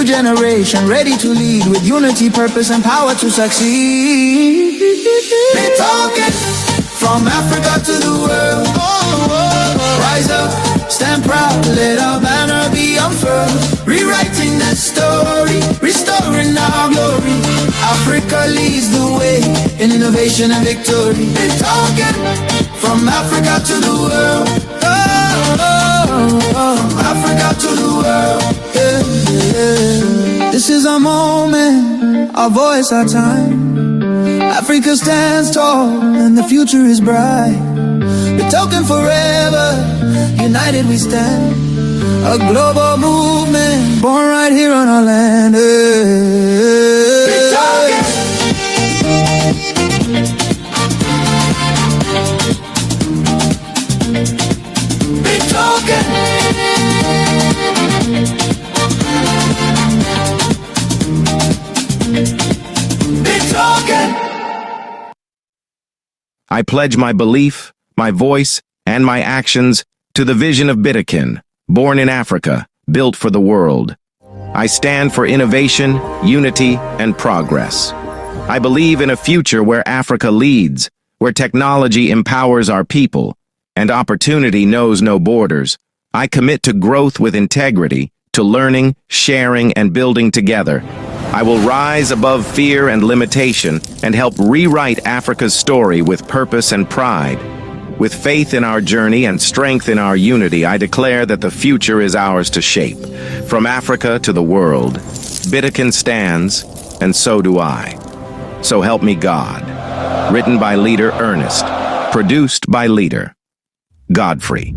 generation ready to lead with unity, purpose, and power to succeed. Big talking from Africa to the world. Rise up, stand proud, let our banner be unfurled. Rewriting that story, restoring our glory. Africa leads the way in innovation and victory. Big talking from Africa to the world. From Africa to the world. This is our moment, our voice, our time. Africa stands tall and the future is bright. We're talking forever, united we stand. A global movement born right here on our land. Big talking. Big talking. Big talking. I pledge my belief, my voice, and my actions to the vision of Biddekin, born in Africa, built for the world. I stand for innovation, unity, and progress. I believe in a future where Africa leads, where technology empowers our people, and opportunity knows no borders. I commit to growth with integrity, to learning, sharing, and building together. I will rise above fear and limitation and help rewrite Africa's story with purpose and pride. With faith in our journey and strength in our unity, I declare that the future is ours to shape. From Africa to the world, Biddekin stands, and so do I. So help me God. Written by Leader Ernest. Produced by Leader Godfrey.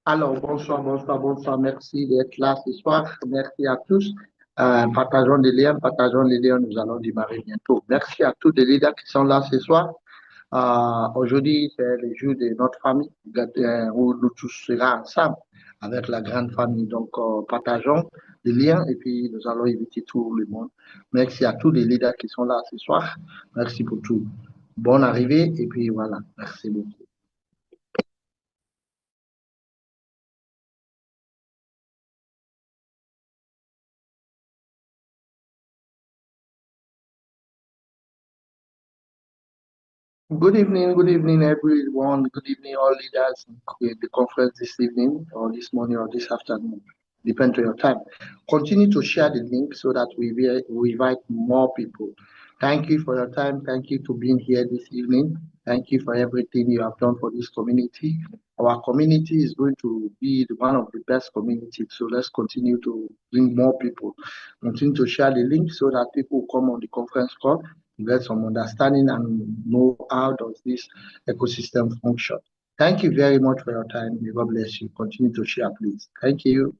Alors, bonsoir. Merci d'être là ce soir. Merci à tous. Partageons les liens. Nous allons démarrer bientôt. Merci à tous les leaders qui sont là ce soir. Aujourd'hui, c'est le jour de notre famille où nous tous serons ensemble avec la grande famille. Donc, partageons les liens et puis nous allons inviter tout le monde. Merci à tous les leaders qui sont là ce soir. Merci pour tout. Bonne arrivée et puis voilà. Merci beaucoup. Good evening, everyone. Good evening, all leaders in the conference this evening, or this morning, or this afternoon, depending on your time. Continue to share the link so that we invite more people. Thank you for your time. Thank you for being here this evening. Thank you for everything you have done for this community. Our community is going to be one of the best communities, so let's continue to bring more people. Continue to share the link so that people come on the conference call, get some understanding and know how does this ecosystem function. Thank you very much for your time. May God bless you. Continue to share, please. Thank you.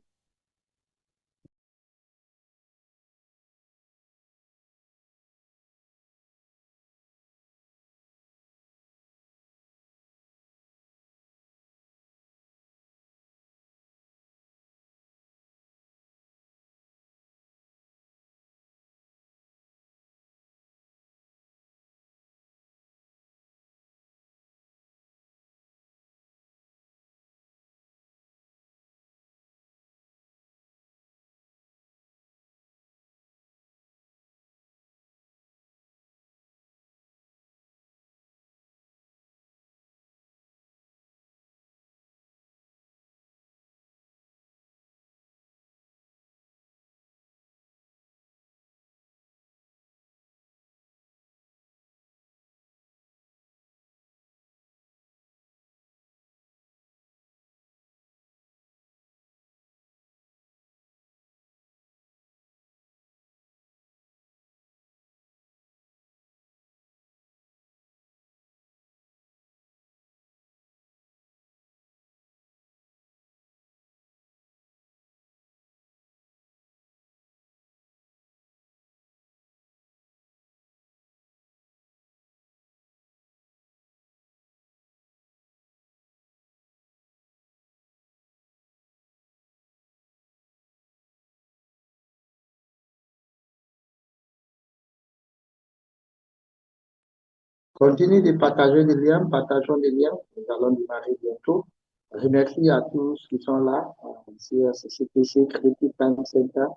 Continuez de partager des liens, partageons des liens. Nous allons démarrer bientôt. Remercie à tous qui sont là, ici à CCTC Creative Time Center,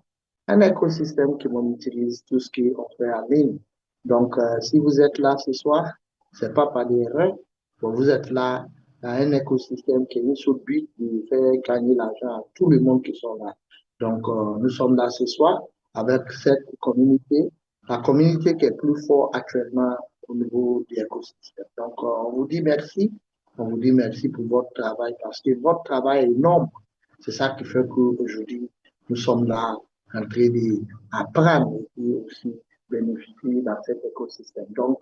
un écosystème qui monétise tout ce qu'on fait en ligne. Donc, si vous êtes là ce soir, c'est pas par des erreurs, vous êtes là dans un écosystème qui est mis sous le but de faire gagner l'argent à tout le monde qui sont là. Donc, nous sommes là ce soir avec cette communauté, la communauté qui est plus forte actuellement au niveau de l'écosystème. Donc, on vous dit merci. On vous dit merci pour votre travail parce que votre travail est énorme. C'est ça qui fait qu'aujourd'hui, nous sommes là en train d'apprendre et aussi bénéficier dans cet écosystème. Donc,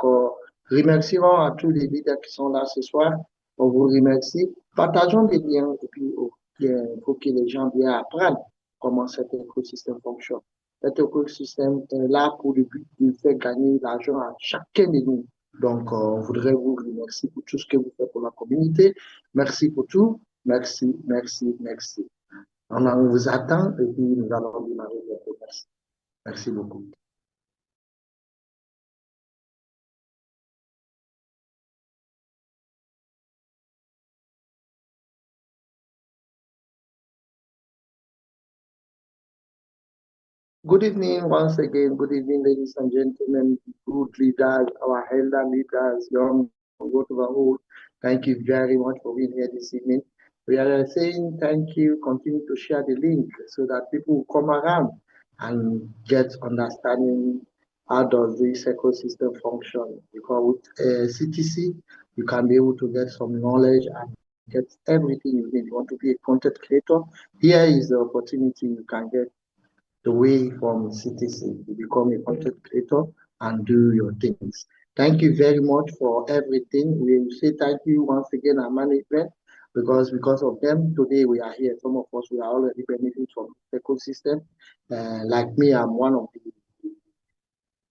remercions à tous les leaders qui sont là ce soir. On vous remercie. Partageons des liens et puis il faut que les gens viennent apprendre comment cet écosystème fonctionne. Cet écosystème est là pour le but de faire gagner l'argent à chacun de nous. Donc, on voudrait vous remercier pour tout ce que vous faites pour la communauté. Merci pour tout. Merci, merci, merci. On vous attend et puis nous allons démarrer bientôt. Merci. Merci beaucoup. Good evening once again. Good evening, ladies and gentlemen, good leaders, our elder leaders, young, whatever old. Thank you very much for being here this evening. We are saying thank you. Continue to share the link so that people will come around and get understanding how does this ecosystem function. Because with CTC, you can be able to get some knowledge and get everything you need. You want to be a content creator? Here is the opportunity you can get the way from CTC to become a content creator and do your things. Thank you very much for everything. We say thank you once again our management because of them today we are here. Some of us we are already benefiting from the ecosystem. Like me, I'm one of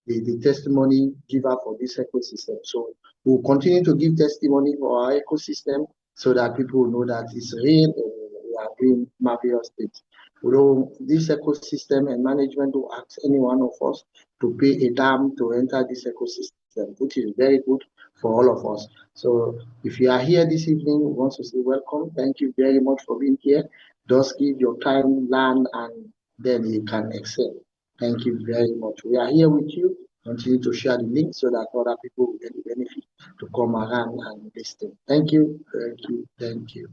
the testimony giver for this ecosystem. So we'll continue to give testimony for our ecosystem so that people know that it's real and we are doing marvelous things. Although this ecosystem and management will ask any one of us to pay a dam to enter this ecosystem, which is very good for all of us. So if you are here this evening, we want to say welcome. Thank you very much for being here. Just give your time, learn, and then you can excel. Thank you very much. We are here with you. Continue to share the link so that other people will get the benefit to come around and listen. Thank you. Thank you. Thank you.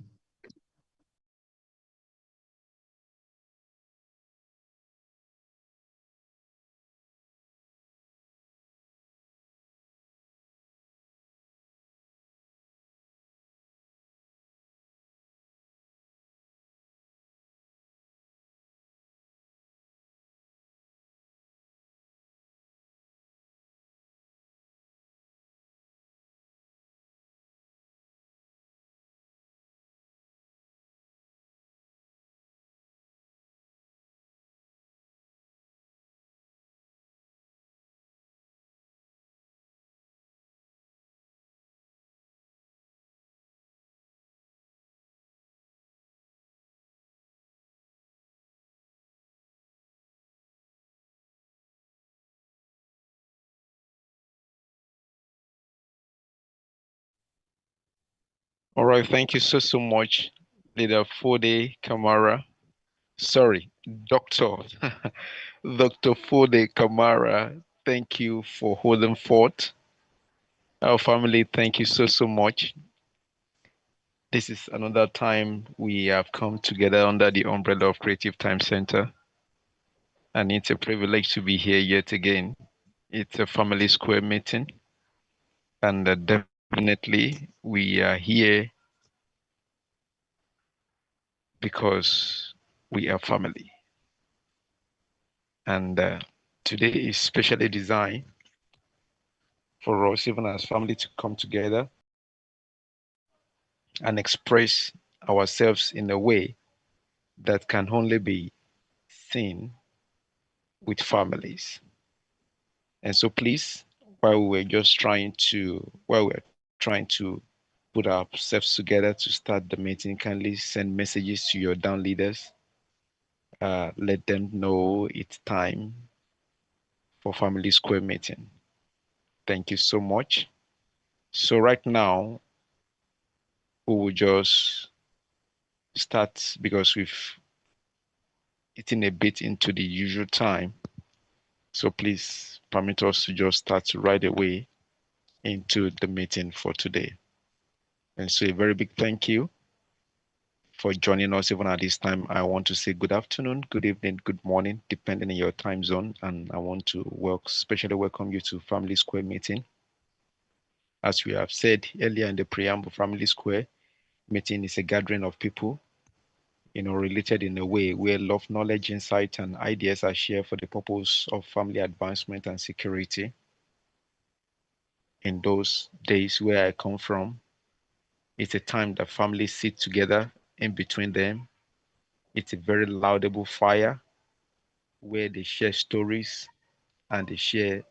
All right, thank you so much, Leader Fode Kamara. Sorry, Doctor Dr. Fode Kamara. Thank you for holding forth. Our family, thank you so much. This is another time we have come together under the umbrella of Creative Time Center, and it's a privilege to be here yet again. It's a family square meeting, and definitely we are here because we are family. And today is specially designed for us, even as family, to come together and express ourselves in a way that can only be seen with families. And so please, while we're trying to put ourselves together to start the meeting, kindly send messages to your down leaders. Let them know it's time for Family Square meeting. Thank you so much. So right now, we will just start because we've eaten a bit into the usual time. So please permit us to just start right away into the meeting for today. And so a very big thank you for joining us even at this time. I want to say good afternoon, good evening, good morning, depending on your time zone. And I want to especially welcome you to Family Square meeting. As we have said earlier in the preamble, Family Square meeting is a gathering of people, related in a way where love, knowledge, insight, and ideas are shared for the purpose of family advancement and security. In those days where I come from, it's a time that families sit together in between them. It's a very laudable fire where they share stories and they share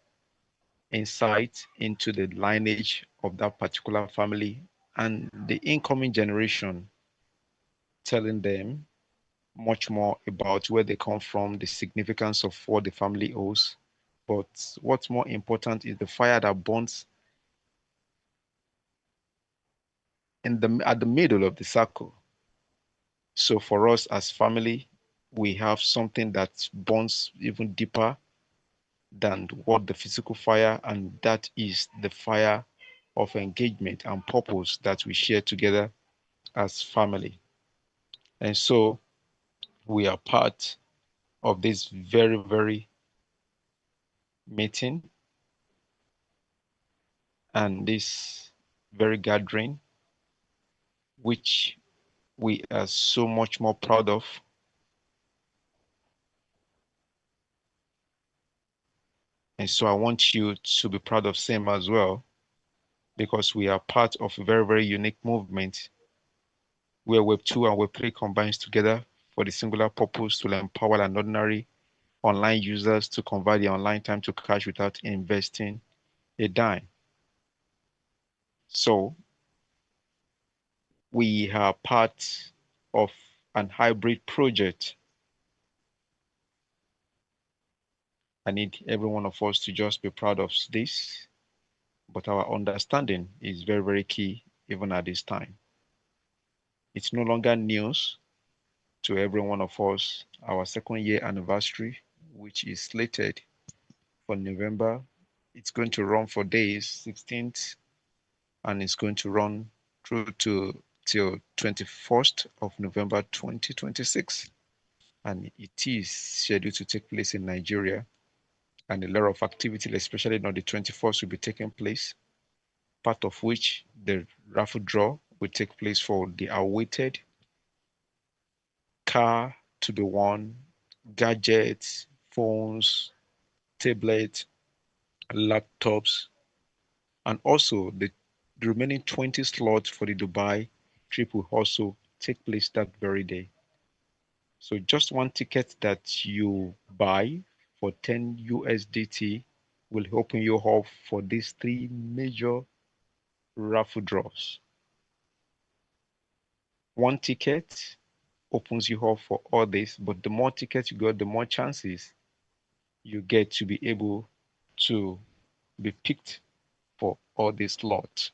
insight into the lineage of that particular family and the incoming generation, telling them much more about where they come from, the significance of what the family owes. But what's more important is the fire that burns at the middle of the circle. So for us as family, we have something that burns even deeper than what the physical fire, and that is the fire of engagement and purpose that we share together as family. And so we are part of this very meeting and this very gathering, which we are so much more proud of. And so I want you to be proud of same as well, because we are part of a very unique movement where Web 2 and Web 3 combines together for the singular purpose to empower an ordinary online users to convert their online time to cash without investing a dime. So we are part of an hybrid project. I need every one of us to just be proud of this, but our understanding is very key even at this time. It's no longer news to every one of us. Our second year anniversary, which is slated for November, it's going to run for days, 16th, and it's going to run through till 21st of November 2026. And it is scheduled to take place in Nigeria. And a lot of activity, especially on the 21st, will be taking place, part of which the raffle draw will take place for the awaited car to be won, gadgets, phones, tablets, laptops, and also the remaining 20 slots for the Dubai trip will also take place that very day. So just one ticket that you buy for 10 USDT will open you up for these three major raffle draws. One ticket opens you up for all this, but the more tickets you got, the more chances you get to be able to be picked for all these slots.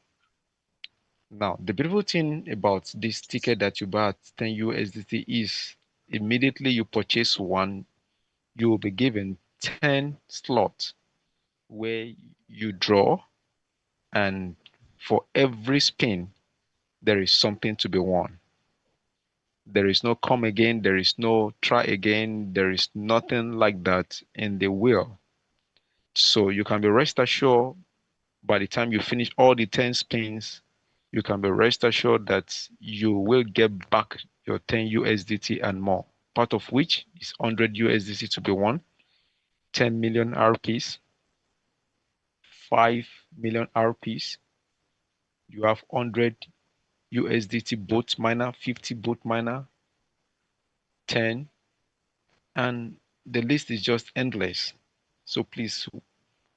Now, the beautiful thing about this ticket that you buy at 10 USDT is immediately you purchase one, you will be given 10 slots where you draw, and for every spin, there is something to be won. There is no come again, there is no try again, there is nothing like that in the wheel. So you can be rest assured by the time you finish all the 10 spins, you can be rest assured that you will get back your 10 USDT and more, part of which is 100 USDT to be won, 10 million RPs, 5 million RPs. You have 100 USDT boat miner, 50 boat miner, 10, and the list is just endless. So please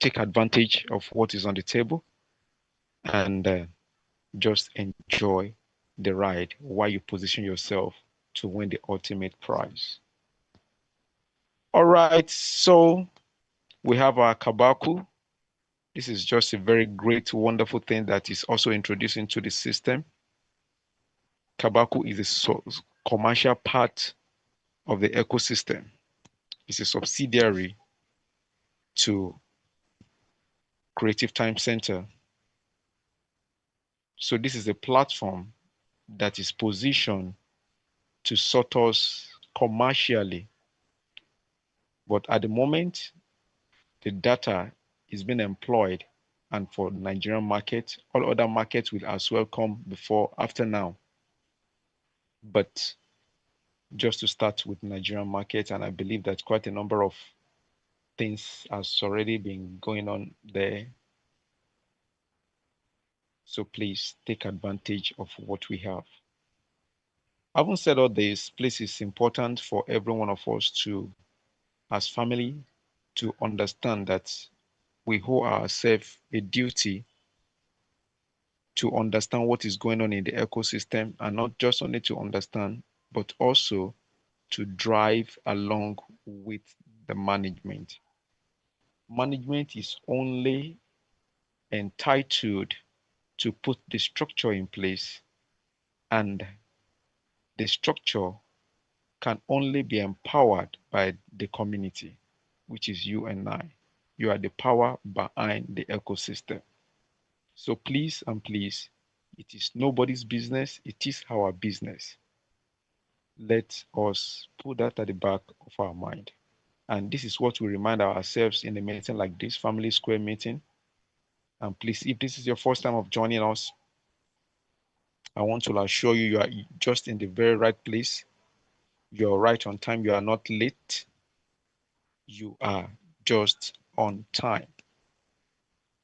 take advantage of what is on the table and just enjoy the ride while you position yourself to win the ultimate prize. All right, so we have our Kabaku. This is just a very great, wonderful thing that is also introduced into the system. Kabaku is a commercial part of the ecosystem. It's a subsidiary to Creative Time Center. So this is a platform that is positioned to sort us commercially. But at the moment, the data is being employed, and for the Nigerian market, all other markets will as well come before, after now. But just to start with Nigerian market, and I believe that quite a number of things has already been going on there. So please take advantage of what we have. Having said all this, please, it's important for every one of us to, as family, to understand that we owe ourselves a duty to understand what is going on in the ecosystem, and not just only to understand, but also to drive along with the management. Management is only entitled to put the structure in place, and the structure can only be empowered by the community, which is you and I. You are the power behind the ecosystem. So please and please, it is nobody's business, it is our business. Let us put that at the back of our mind. And this is what we remind ourselves in a meeting like this, Family Square meeting. And please, if this is your first time of joining us, I want to assure you, you are just in the very right place. You're right on time. You are not late. You are just on time.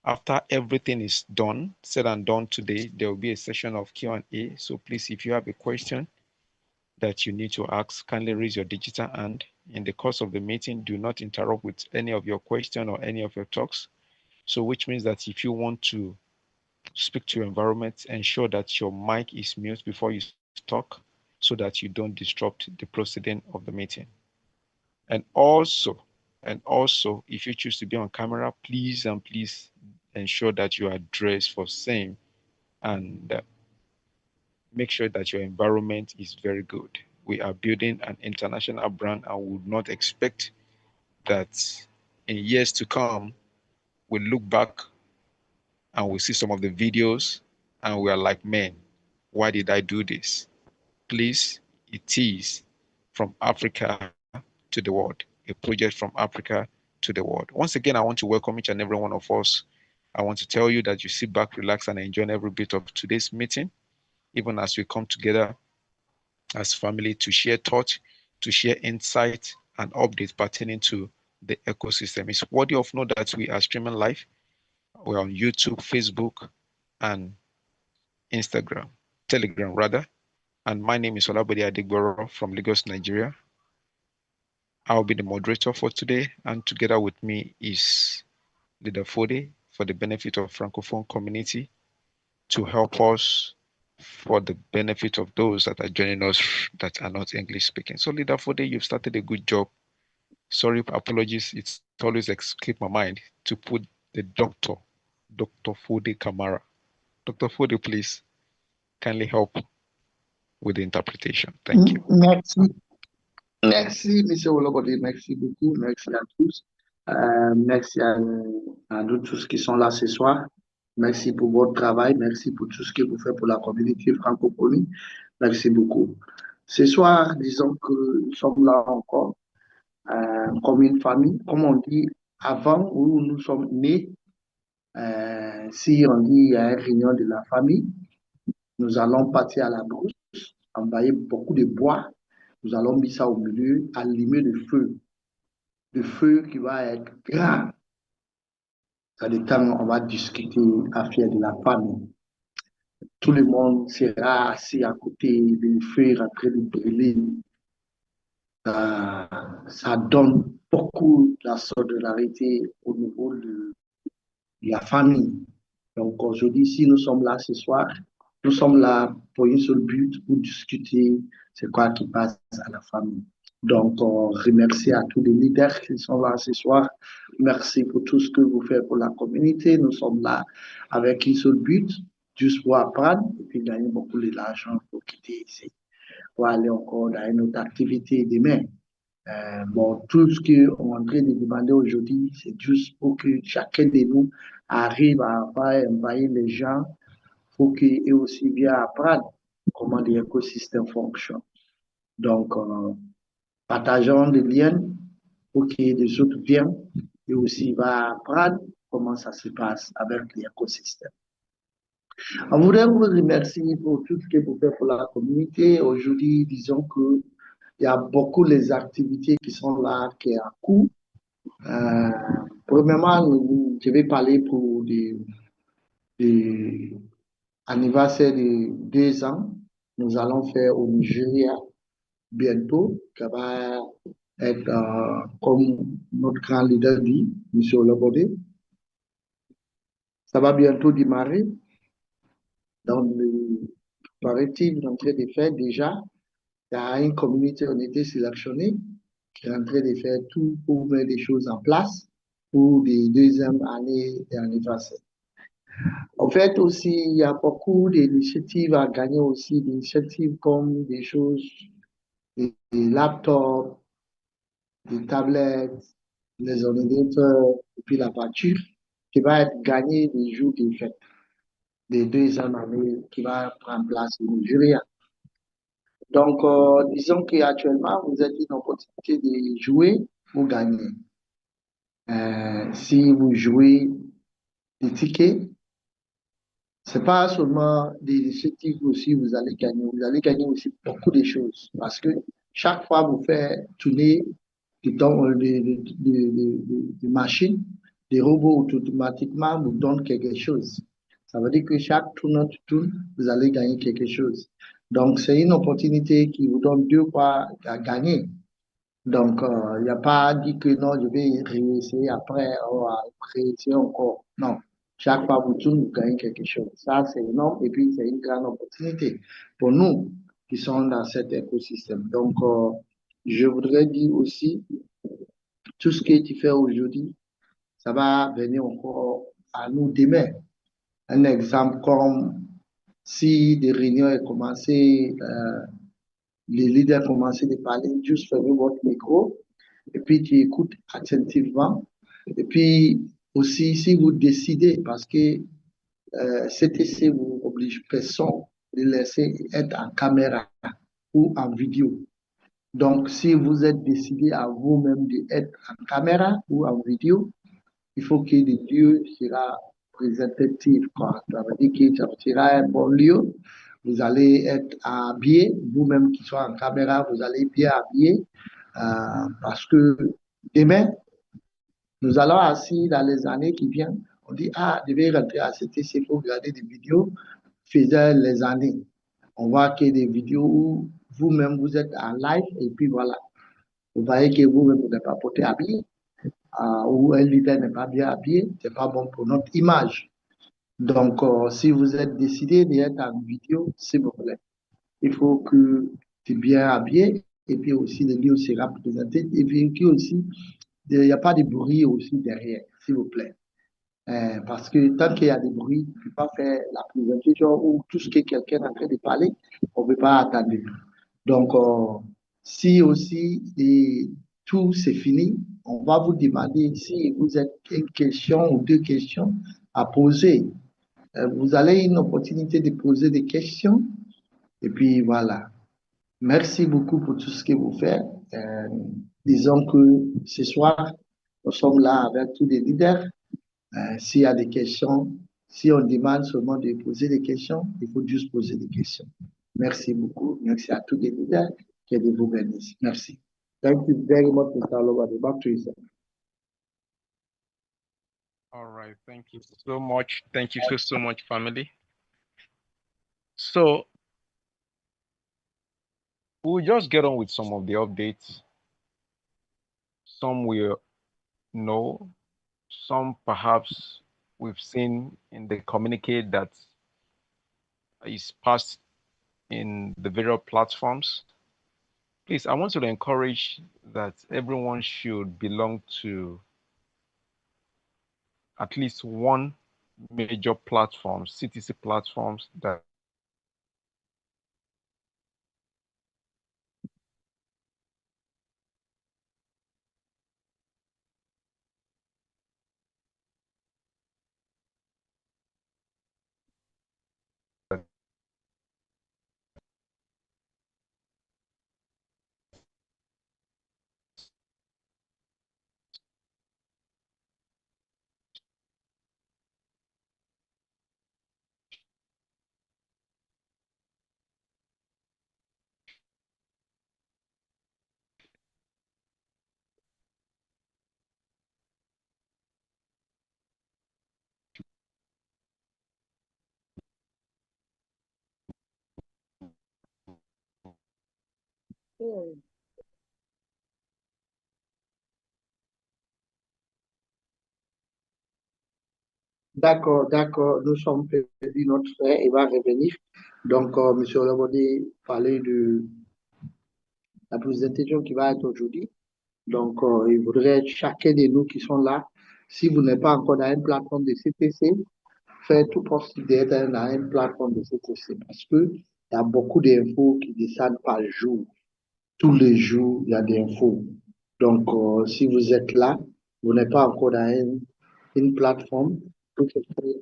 After everything is done, said and done today, there will be a session of Q&A. So please, if you have a question that you need to ask, kindly raise your digital hand. In the course of the meeting, do not interrupt with any of your questions or any of your talks. So which means that if you want to speak to your environment, ensure that your mic is mute before you talk so that you don't disrupt the proceeding of the meeting. And also, if you choose to be on camera, please and please ensure that you are dressed for same, and make sure that your environment is very good. We are building an international brand and would not expect that in years to come, we look back and we see some of the videos and we are like, man, why did I do this? Please, it is from Africa to the world, a project from Africa to the world. Once again, I want to welcome each and every one of us. I want to tell you that you sit back, relax, and enjoy every bit of today's meeting, even as we come together as family to share thoughts, to share insights and updates pertaining to the ecosystem. It's worthy of note that we are streaming live. We're on YouTube, Facebook, and Instagram, Telegram rather. And my name is Olabode Adigboro from Lagos, Nigeria. I'll be the moderator for today, and together with me is Leader Fode for the benefit of Francophone community, to help us for the benefit of those that are joining us that are not English speaking. So Leader Fode, you've started a good job. Sorry, apologies. It's always escaped my mind to put the Dr. Fode Kamara. Dr. Fode, please. kindly help with the interpretation. Thank you. Merci. Merci, M. Olobode. Merci beaucoup. Merci à tous. Merci à nous tous qui sont là ce soir. Merci pour votre travail. Merci pour tout ce que vous faites pour la communauté francophonie. Merci beaucoup. Ce soir, disons que nous sommes là encore comme une famille. Comme on dit, avant où nous sommes nés, si on dit il y a une réunion de la famille, nous allons partir à la brousse, envoyer beaucoup de bois. Nous allons mettre ça au milieu, allumer le feu qui va être grand. Ça temps, on va discuter affaire de la famille. Tout le monde sera assis à côté du feu en train de brûler. Ça donne beaucoup de la solidarité au niveau de la famille. Donc aujourd'hui, si nous sommes là ce soir, nous sommes là pour un seul but, pour discuter c'est quoi qui passe à la famille. Donc, remercie à tous les leaders qui sont là ce soir. Merci pour tout ce que vous faites pour la communauté. Nous sommes là avec un seul but, juste pour apprendre et puis gagner beaucoup d'argent pour quitter ici, pour aller encore dans une autre activité demain. Bon, tout ce qu'on est en train de demander aujourd'hui, c'est juste pour que chacun de nous arrive à envahir les gens pour qu'ils aient aussi bien apprendre comment l'écosystème fonctionne. Donc, partageons les liens pour que les autres viennent et aussi va apprendre comment ça se passe avec l'écosystème. On voudrait vous remercier pour tout ce que vous faites pour la communauté. Aujourd'hui, disons que il y a beaucoup les activités qui sont là, qui sont en cours. Premièrement, je vais parler pour des anniversaires de 2 ans. Nous allons faire au Nigeria bientôt, qui va être, comme notre grand leader dit, M. Olobode. Ça va bientôt démarrer. Dans le préparatif, on est en train de faire déjà. Il y a une communauté, on a été sélectionné, qui est en train de faire tout pour mettre des choses en place pour des 2e années d'anniversaire. En fait, aussi, il y a beaucoup d'initiatives à gagner aussi, d'initiatives comme des choses, des laptops, des tablettes, les ordinateurs, et puis la voiture, qui va être gagnée des jours des fêtes, des 2e années qui va prendre place au Nigeria. Donc, disons qu'actuellement, vous êtes une opportunité de jouer ou gagner. Si vous jouez des tickets, ce n'est pas seulement des initiatives aussi vous allez gagner aussi beaucoup de choses parce que chaque fois que vous faites tourner des machines, des robots automatiquement vous donnent quelque chose. Ça veut dire que chaque tournant tu tournes, vous allez gagner quelque chose. Donc, c'est une opportunité qui vous donne 2 fois à gagner. Donc, il n'y a pas dit que non, je vais réessayer après, réessayer encore. Non. Chaque fois que vous tournez, vous gagnez quelque chose. Ça, c'est énorme et puis c'est une grande opportunité pour nous qui sommes dans cet écosystème. Donc, je voudrais dire aussi, tout ce que tu fais aujourd'hui, ça va venir encore à nous demain. Un exemple comme si des réunions ont commencé, les leaders commencent à parler, juste fermez votre micro et puis tu écoutes attentivement. Et puis aussi, si vous décidez, parce que CTC vous oblige personne de laisser être en caméra ou en vidéo. Donc, si vous êtes décidé à vous-même d'être en caméra ou en vidéo, il faut que le lieu sera présentatif. Quoi. Ça veut dire que ça sera un bon lieu. Vous allez être habillé, vous-même qui soyez en caméra, vous allez bien habillé, parce que demain, nous allons assis dans les années qui viennent. On dit, je vais rentrer à CTC pour regarder des vidéos, faisant les années. On voit qu'il y a des vidéos où vous-même, vous êtes en live et puis voilà. Vous voyez que vous-même, vous n'êtes pas porté habillé, ou un leader n'est pas bien habillé, ce n'est pas bon pour notre image. Donc, si vous êtes décidé d'être en vidéo, s'il vous plaît, il faut que tu es bien habillé et puis aussi le lieu sera présenté et puis aussi, il n'y a pas de bruit aussi derrière, s'il vous plaît. Parce que tant qu'il y a des bruits, on ne peut pas faire la présentation ou tout ce que quelqu'un est en train de parler, on ne peut pas attendre. Donc, si aussi tout c'est fini, on va vous demander si vous avez une question ou deux questions à poser. Vous avez une opportunité de poser des questions. Et puis voilà. Merci beaucoup pour tout ce que vous faites. Euh, Disons que ce soir, nous sommes là avec tous les leaders. S'il y a des questions, si on demande seulement de poser des questions, il faut juste poser des questions. Merci beaucoup. Merci à tous les leaders. Que Dieu vous bénisse. Merci. Thank you very much, Mr. Alobade. Back to you, sir. All right, thank you so much. Thank you so much, family. So we'll just get on with some of the updates. Some will know, some perhaps we've seen in the communique that is passed in the various platforms. Please, I want to encourage that everyone should belong to at least one major platform, CTC platforms that D'accord, d'accord. Nous sommes perdus. Notre frère, il va revenir. Donc, M. Olobode parlait de la présentation qui va être aujourd'hui. Donc, il voudrait chacun de nous qui sont là, si vous n'êtes pas encore dans une plateforme de CTC, faire tout possible d'être dans une plateforme de CTC parce qu'il y a beaucoup d'infos qui descendent par jour. Tous les jours, il y a des infos. Donc, si vous êtes là, vous n'êtes pas encore dans une plateforme, vous êtes dans une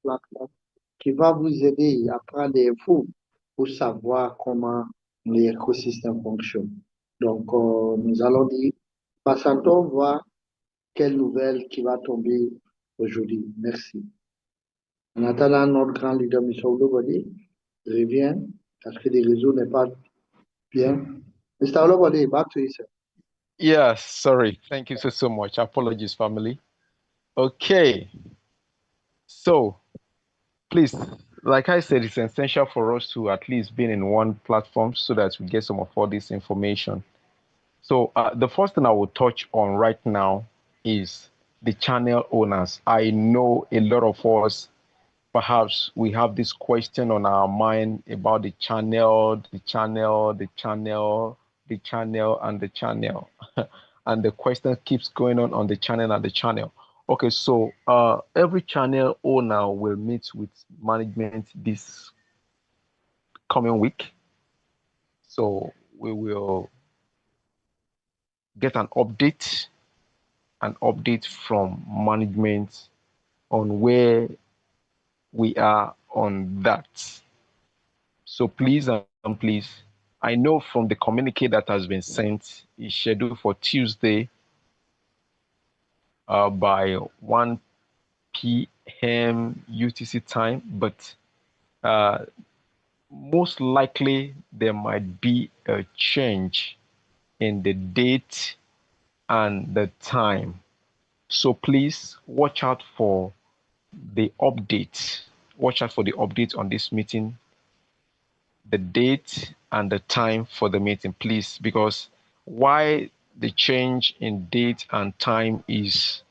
plateforme qui va vous aider à prendre des infos pour savoir comment l'écosystème fonctionne. Donc, nous allons dire, passons voir quelle nouvelle qui va tomber aujourd'hui. Merci. En attendant, notre grand leader, M. Olobode, revient parce que le réseau n'est pas bien. Mr. Olobode, back to you, sir. Yeah, sorry. Thank you so much. Apologies, family. Okay. So, please, like I said, it's essential for us to at least be in one platform so that we get some of all this information. So, the first thing I will touch on right now is the channel owners. I know a lot of us, perhaps we have this question on our mind about the channel, the channel, the channel, the channel, and the channel. And the question keeps going on the channel and the channel. Okay, so every channel owner will meet with management this coming week. So we will get an update from management on where we are on that. So please and please, I know from the communique that has been sent, is scheduled for Tuesday by 1 p.m. UTC time, but most likely there might be a change in the date and the time. So please watch out for the update. Watch out for the update on this meeting, the date and the time for the meeting, please, because why the change in date and time is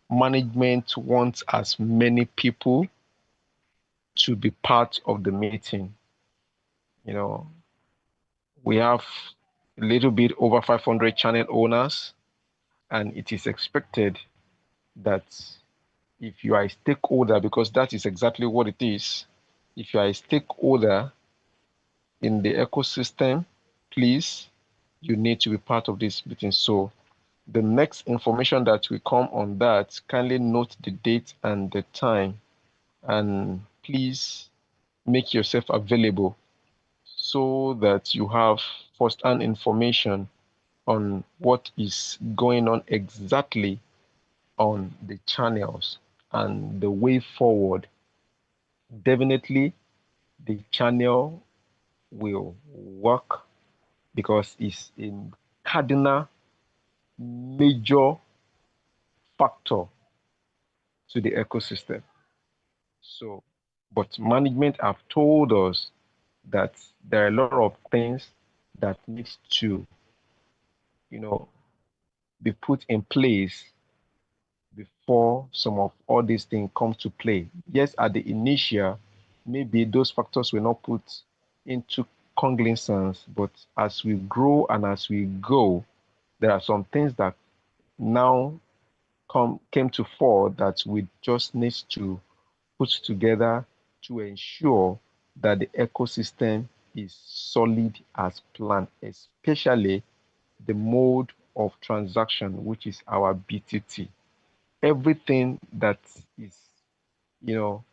management wants as many people to be part of the meeting. You know, we have a little bit over 500 channel owners, and it is expected that if you are a stakeholder, because that is exactly what it is, if you are a stakeholder in the ecosystem, please, you need to be part of this meeting. So the next information that will come on that, kindly note the date and the time, and please make yourself available so that you have first-hand information on what is going on exactly on the channels and the way forward. Definitely, the channel will work because it's a cardinal major factor to the ecosystem. So, but management have told us that there are a lot of things that needs to, be put in place before some of all these things come to play. Yes, at the initial, maybe those factors were not put into cognizance, but as we grow and as we go, there are some things that now came to fore that we just need to put together to ensure that the ecosystem is solid as planned, especially the mode of transaction, which is our BTT. Everything that is, you know,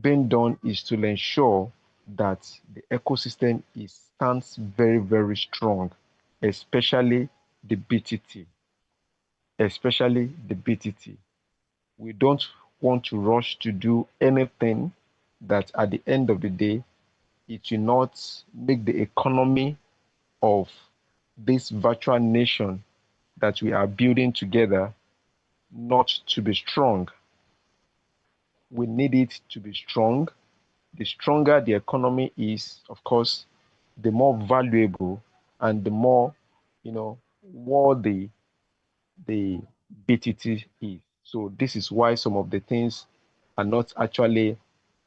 being done is to ensure that the ecosystem stands very, very strong, especially the BTT, especially the BTT. We don't want to rush to do anything that at the end of the day, it will not make the economy of this virtual nation that we are building together not to be strong. We need it to be strong. The stronger the economy is, of course, the more valuable and the more, worthy the BTT is. So this is why some of the things are not actually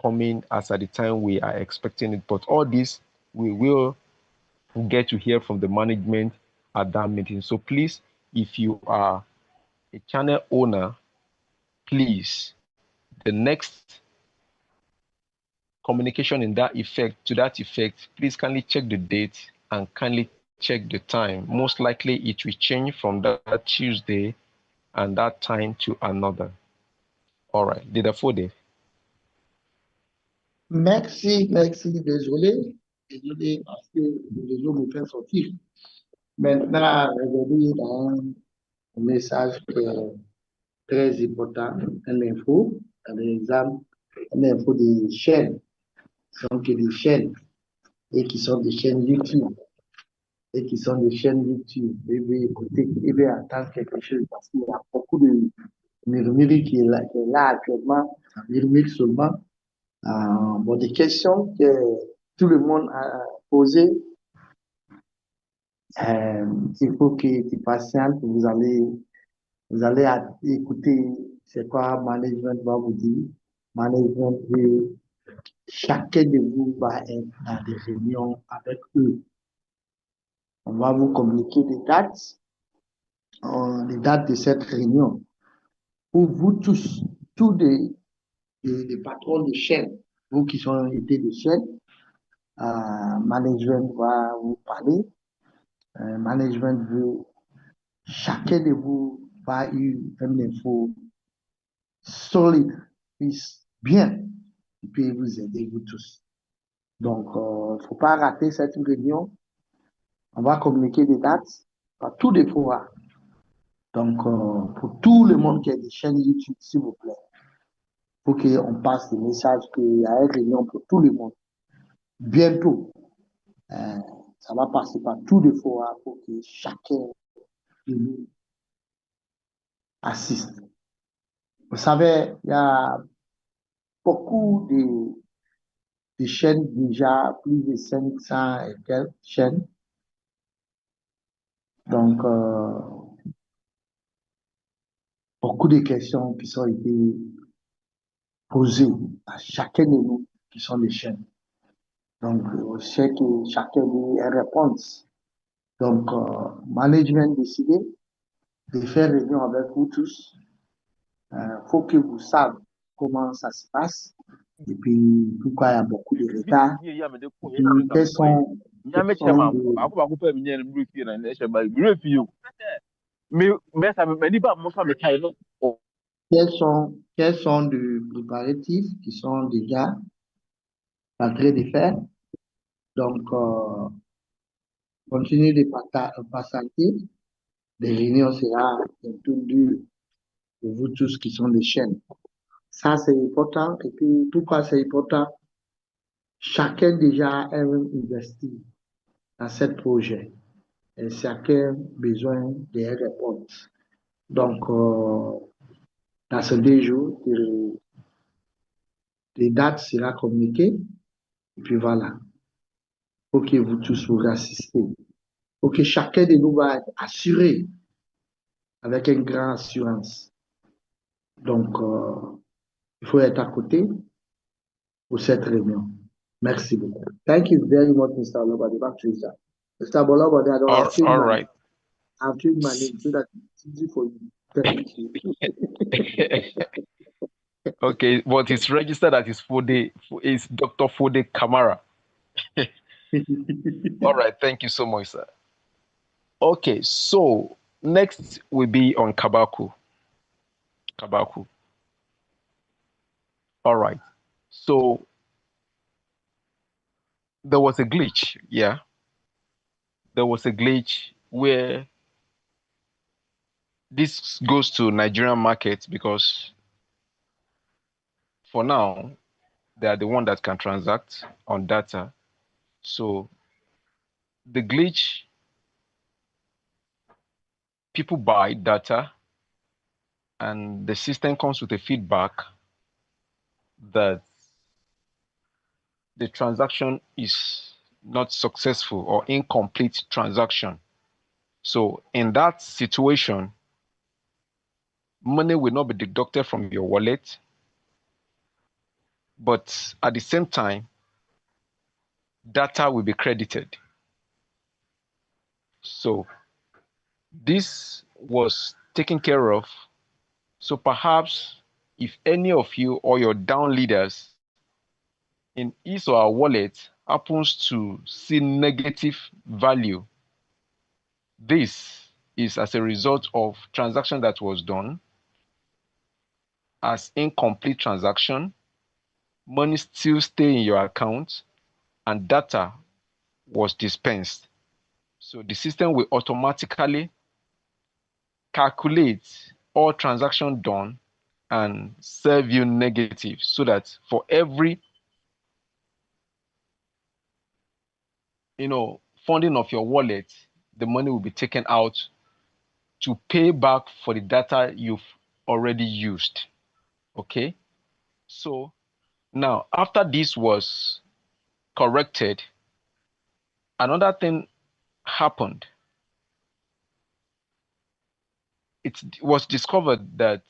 coming as at the time we are expecting it. But all this we will get to hear from the management at that meeting. So please, if you are a channel owner, please, the next communication to that effect, please kindly check the date and kindly check the time. Most likely it will change from that Tuesday and that time to another. All right, Didafode. Merci, merci, désolé. Désolé parce que le réseau me fait sortir. Maintenant, regardez dans un message très important, une info, par exemple, une info des chaînes, donc des chaînes, et qui sont des chaînes YouTube, et qui sont des chaînes YouTube. Et bien, écoutez, et bien, attendre quelque chose, parce qu'il y a beaucoup de murmuries qui est là actuellement, ça murmure seulement. Bon, des questions que tout le monde a posées. Il faut que tu patientes, vous allez écouter c'est quoi management va vous dire. Management, chacun de vous va être dans des réunions avec eux. On va vous communiquer les dates de cette réunion. Pour vous tous des patrons de chaîne, vous qui sont été des chaînes, management va vous parler. Management veut, chacun de vous va une info solide, bien, qui peut vous aider, vous tous. Donc, il ne faut pas rater cette réunion. On va communiquer des dates à tous les fois. Donc, pour tout le monde qui a des chaînes YouTube, s'il vous plaît, il faut qu'on passe des messages qu'il y a une réunion pour tout le monde. Bientôt, ça va passer par tous les fois pour que chacun de nous assiste. Vous savez, il y a beaucoup de chaînes déjà, plus de 500 et quelques chaînes. Donc, beaucoup de questions qui sont été posées à chacun de nous qui sont des chaînes. Donc, on sait que chacun a une réponse. Donc, management décidé de faire réunion avec vous tous Faut que vous sachiez comment ça se passe et puis pourquoi il y a beaucoup de retard. Et puis quels sont quels sont de préparatifs qui sont déjà en train de faire. Donc, continuez de patienter. Des réunions sera bientôt dures pour vous tous qui sont des chaînes. Ça, c'est important. Et puis, pourquoi c'est important? Chacun déjà a investi dans ce projet et chacun a besoin des réponses. Donc, dans ces 2 jours, les dates seront communiquées. Et puis voilà, pour que vous tous vous assistez. Pour que chacun de nous va être assuré avec une grande assurance. Donc, il faut être à côté pour cette réunion. Merci beaucoup. Thank you very much, Mr. Olobade. Back to you, sir. Mr. Olobade, I don't have changed All my right. I've changed my name so that it's easy for you. Thank you. Okay, but it's registered as is Dr. Fode Kamara. All right, thank you so much, sir. Okay, so next will be on Kabaku. Kabaku. All right. So there was a glitch, yeah. There was a glitch where this goes to Nigerian market because for now, they are the one that can transact on data. So the glitch, people buy data and the system comes with a feedback that the transaction is not successful or incomplete transaction. So in that situation, money will not be deducted from your wallet, but at the same time, data will be credited. So this was taken care of. So perhaps if any of you or your down leaders in his or her wallet happens to see negative value, this is as a result of transaction that was done as incomplete transaction, money still stay in your account, and data was dispensed. So the system will automatically calculate all transaction done and serve you negative so that for every funding of your wallet, the money will be taken out to pay back for the data you've already used. Okay, so now after this was corrected, another thing happened. It was discovered that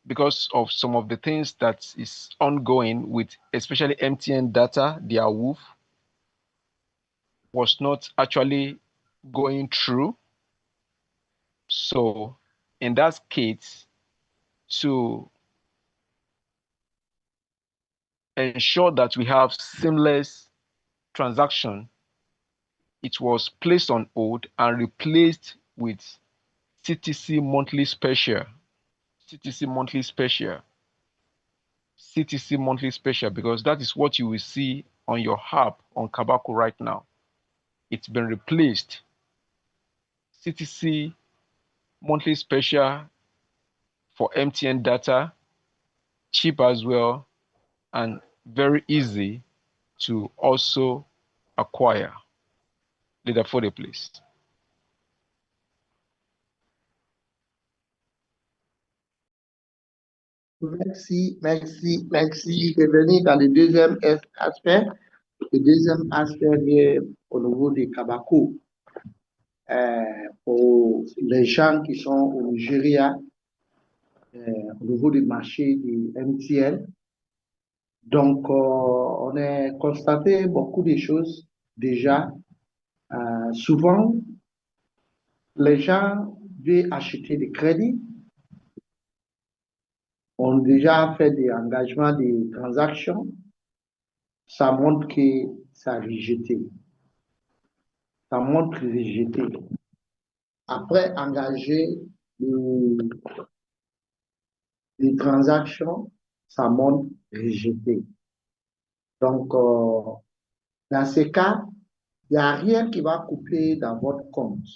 because of some of the things that is ongoing with especially MTN data, their WOOF was not actually going through. So in that case, to ensure that we have seamless transaction, it was placed on hold and replaced with CTC monthly special. CTC monthly special. CTC monthly special, because that is what you will see on your app on Kabaku right now. It's been replaced. CTC monthly special for MTN data, cheap as well, and very easy to also acquire. Leader Fode, please. Merci, merci, merci. Revenir dans le deuxième aspect. Le deuxième aspect vient au niveau des Kabako. Pour les gens qui sont au Nigeria, au niveau du marché du MTN. Donc, on a constaté beaucoup de choses déjà. Souvent, les gens veulent acheter des crédits ont déjà fait des engagements, des transactions, ça montre que ça a rejeté. Ça montre rejeté. Après engager les transactions, ça montre rejeté. Donc, dans ces cas, il n'y a rien qui va couper dans votre compte.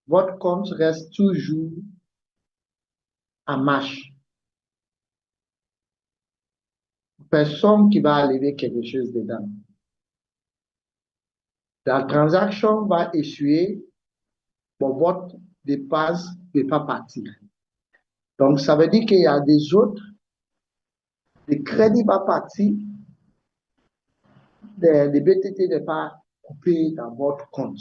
Votre compte reste toujours en marche. Personne qui va enlever quelque chose dedans. La transaction va essuyer, bon, votre dépasse ne peut pas partir. Donc, ça veut dire qu'il y a des autres, les crédits vont partir, les BTT ne pas couper dans votre compte.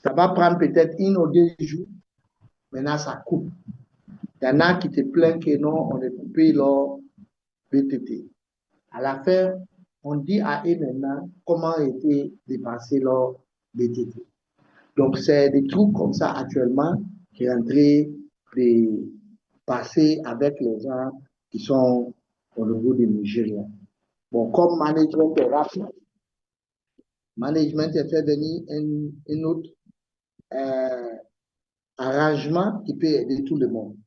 Ça va prendre peut-être 1 ou 2 jours, maintenant ça coupe. Il y en a qui te plaignent que non, on est coupé leur BTT. À la fin, on dit à eux maintenant comment a été dépensé leur BTT. Donc, c'est des trucs comme ça actuellement qui est en train de passer avec les gens qui sont au niveau du Nigeria. Bon, comme management est rapide, management a fait venir un autre arrangement qui peut aider tout le monde.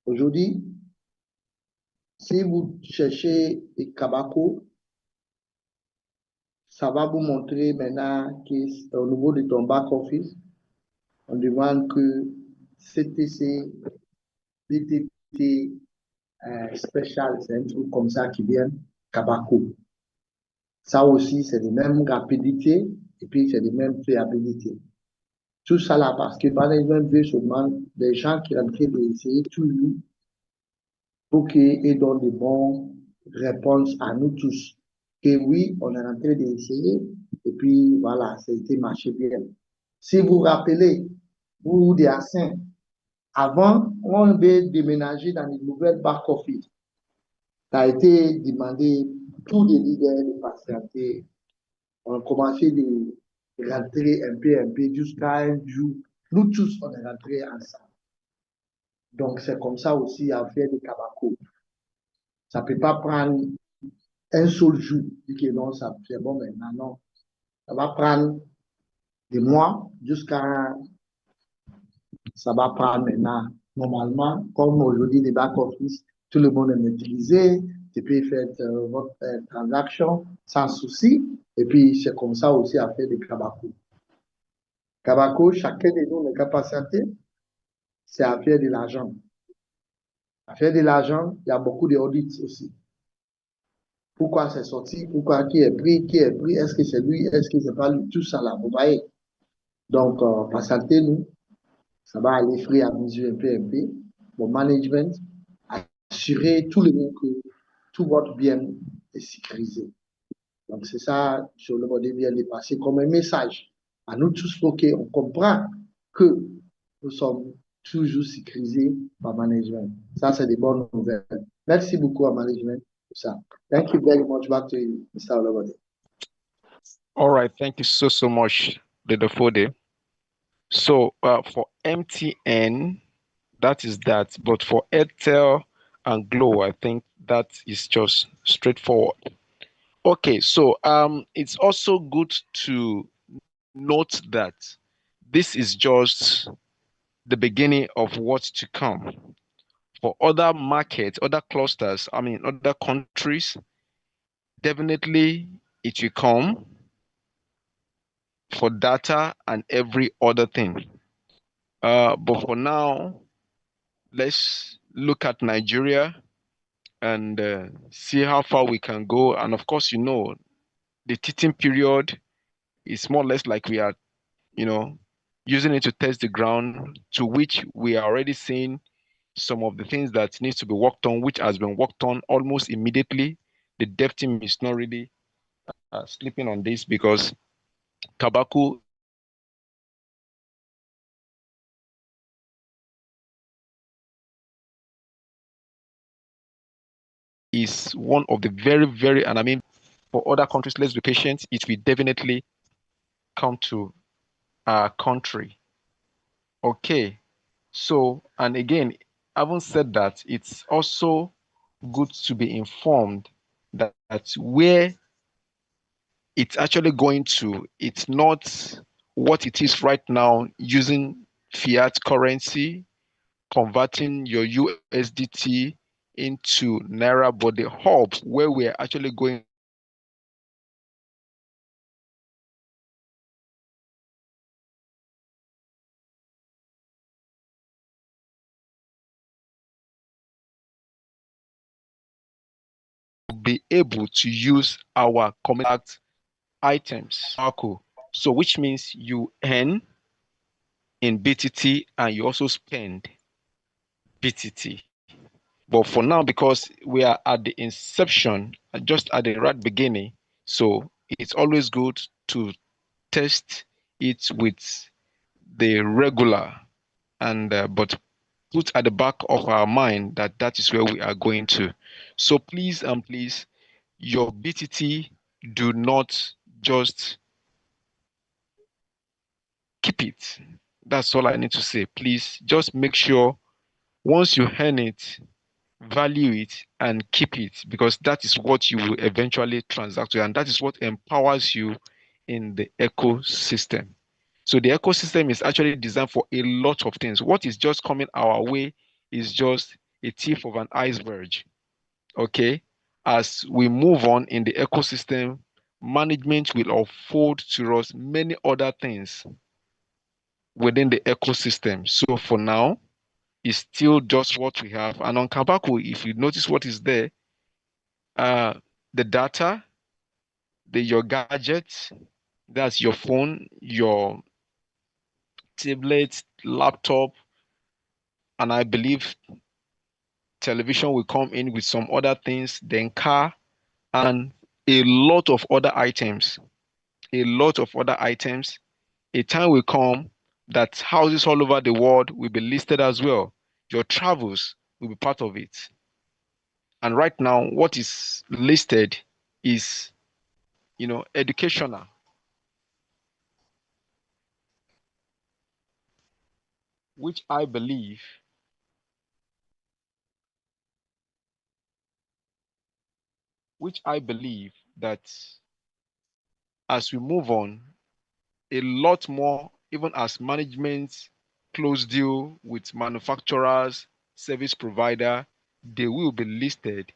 Aujourd'hui, si vous cherchez des Kabako, ça va vous montrer maintenant qu'au niveau de ton back-office, on demande que CTC, BTT, spécial, c'est un truc comme ça qui vient, Kabako. Ça aussi, c'est de même rapidité et puis c'est de même fiabilité. Tout ça là, parce que management veut seulement des gens qui sont en train d'essayer toujours pour qu'ils donnent de bonnes réponses à nous tous. Que oui, on est en train d'essayer et puis voilà, ça a été marché bien. Si vous vous rappelez, vous, des Assins, avant, on devait déménager dans une nouvelle back-office. Ça a été demandé, tous les leaders de patienter. On a commencé de rentrer un peu, jusqu'à un jour. Nous tous, on est rentrés ensemble. Donc, c'est comme ça aussi à faire des Kabako. Ça ne peut pas prendre un seul jour. Et que non, ça c'est bon maintenant. Non. Ça va prendre des mois jusqu'à. Ça va prendre maintenant. Normalement, comme aujourd'hui, les back-office, tout le monde est maîtrisé. Tu peux faire votre transaction sans souci. Et puis, c'est comme ça aussi à faire des Kabako. Kabako, chacun de nous, les capacités, c'est à faire de l'argent. À faire de l'argent, il y a beaucoup d'audits aussi. Pourquoi c'est sorti? Pourquoi qui est pris? Qui est pris? Est-ce que c'est lui? Est-ce que c'est pas lui? Tout ça là, vous voyez. Donc, patientez nous, ça va aller free à mesure un peu, un peu. Bon, management, assurer tout le monde que tout votre bien est sécurisé. Donc, c'est ça, sur le modèle vient de passer comme un message à nous tous pour qu'on comprenne que nous sommes toujours sécurisés par management. Ça, c'est des bonnes nouvelles. Merci beaucoup à management pour ça. Thank you very much. Back to you, Mr. Olobode. All right, thank you so much, Dede Fode. So for MTN, that is that. But for Airtel and Glow, I think that is just straightforward. Okay, so it's also good to note that this is just the beginning of what's to come. For other markets, other clusters, I mean, other countries, definitely it will come for data and every other thing. But for now, let's look at Nigeria and see how far we can go. And of course, the teaching period is more or less like we are, using it to test the ground, to which we are already seeing some of the things that needs to be worked on, which has been worked on almost immediately. The dev team is not really sleeping on this because Kabako is one of the very, very, and I mean, for other countries, let's be patient. It will definitely come to our country. Okay. So, and again, having said that, it's also good to be informed that where it's actually going to, it's not what it is right now using fiat currency, converting your USDT into Naira, but the hub where we're actually going to be able to use our contact items. So which means you earn in BTT and you also spend BTT. But for now, because we are at the inception, just at the right beginning, so it's always good to test it with the regular and but put at the back of our mind that that is where we are going to. So please and please, your BTT, do not just keep it. That's all I need to say. Please just make sure once you earn it, value it and keep it, because that is what you will eventually transact with, and that is what empowers you in the ecosystem. So the ecosystem is actually designed for a lot of things. What is just coming our way is just a tip of an iceberg. Okay. As we move on in the ecosystem, management will unfold to us many other things within the ecosystem. So for now, it's still just what we have. And on Kabako, if you notice what is there, uh, the data, your gadgets, that's your phone, your tablet, laptop, and I believe television will come in with some other things, then car, and a lot of other items. A lot of other items. A time will come that houses all over the world will be listed as well. Your travels will be part of it. And right now, what is listed is, educational. Which I believe that as we move on, a lot more, even as management close deal with manufacturers, service provider, they will be listed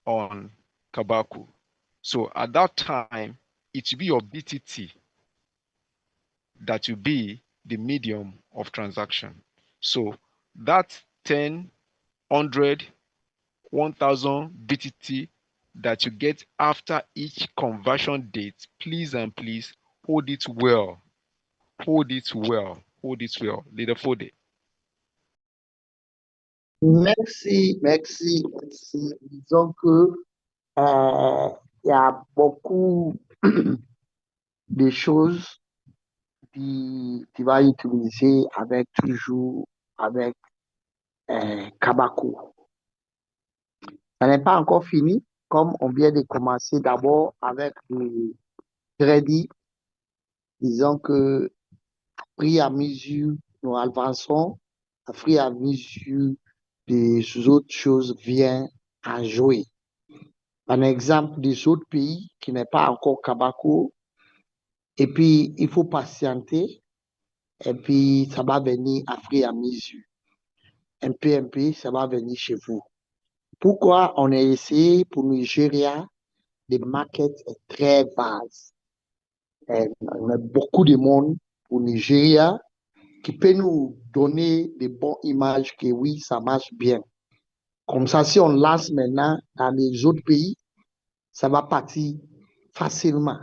on Kabaku. So at that time, it will be your BTT that will be the medium of transaction. So that 10, 100, 1000 BTT that you get after each conversion date, please and please hold it well. Hold it well. Hold it well. Leader Fode. Merci, merci, merci. Disons que il y a beaucoup de choses qui va utiliser avec toujours avec Kabako. Ça n'est pas encore fini, comme on vient de commencer d'abord avec le crédit. Disons que prix à mesure, nous avançons, à prix à mesure des autres choses viennent à jouer. Un exemple des autres pays qui n'est pas encore Kabako, et puis il faut patienter, et puis ça va venir à prix à mesure. Un peu, ça va venir chez vous. Pourquoi on a essayé pour Nigeria, les markets est très basse. On a beaucoup de monde au Nigeria qui peut nous donner des bonnes images que oui, ça marche bien. Comme ça, si on lance maintenant dans les autres pays, ça va partir facilement.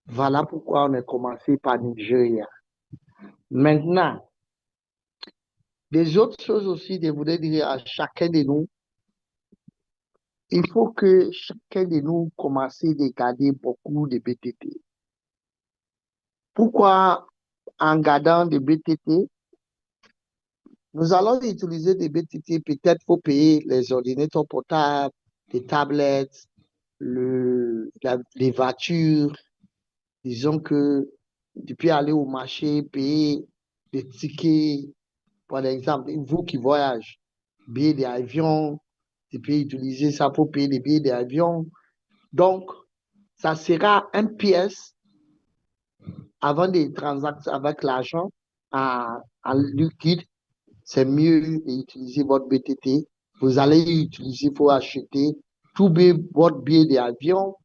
Voilà pourquoi on a commencé par Nigeria. Maintenant, des autres choses aussi, je voudrais dire à chacun de nous, il faut que chacun de nous commence à garder beaucoup de BTT. Pourquoi en gardant des BTT, nous allons utiliser des BTT peut-être pour payer les ordinateurs portables, les tablettes, les voitures. Disons que tu peux aller au marché, payer des tickets, par exemple, vous qui voyagez, billets d'avion, tu peux utiliser ça pour payer des billets d'avion. Donc, ça sera un pièce avant des transactions avec l'argent en liquide. C'est mieux d'utiliser votre BTT. Vous allez utiliser pour acheter tout votre billet d'avion,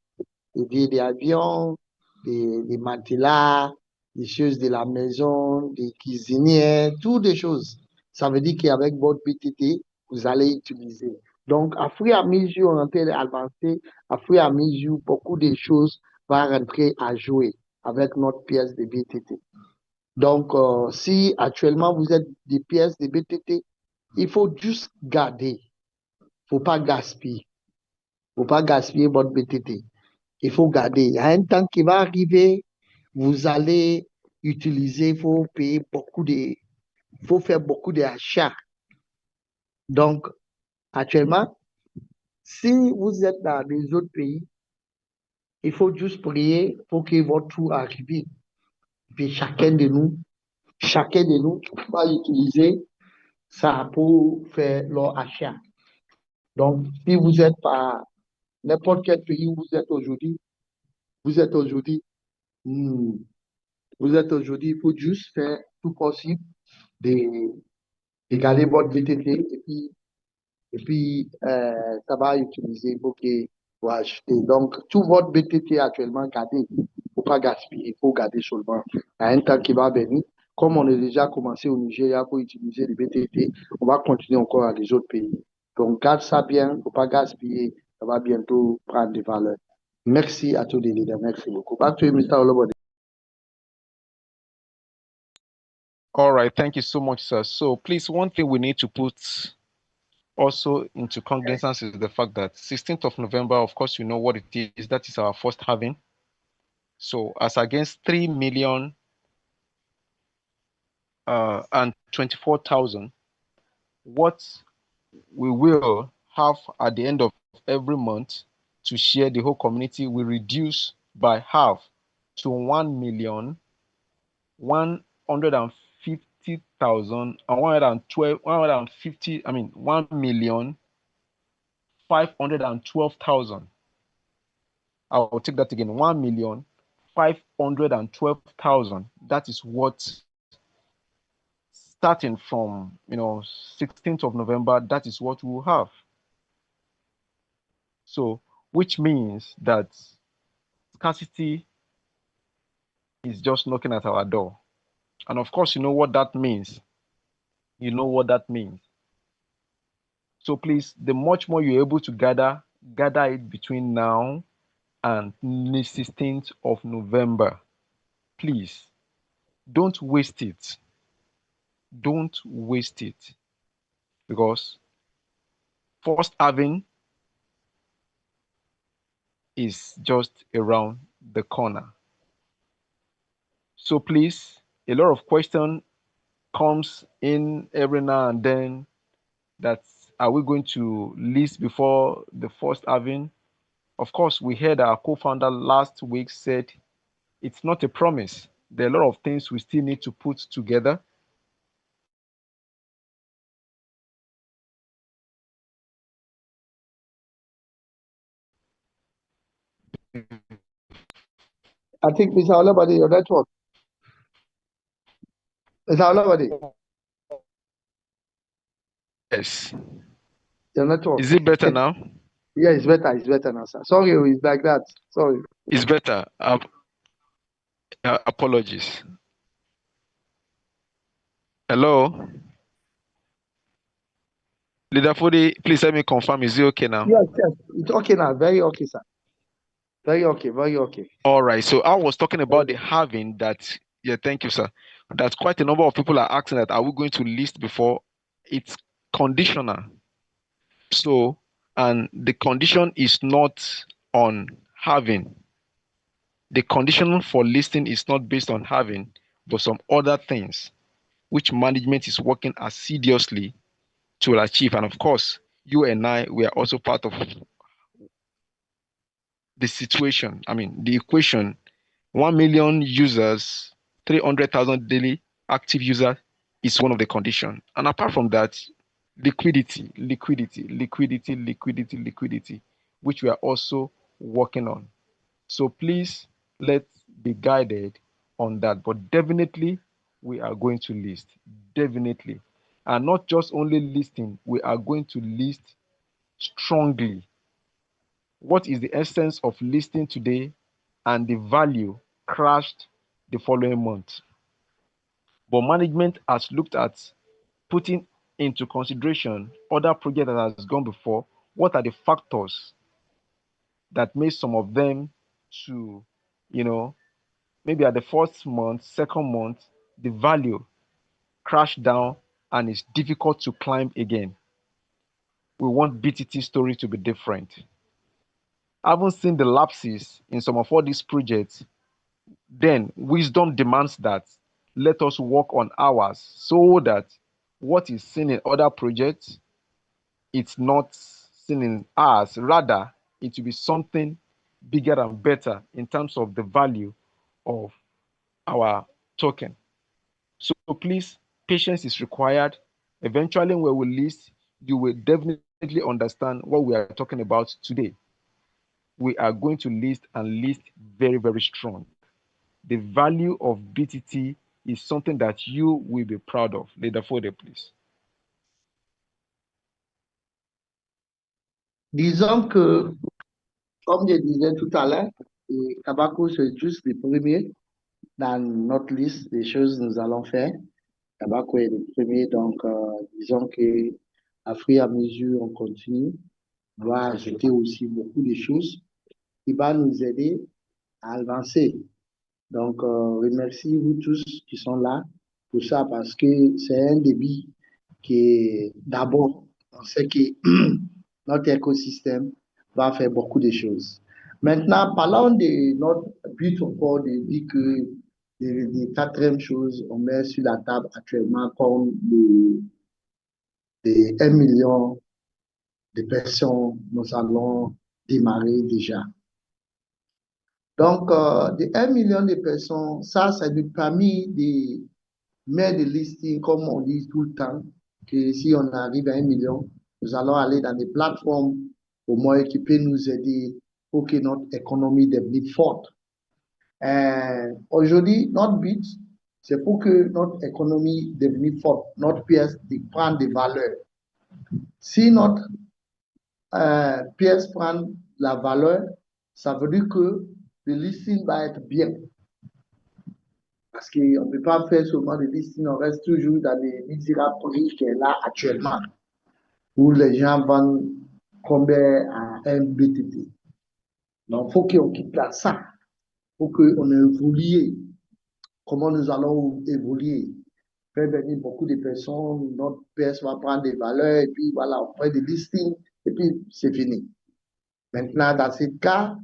des billets d'avion, des matelas, des choses de la maison, des cuisinières, toutes des choses. Ça veut dire qu'avec votre BTT, vous allez utiliser. Donc, à fur et à mesure, on est avancé, à fur et à mesure, beaucoup de choses vont rentrer à jouer avec notre pièce de BTT. Donc, si actuellement vous êtes des pièces de BTT, il faut juste garder. Il ne faut pas gaspiller. Il ne faut pas gaspiller votre BTT. Il faut garder. Il y a un temps qui va arriver, vous allez utiliser, il faut payer il faut faire beaucoup d'achats. Donc, actuellement, si vous êtes dans les autres pays, il faut juste prier pour que votre tour arrive. Puis chacun de nous va utiliser ça pour faire leur achat. Donc, si vous êtes par n'importe quel pays où vous êtes aujourd'hui, hmm, il faut juste faire tout possible de, de garder votre VTT et puis ça va utiliser pour acheter. Donc, tout votre BTT actuellement gardé, il ne faut pas gaspiller, il faut garder seulement à un temps qui va venir. Comme on a déjà commencé au Nigeria pour utiliser les BTT, on va continuer encore à les autres pays. Donc, garde ça bien, il ne faut pas gaspiller, ça va bientôt prendre des valeurs. Merci à tous les leaders, merci beaucoup. Back to you, Mr. Olobode. All right, thank you so much, sir. So please, one thing we need to put also into cognizance is the fact that 16th of November, of course, you know what it is. That is our first halving. So as against 3 million and 24,000, what we will have at the end of every month to share the whole community will reduce by half to 1,150,000 and 150, I mean 1,512,000. I'll take that again, 1,512,000. That is what, starting from 16th of November, that is what we will have. So, which means that scarcity is just knocking at our door. And of course, you know what that means. You know what that means. So please, the much more you're able to gather it between now and the 16th of November. Please, don't waste it. Don't waste it. Because first halving is just around the corner. So please, a lot of question comes in every now and then that are we going to list before the first halving? Of course, we heard our co-founder last week said it's not a promise. There are a lot of things we still need to put together. I think Mr. Olabode, your network. Mr. Olabode. Yes. Your network. Is it better now? Yeah, it's better. It's better now, sir. Sorry, it's like that. Sorry. It's better. Apologies. Hello? Leader Fodi, please let me confirm. Is it okay now? Yes. It's okay now. Very okay, sir. Very okay. All right. So I was talking about the halving that, yeah, thank you, sir. That quite a number of people are asking that, are we going to list before? It's conditional. So, and the condition is not on halving. The condition for listing is not based on halving, but some other things which management is working assiduously to achieve. And of course, you and I, we are also part of the situation. I mean, the equation, 1 million users, 300,000 daily active users is one of the conditions. And apart from that, liquidity, liquidity, liquidity, liquidity, liquidity, which we are also working on. So please let's be guided on that. But definitely, we are going to list. Definitely. And not just only listing, we are going to list strongly. What is the essence of listing today and the value crashed the following month? But management has looked at putting into consideration other projects that has gone before. What are the factors that made some of them to, you know, maybe at the first month, second month, the value crashed down and it's difficult to climb again. We want BTT story to be different. I haven't seen the lapses in some of all these projects. Then wisdom demands that let us work on ours so that what is seen in other projects, it's not seen in ours. Rather, it will be something bigger and better in terms of the value of our token. So please, patience is required. Eventually, when we list, you will definitely understand what we are talking about today. We are going to list and list very, very strong. The value of BTT is something that you will be proud of. Leader Fode, please. Disons que, comme je disais tout à l'heure, et Kabako, c'est juste le premier dans notre liste des choses que nous allons faire. Kabako est le premier, donc disons que à fur et à mesure, on continue. On va ajouter aussi beaucoup de choses qui vont nous aider à avancer. Donc, remercie vous tous qui sont là pour ça parce que c'est un débit qui est d'abord, on sait que notre écosystème va faire beaucoup de choses. Maintenant, parlons de notre but encore de dire que les quatrième choses, on met sur la table actuellement comme les 1 million de personnes, nous allons démarrer déjà. Donc, de 1 million de personnes, ça nous permet de mettre des listings, comme on dit tout le temps, que si on arrive à 1 million, nous allons aller dans des plateformes au moins qui peuvent nous aider pour que notre économie devienne forte. Aujourd'hui, notre but, c'est pour que notre économie devienne forte, notre pièce prend des valeurs. Si notre pièce prend la valeur, ça veut dire que le listing va être bien. Parce qu'on ne peut pas faire seulement des listings, on reste toujours dans les misérables prix qui est là actuellement, où les gens vendent combien à un BTT. Donc, il faut qu'on quitte là ça, il faut qu'on évolue. Comment nous allons évoluer? Faire venir beaucoup de personnes, notre pièce va prendre des valeurs, et puis voilà, on fait des listings, et puis c'est fini. Maintenant, dans ce cas,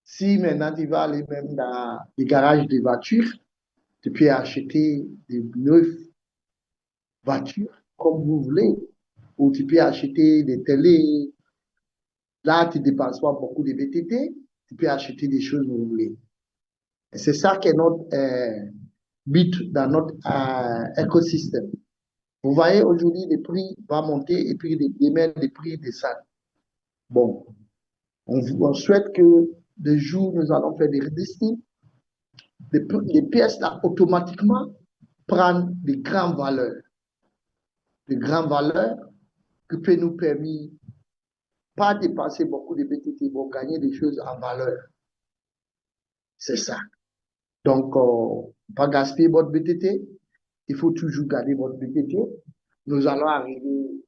si maintenant tu vas aller même dans les garages de voitures, tu peux acheter des neuves voitures comme vous voulez, ou tu peux acheter des télés. Là, tu ne dépenses pas beaucoup de BTT, tu peux acheter des choses que vous voulez. Et c'est ça qui est notre but dans notre écosystème. Vous voyez, aujourd'hui, les prix vont monter et puis demain, les prix descendent. Bon, on souhaite que de jour, nous allons faire des listings. Les pièces là, automatiquement, prennent de grandes valeurs. De grandes valeurs qui peuvent nous permettre pas dépasser beaucoup de BTT pour gagner des choses en valeur. C'est ça. Donc, pas gaspiller votre BTT. Il faut toujours garder votre BTT. Nous allons arriver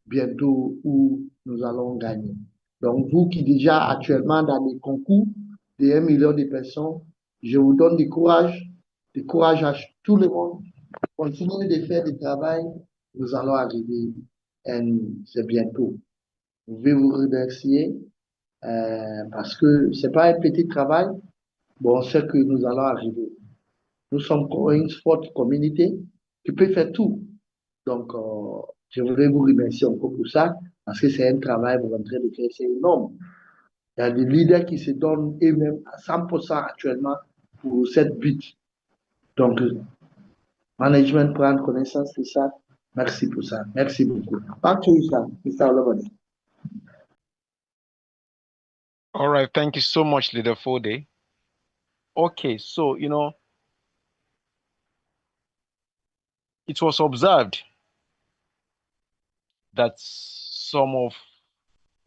bientôt où nous allons gagner. Donc, vous qui déjà actuellement dans les concours de 1 million de personnes, je vous donne du courage à tout le monde. Continuez de faire du travail. Nous allons arriver et c'est bientôt. Je vais vous remercier parce que ce n'est pas un petit travail. Bon, on sait que nous allons arriver. Nous sommes une forte communauté qui peut faire tout. Donc, je voudrais vous remercier encore pour ça parce que c'est un travail que vous êtes en train de faire, c'est énorme. Il y a des leaders qui se donnent eux-mêmes à 100% actuellement pour cette but. Donc, management prend connaissance de ça. Merci pour ça. Merci beaucoup. Back to you, sir. Mr. Olabode. All right, thank you so much, Leader Fode. Okay, so it was observed that some of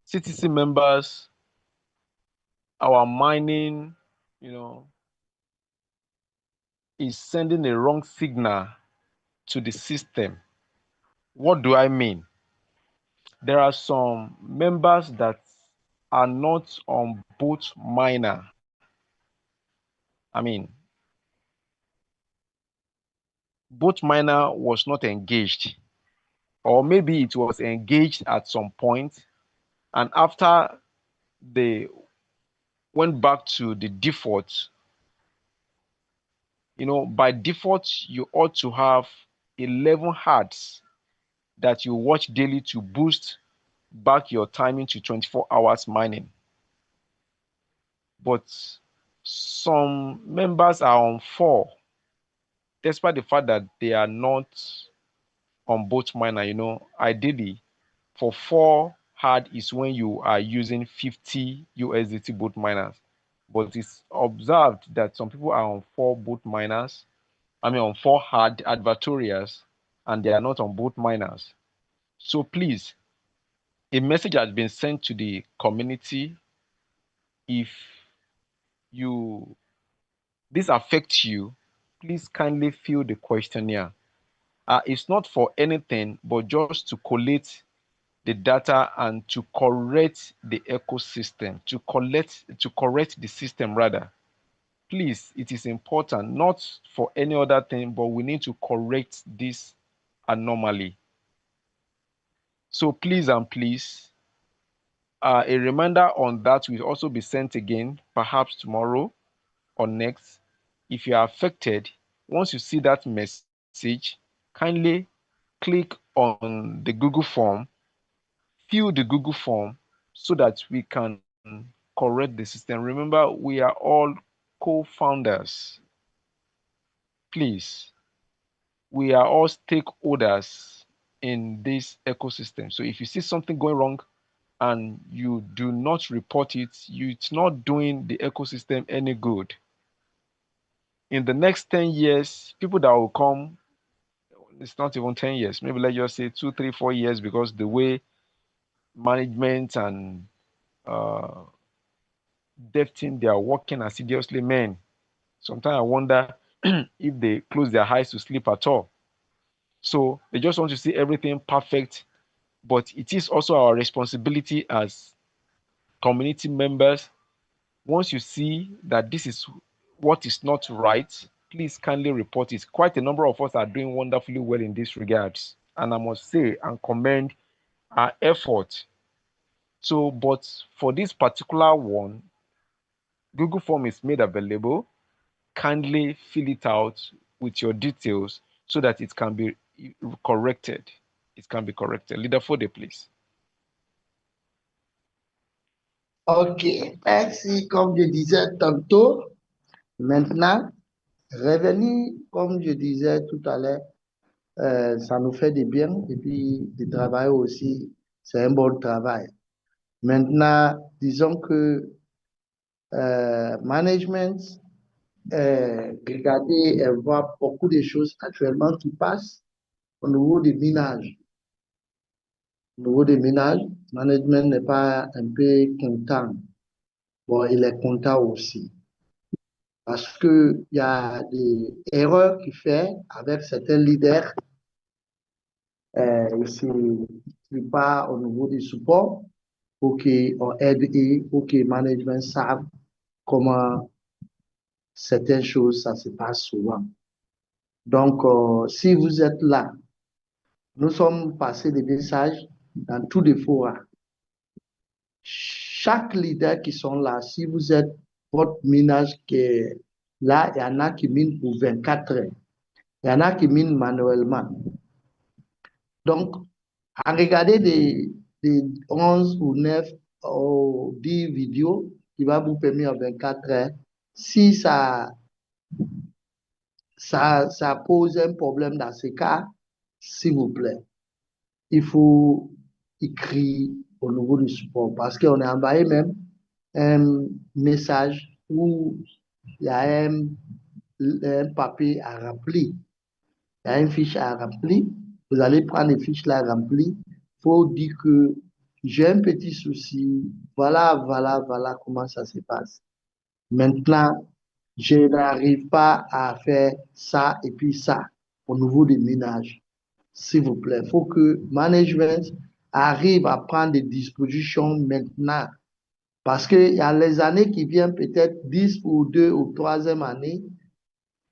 CTC members, our mining, is sending a wrong signal to the system. What do I mean? There are some members that are not on both miner. I mean, both miner was not engaged, or maybe it was engaged at some point, and after they went back to the default, by default, you ought to have 11 hertz that you watch daily to boost back your timing to 24 hours mining. But some members are on 4, despite the fact that they are not on both miner. Ideally, for 4 hard is when you are using 50 USDT both miners. But it's observed that some people are on 4 both miners, on 4 hard advertorials, and they are not on both miners. So please, a message has been sent to the community. If this affects you, please kindly fill the questionnaire. It's not for anything but just to collate the data and to correct the ecosystem, to correct the system rather. Please, it is important, not for any other thing, but we need to correct this anomaly. So please and please, a reminder on that will also be sent again, perhaps tomorrow or next. If you are affected, once you see that message, kindly click on the Google form, fill the Google form so that we can correct the system. Remember, we are all co-founders. Please, we are all stakeholders in this ecosystem. So if you see something going wrong and you do not report it, it's not doing the ecosystem any good. In the next 10 years, people that will come, it's not even 10 years, maybe let's just say 2, 3, 4 years, because the way management and dev team, they are working assiduously, man. Sometimes I wonder if they close their eyes to sleep at all. So they just want to see everything perfect, but it is also our responsibility as community members. Once you see that this is what is not right, please kindly report it. Quite a number of us are doing wonderfully well in this regards, and I must say and commend our effort. So, but for this particular one, Google form is made available. Kindly fill it out with your details so that it can be corrected. It can be corrected. Leader Fode, please. Ok, merci. Comme je disais tantôt, maintenant, revenir, comme je disais tout à l'heure, ça nous fait du bien et puis du travail aussi, c'est un bon travail. Maintenant, disons que management, regardez et voit beaucoup de choses actuellement qui passent au niveau des minages. Au niveau des minages, management n'est pas un peu content. Bon, il est content aussi. Parce qu'il y a des erreurs qu'il fait avec certains leaders ici, qui part au niveau du support pour qu'on aide et pour que le management sache comment certaines choses, ça se passe souvent. Donc, si vous êtes là, nous sommes passés des messages dans tous les forums. Chaque leader qui sont là, si vous êtes votre minage qui est là, il y en a qui minent pour 24 heures. Il y en a qui minent manuellement. Donc, à regarder des 11 ou 9 ou 10 vidéos qui va vous permettre en 24 heures, si ça pose un problème dans ce cas, s'il vous plaît, il faut écrire au niveau du support parce qu'on a envoyé même un message où il y a un papier à remplir. Il y a une fiche à remplir. Vous allez prendre les fiches là à remplir. Il faut dire que j'ai un petit souci. Voilà comment ça se passe. Maintenant, je n'arrive pas à faire ça et puis ça au niveau des ménages. S'il vous plaît, il faut que management arrive à prendre des dispositions maintenant. Parce qu'il y a les années qui viennent, peut-être 10 ou 2 ou 3e année,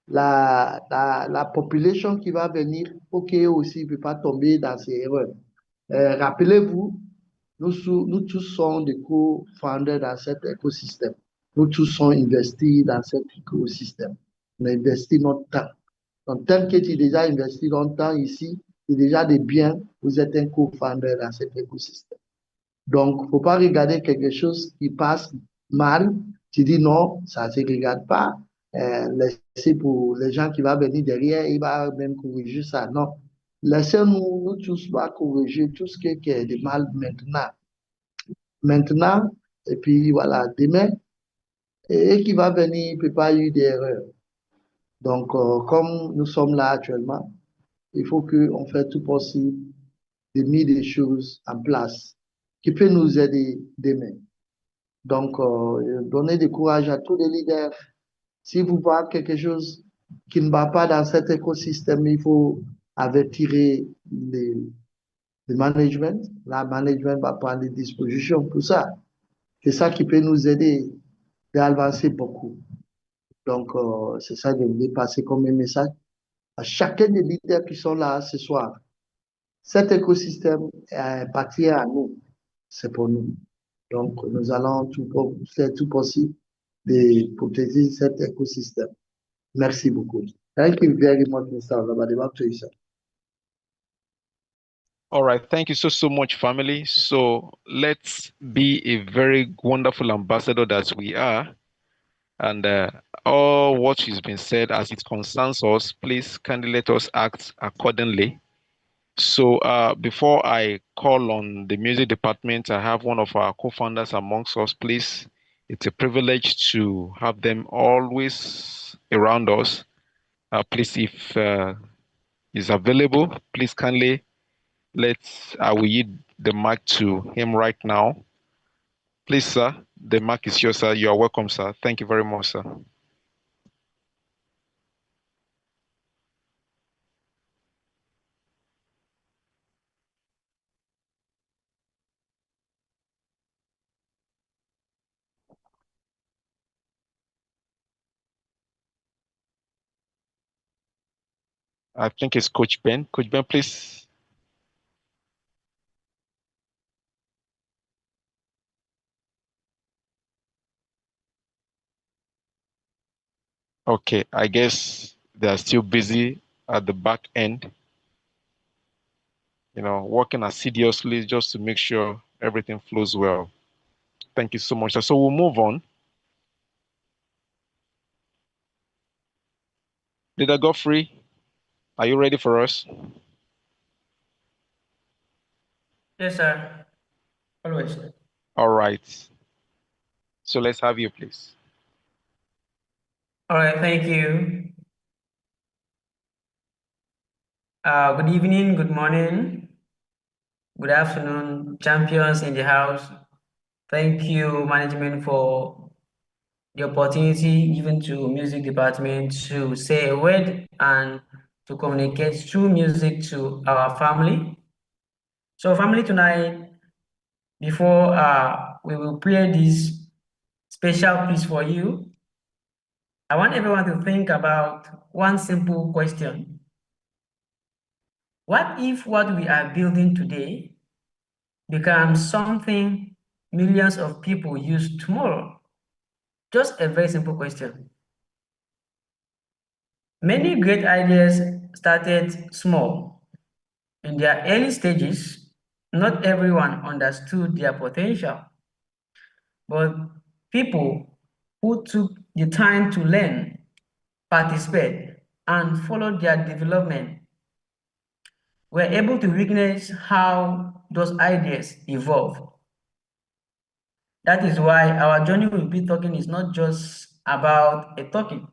la population qui va venir, ok, aussi, ne peut pas tomber dans ces erreurs. Rappelez-vous, nous tous sommes des co-founders dans cet écosystème. Nous tous sommes investis dans cet écosystème. On a investi notre temps. Donc, tel que tu as déjà investi ton temps ici, c'est déjà des biens, vous êtes un co-founder dans cet écosystème. Donc, il ne faut pas regarder quelque chose qui passe mal. Tu dis non, ça ne se regarde pas. Laissez pour les gens qui vont venir derrière, ils vont même corriger ça. Non. Laissez-nous, nous tous, va corriger tout ce qui est de mal maintenant. Maintenant, et puis voilà, demain, et qui va venir, il ne peut pas y avoir d'erreur. Donc, comme nous sommes là actuellement, il faut qu'on fasse tout possible de mettre des choses en place qui peuvent nous aider demain. Donc, donner du courage à tous les leaders. Si vous voyez quelque chose qui ne va pas dans cet écosystème, il faut avertir le management. La management va prendre des dispositions pour ça. C'est ça qui peut nous aider à avancer beaucoup. Donc, c'est ça que je voulais passer comme un message à chacun des leaders qui sont là ce soir. Cet écosystème appartient à nous. C'est pour nous. Donc, nous allons faire tout possible de protéger cet écosystème. Merci beaucoup. Thank you very much, Mr. Olabade. Back to you, sir. All right, thank you so much, family. So let's be a very wonderful ambassador that we are. And all what has been said as it concerns us, please kindly let us act accordingly. So before I call on the music department, I have one of our co-founders amongst us, please. It's a privilege to have them always around us. Please, if is available, please kindly I will yield the mic to him right now. Please, sir, the mic is yours, sir. You are welcome, sir. Thank you very much, sir. I think it's Coach Ben. Coach Ben, please. Okay, I guess they are still busy at the back end, working assiduously just to make sure everything flows well. Thank you so much. So we'll move on. Leader Godfrey, are you ready for us? Yes, sir. Always. All right. So let's have you, please. All right, thank you. Good evening, good morning, good afternoon, champions in the house. Thank you, management, for the opportunity given to music department to say a word and to communicate through music to our family. So family, tonight, before we will play this special piece for you, I want everyone to think about one simple question. What if what we are building today becomes something millions of people use tomorrow? Just a very simple question. Many great ideas started small. In their early stages, not everyone understood their potential, but people who took the time to learn, participate, and follow their development we're able to witness how those ideas evolve. That is why our journey with Be Talking is not just about a talking.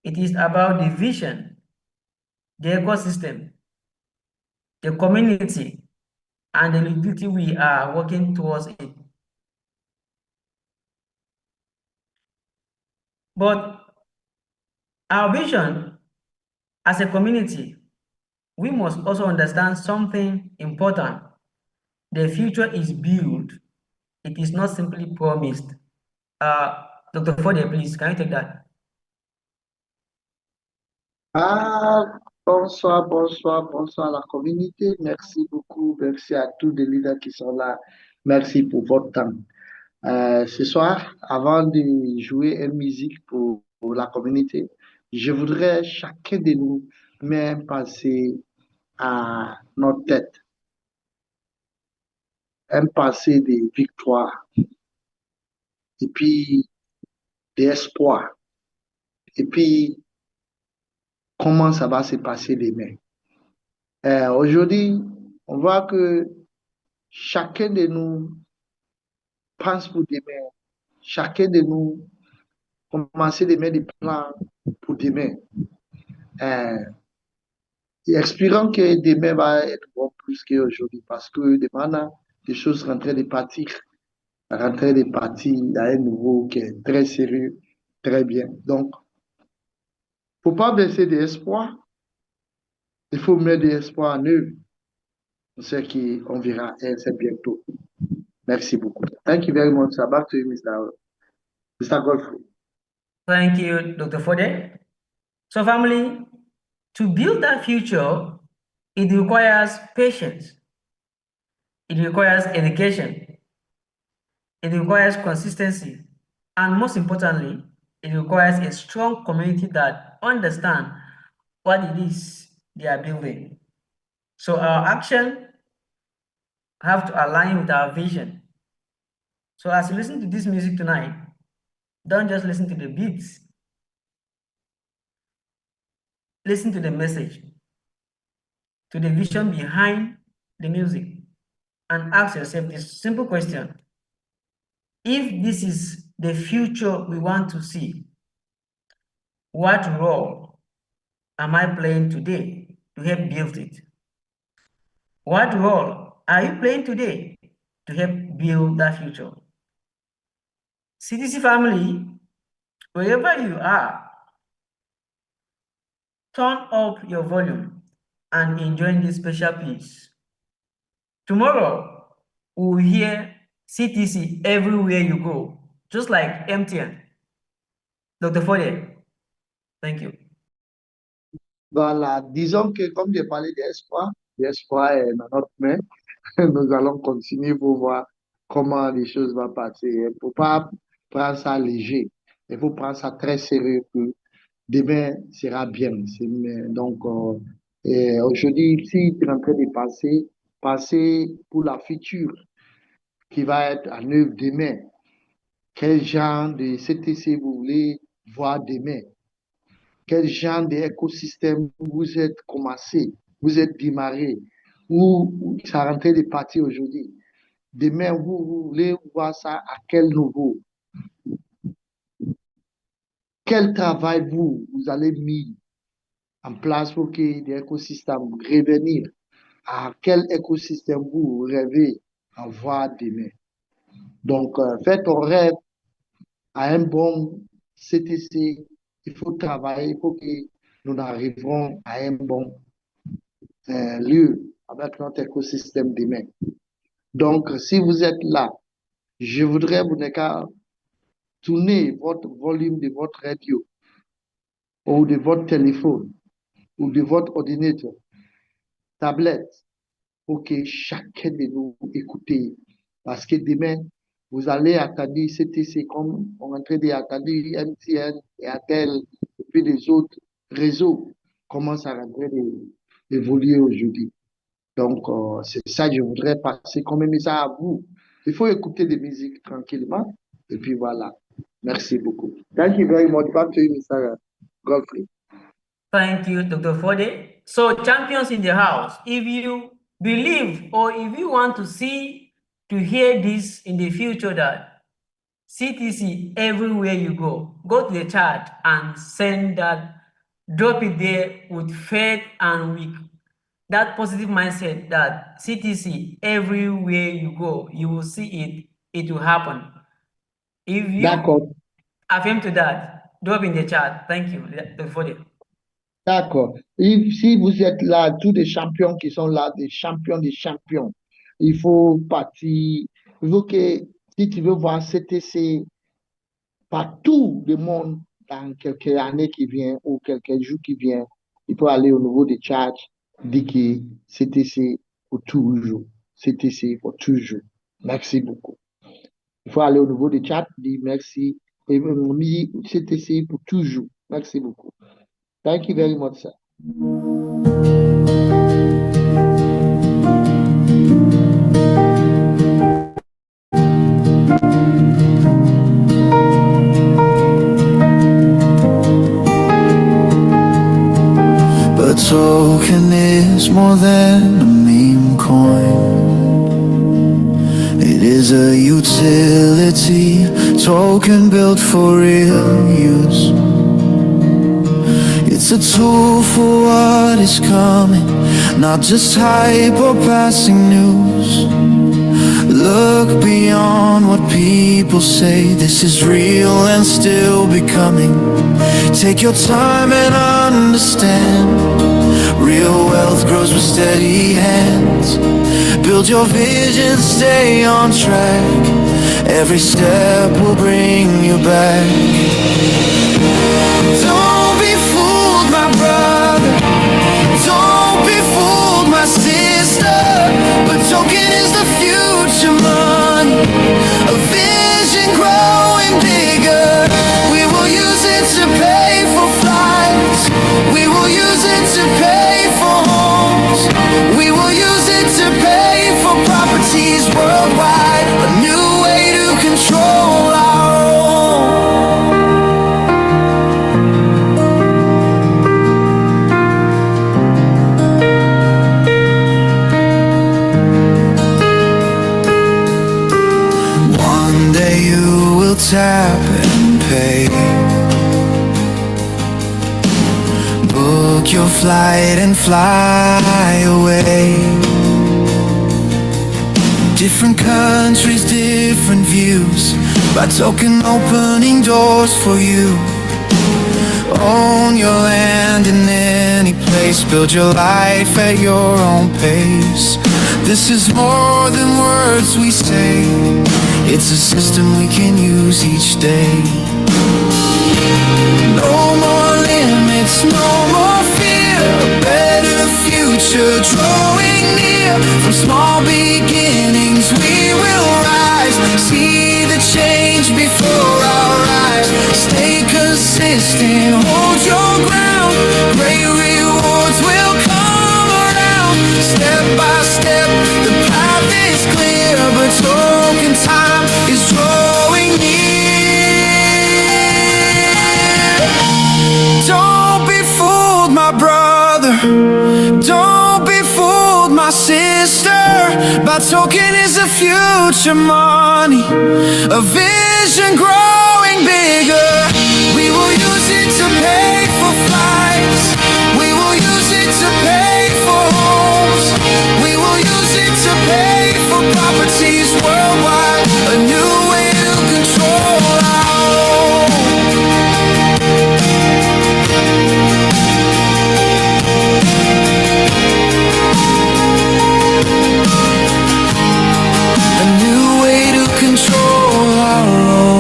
It is about the vision, the ecosystem, the community, and the liquidity we are working towards it. But our vision as a community, we must also understand something important. The future is built. It is not simply promised. Dr. Fode, please, can you take that? Bonsoir, bonsoir, bonsoir à la communauté. Merci beaucoup. Merci à tous les leaders qui sont là. Merci pour votre temps. Ce soir, avant de jouer une musique pour la communauté, je voudrais chacun de nous même passer à notre tête, un passé de victoire et puis d'espoir. Et puis, comment ça va se passer demain? Aujourd'hui, on voit que chacun de nous pense pour demain. Chacun de nous commence à mettre des plans pour demain. Et espérons que demain va être bon plus qu'aujourd'hui parce que demain, des choses sont en train de partir, dans un nouveau qui est très sérieux, très bien. Donc, il ne faut pas baisser d'espoir. Il faut mettre de l'espoir en eux. C'est qu'on verra c'est bientôt. Merci beaucoup. Thank you very much. Back to you, Mr. Godfrey. Thank you, Dr. Fode. So family, to build that future, it requires patience. It requires education. It requires consistency. And most importantly, it requires a strong community that understands what it is they are building. So our action have to align with our vision. So as you listen to this music tonight, don't just listen to the beats. Listen to the message, to the vision behind the music, and ask yourself this simple question. If this is the future we want to see, what role am I playing today to help build it? What role are you playing today to help build that future? CTC family, wherever you are, turn up your volume and enjoy this special piece. Tomorrow, we'll hear CTC everywhere you go, just like MTN. Dr. Fode, thank you. Voilà, disons que comme j'ai parlé l'espoir est dans notre main. Nous allons continuer pour voir comment les choses vont passer. Il ne faut pas prendre ça léger. Il faut prendre ça très sérieux que demain sera bien. Donc, aujourd'hui, si tu es en train de passer pour la future qui va être en œuvre demain. Quel genre de CTC vous voulez voir demain? Quel genre d'écosystème vous êtes commencé, vous êtes démarré, ou ça est en train de partir aujourd'hui? Demain, vous voulez voir ça à quel niveau? Quel travail vous allez mettre en place pour que l'écosystème revenir? À quel écosystème vous rêvez à voir demain? Donc, faites ton rêve à un bon CTC. Il faut travailler pour que nous arrivions à un bon lieu avec notre écosystème demain. Donc, si vous êtes là, je voudrais vous tourner votre volume de votre radio ou de votre téléphone ou de votre ordinateur, tablette, pour que chacun de nous écoute. Parce que demain, vous allez attendre CTC comme on est en train d'attendre MTN et Atel et puis les autres réseaux commencent à évoluer aujourd'hui. Donc, c'est ça que je voudrais passer comme message à vous. Il faut écouter des musiques tranquillement. Et puis voilà. Merci beaucoup. Thank you very much. Back to you, Mr. Godfrey. Thank you, Dr. Fode. So champions in the house, if you believe or if you want to hear this in the future that CTC everywhere you go to the chat and send that, drop it there with faith and with that positive mindset that CTC everywhere you go, you will see it will happen. If you D'accord. affirm to that, drop in the chat. Thank you. D'accord. Si vous êtes là, tous les champions qui sont là, des champions, il faut partir. Il faut que, si tu veux voir CTC partout le monde dans quelques années qui viennent ou quelques jours qui viennent, il faut aller au niveau des charts, dire que CTC pour toujours. CTC pour toujours. Merci beaucoup. Il faut aller au niveau des chats, dire merci. Et CTC pour toujours. Merci beaucoup. Thank you very much, sir. A token is more than a meme coin. It is a utility token built for real use. It's a tool for what is coming, not just hype or passing news. Look beyond what people say. This is real and still becoming. Take your time and understand. Real wealth grows with steady hands. Build your vision, stay on track. Every step will bring you back. Don't be fooled, my brother. Don't be fooled, my sister. But token is the future money. A vision growing bigger. We will use it to pay for flights. We will use it to pay for homes. We will use it to pay for properties worldwide. A new way to control our own. One day you will tap and pay. Book your flight and fly away. Different countries, different views. By token opening doors for you. Own your land in any place. Build your life at your own pace. This is more than words we say. It's a system we can use each day. No more limits, no more fear. A better future drawing near. From small beginnings we will rise. See the change before our eyes. Stay consistent, hold your ground. Great rewards will come around. Step by step, the path is clear. But token time is drawing near. Don't be fooled, my brother. Don't be fooled, my sister. By token is the future money. A vision growing bigger. We will use it to pay for flights. We will use it to pay for homes. We will use it to pay for properties worldwide. A new way to control our own. A new way to control our own.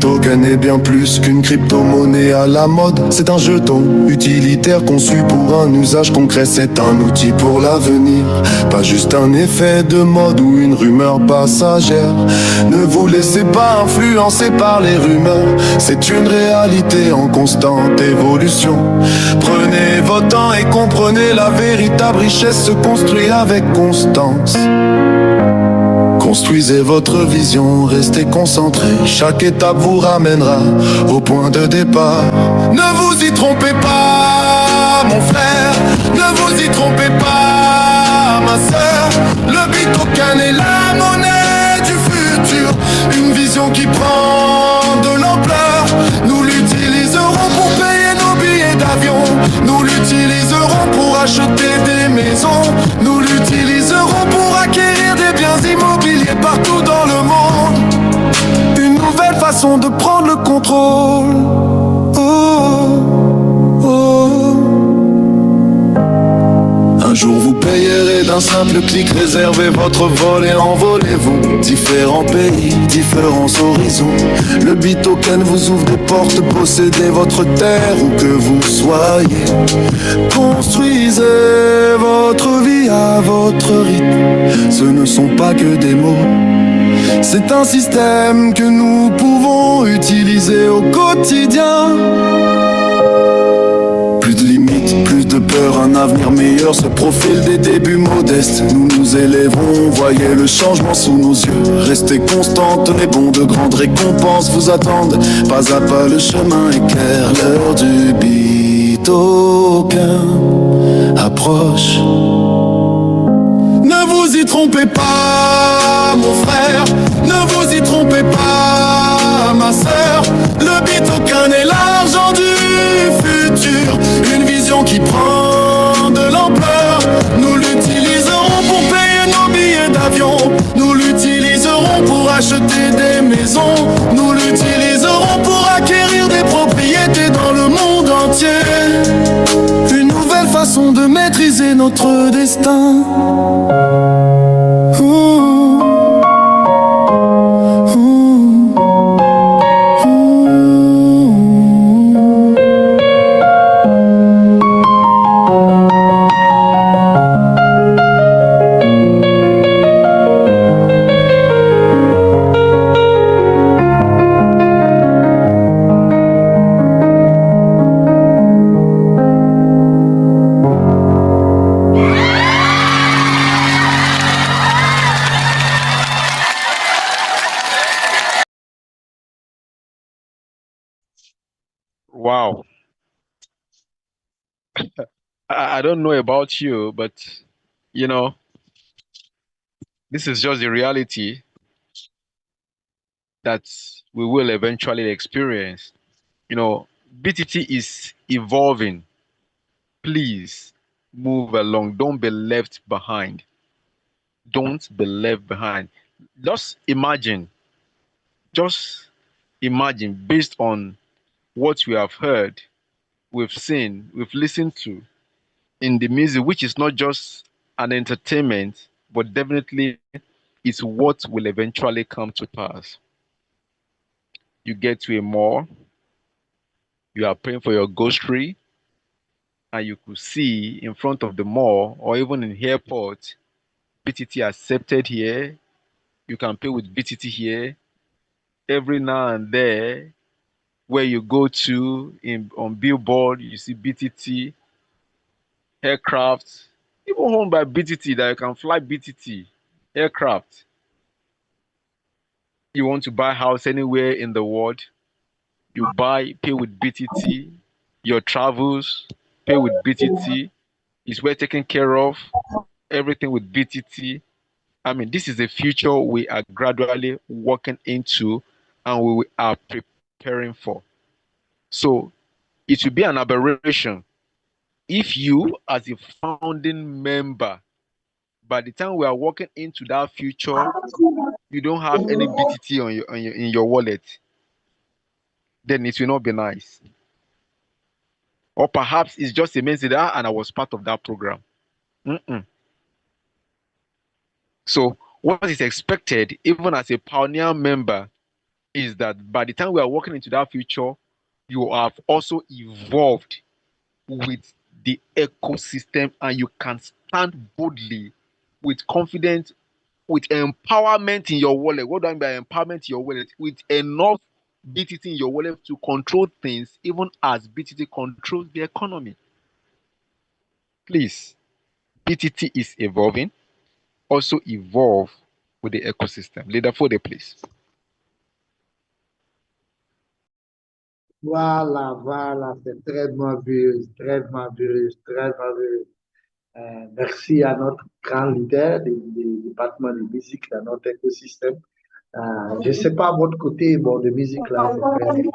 Bitoken est bien plus qu'une crypto-monnaie à la mode. C'est un jeton utilitaire conçu pour un usage concret. C'est un outil pour l'avenir, pas juste un effet de mode ou une rumeur passagère. Ne vous laissez pas influencer par les rumeurs, c'est une réalité en constante évolution. Prenez votre temps et comprenez, la véritable richesse se construit avec constance. Construisez votre vision, restez concentré. Chaque étape vous ramènera au point de départ. Ne vous y trompez pas, mon frère. Ne vous y trompez pas, ma sœur. Le Bitoken est la monnaie du futur. Une vision qui prend de l'ampleur. Nous l'utiliserons pour payer nos billets d'avion. Nous l'utiliserons pour acheter des maisons. Nous l'utiliserons pour acquérir des biens immobiliers partout dans le monde. Une nouvelle façon de prendre le contrôle. Un jour vous payerez d'un simple clic, réservez votre vol et envolez-vous. Différents pays, différents horizons. Le Bitoken vous ouvre des portes, possédez votre terre où que vous soyez. Construisez votre vie à votre rythme. Ce ne sont pas que des mots, c'est un système que nous pouvons utiliser au quotidien. Plus de limites, plus de peur, un avenir meilleur se profile des débuts modestes. Nous nous élèverons, voyez le changement sous nos yeux. Restez constante, les bons de grandes récompenses vous attendent. Pas à pas le chemin est clair, l'heure du Bitoken approche. Ne vous y trompez pas, mon frère. Ne vous y trompez pas, ma sœur. Le Bitoken est l'argent du futur. Une vision qui prend de l'ampleur. Nous l'utiliserons pour payer nos billets d'avion. Nous l'utiliserons pour acheter des maisons. Nous l'utiliserons pour acquérir des propriétés dans le monde entier. Une nouvelle façon de maîtriser notre destin. Wow. I don't know about you, but you know, this is just the reality that we will eventually experience. You know, BTT is evolving. Please move along. Don't be left behind. Don't be left behind. Just imagine, just imagine, based on what we have heard, we've seen, we've listened to in the music, which is not just an entertainment, but definitely it's what will eventually come to pass. You get to a mall, you are paying for your grocery, and you could see in front of the mall or even in airport, BTT accepted here. You can pay with BTT here. Every now and there, where you go to on billboard, you see BTT aircraft, even owned by BTT, that you can fly BTT aircraft. You want to buy a house anywhere in the world, you pay with BTT. Your travels, pay with BTT. It's well taken care of. Everything with BTT. I mean, this is the future we are gradually walking into and we are preparing for. So it will be an aberration if you, as a founding member, by the time we are walking into that future, you don't have any BTT in your wallet. Then it will not be nice. Or perhaps it's just a message that, and I was part of that program. So what is expected, even as a pioneer member, is that by the time we are walking into that future, you have also evolved with the ecosystem and you can stand boldly with confidence, with empowerment in your wallet. What do I mean by empowerment in your wallet? With enough BTT in your wallet to control things, even as BTT controls the economy. Please, BTT is evolving. Also evolve with the ecosystem. Leader for the place. Voilà, c'est très merveilleux, très merveilleux, très merveilleux. Merci à notre grand leader du département de musique dans notre écosystème. Je ne sais pas, à votre côté, bon, de musique là, c'est très bien.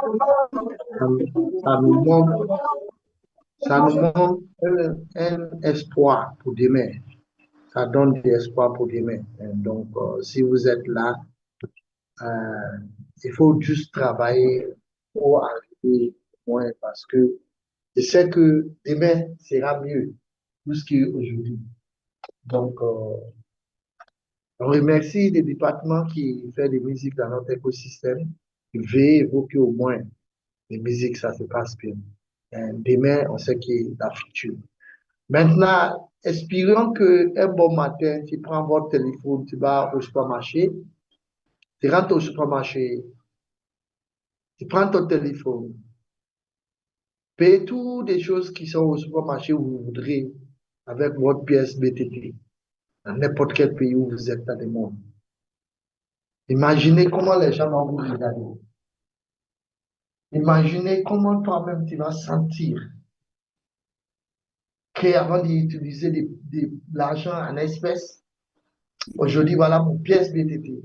Ça nous montre, ça nous montre un espoir pour demain. Ça donne de l'espoir pour demain. Donc, si vous êtes là, il faut juste travailler pour arriver loin parce que je sais que demain sera mieux plus qu'aujourd'hui. Donc, on remercie le département qui fait des musiques dans notre écosystème. Veuillez évoquer au moins les musiques, ça se passe bien. Demain, on sait qu'il y a la future. Maintenant, espérons qu'un bon matin, tu prends votre téléphone, tu vas au supermarché, tu rentres au supermarché, tu prends ton téléphone, payez toutes les choses qui sont au supermarché où vous voudrez avec votre pièce BTT, dans n'importe quel pays où vous êtes dans le monde. Imaginez comment les gens vont vous regarder. Imaginez comment toi-même tu vas sentir qu'avant d'utiliser l'argent en espèces, aujourd'hui, voilà mon pièce BTT.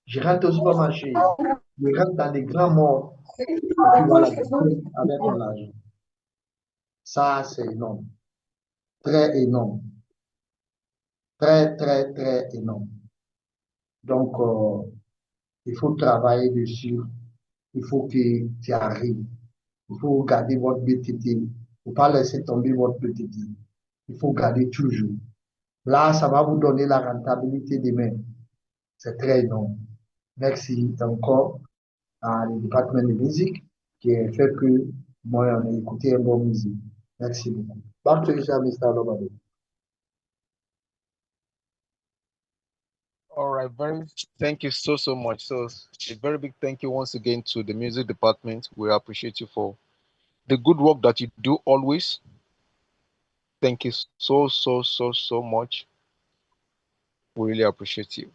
Je rentre au supermarché, je rentre dans les grands malls, et puis voilà, je paye avec mon argent. Ça, c'est énorme. Très énorme. Très, très, très énorme. Donc, il faut travailler dessus. Il faut que tu arrives. Il faut garder votre BTT. Il ne faut pas laisser tomber votre BTT. Il faut garder toujours. Là, ça va vous donner la rentabilité demain. C'est très énorme. Merci encore à le département de musique qui a fait que moi, on a écouté un bon musique. Merci beaucoup. Back to you, sir, Mr. Lobado. All right, thank you so much. So a very big thank you once again to the music department. We appreciate you for the good work that you do always. Thank you so much. We really appreciate you.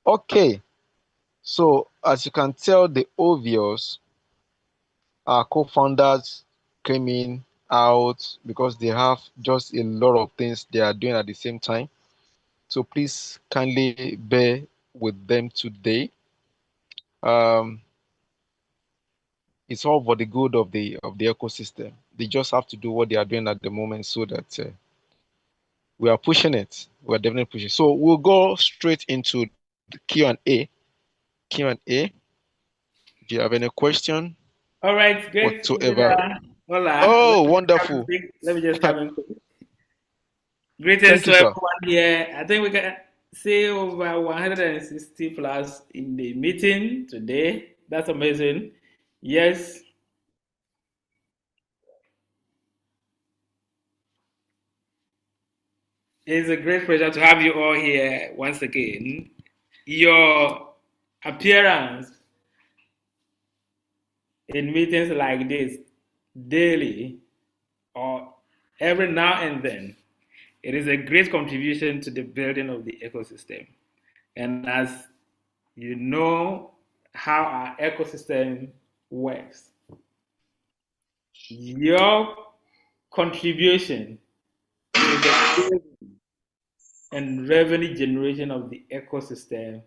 Okay, so as you can tell, the obvious, our co-founders came in out because they have just a lot of things they are doing at the same time. So please kindly bear with them today. It's all for the good of the ecosystem. They just have to do what they are doing at the moment so that we are pushing it. We're definitely pushing. So we'll go straight into the Q&A. Q&A. Do you have any question? All right, great. Whatsoever. Hola. Oh, wonderful. Let me just come in. Greetings Thank to you, sir. everyone here. I think we can see over 160 plus in the meeting today. That's amazing. Yes. It's a great pleasure to have you all here once again. Your appearance in meetings like this daily or every now and then, it is a great contribution to the building of the ecosystem. And as you know how our ecosystem works, your contribution to the and revenue generation of the ecosystem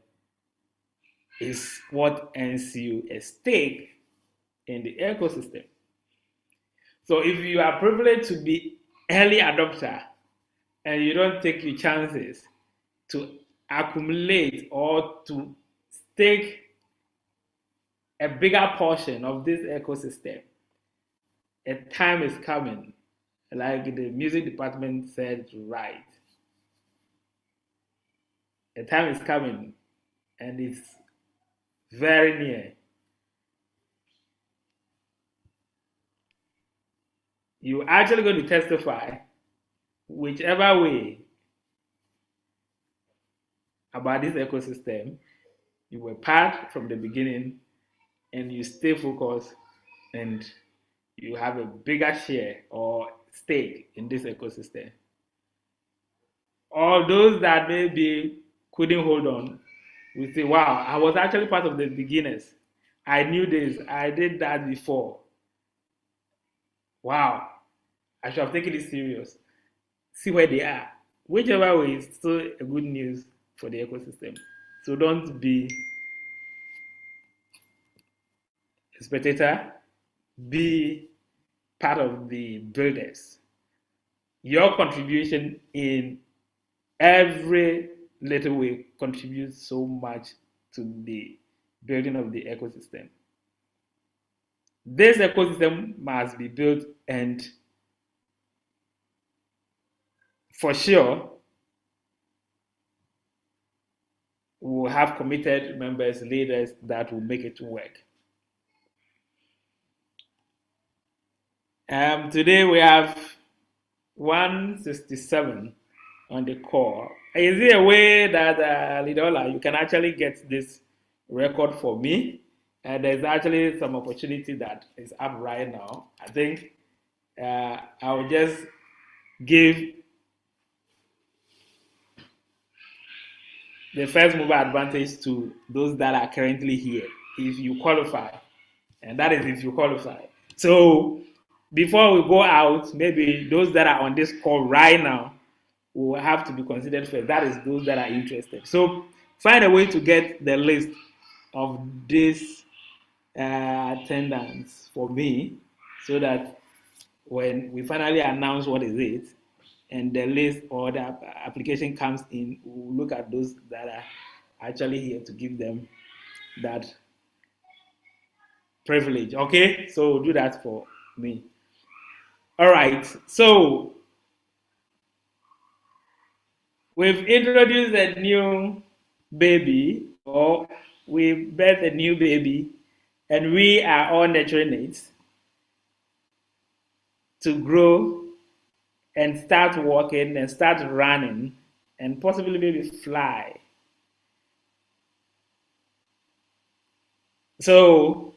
is what earns you a stake in the ecosystem. So if you are privileged to be early adopter and you don't take your chances to accumulate or to stake a bigger portion of this ecosystem, a time is coming, like the music department said, right. A time is coming, and it's very near. You're actually going to testify whichever way about this ecosystem. You were part from the beginning and you stay focused and you have a bigger share or stake in this ecosystem. Or those that maybe couldn't hold on will say, wow, I was actually part of the beginners. I knew this, I did that before. Wow, I should have taken it serious. See where they are. Whichever way, it's still a good news for the ecosystem. So don't be a spectator, be part of the builders. Your contribution in every little way contributes so much to the building of the ecosystem. This ecosystem must be built, and for sure, we'll have committed members, leaders that will make it work. Today we have 167 on the call. Is there a way that, Lidola, you can actually get this record for me? There's actually some opportunity that is up right now. I think I'll just give the first mover advantage to those that are currently here, if you qualify. And that is if you qualify. So before we go out, maybe those that are on this call right now will have to be considered first. That is those that are interested. So find a way to get the list of this attendance for me, so that when we finally announce what is it and the list or the application comes in, we'll look at those that are actually here to give them that privilege. Okay, so do that for me. All right, so we've introduced a new baby, or we birthed a new baby, and we are all nurturing it to grow and start walking and start running and possibly maybe fly. So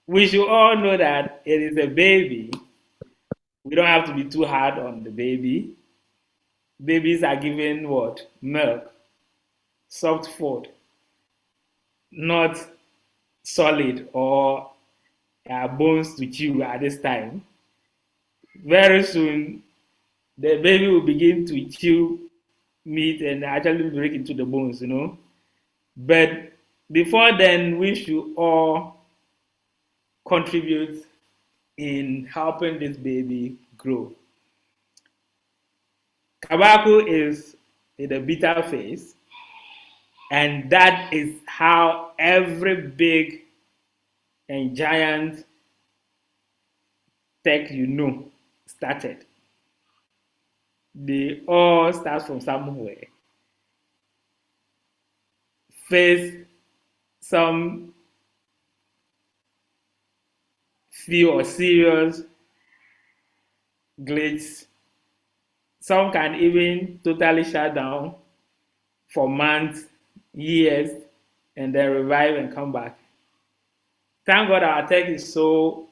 we should all know that it is a baby. We don't have to be too hard on the baby. Babies are given what? Milk, soft food, not solid or bones to chew at this time. Very soon, the baby will begin to chew meat and actually break into the bones, you know. But before then, we should all contribute in helping this baby grow. Kabako is in the beta phase, and that is how every big and giant tech started. They all start from somewhere. Face some few or serious glitches. Some can even totally shut down for months, years, and then revive and come back. Thank God our tech is so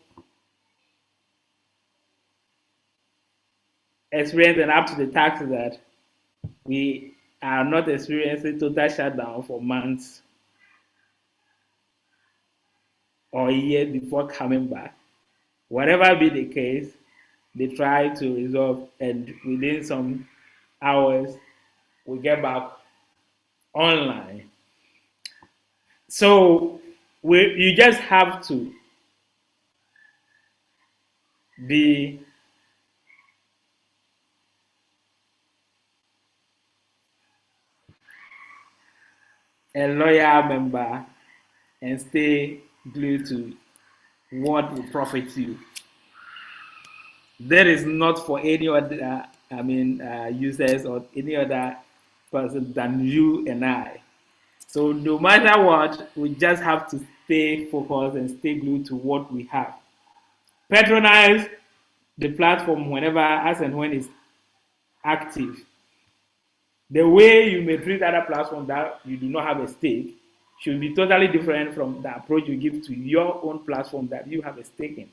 experienced and up to the task that we are not experiencing total shutdown for months or years before coming back. Whatever be the case, they try to resolve, and within some hours, we get back online. So you just have to be a loyal member and stay glued to what will profit you. That is not for any other, users or any other person than you and I. So no matter what, we just have to stay focused and stay glued to what we have. Patronize the platform whenever, as and when it's active. The way you may treat other platforms that you do not have a stake should be totally different from the approach you give to your own platform that you have a stake in.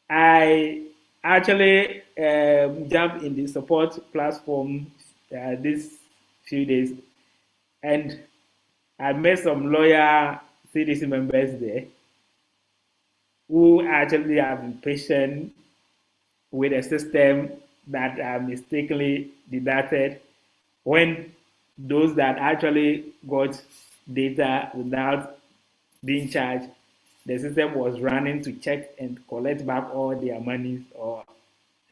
I actually jumped in the support platform these few days, and I met some loyal CDC members there who actually have been patient with a system that are mistakenly deducted when those that actually got data without being charged, the system was running to check and collect back all their monies or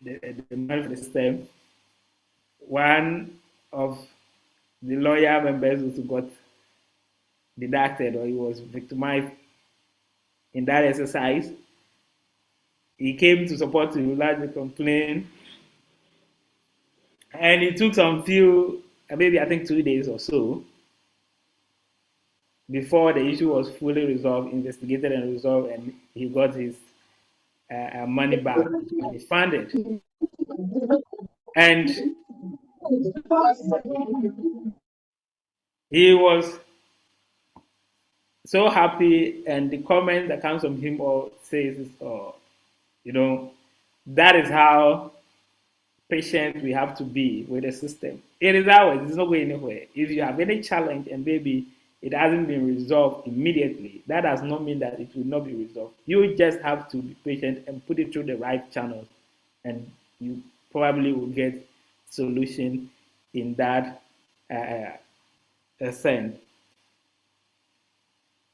the money for the system. One of the lawyer members also got deducted, or he was victimized in that exercise. He came to support to lodge the complaint, and it took some few, maybe I think 2 days or so, before the issue was fully resolved, investigated and resolved, and he got his money back, refunded. And he was so happy, and the comment that comes from him all says, that is how patient we have to be with the system. It is ours, it's not going anywhere. If you have any challenge and maybe it hasn't been resolved immediately, that does not mean that it will not be resolved. You just have to be patient and put it through the right channels, and you probably will get solution in that sense.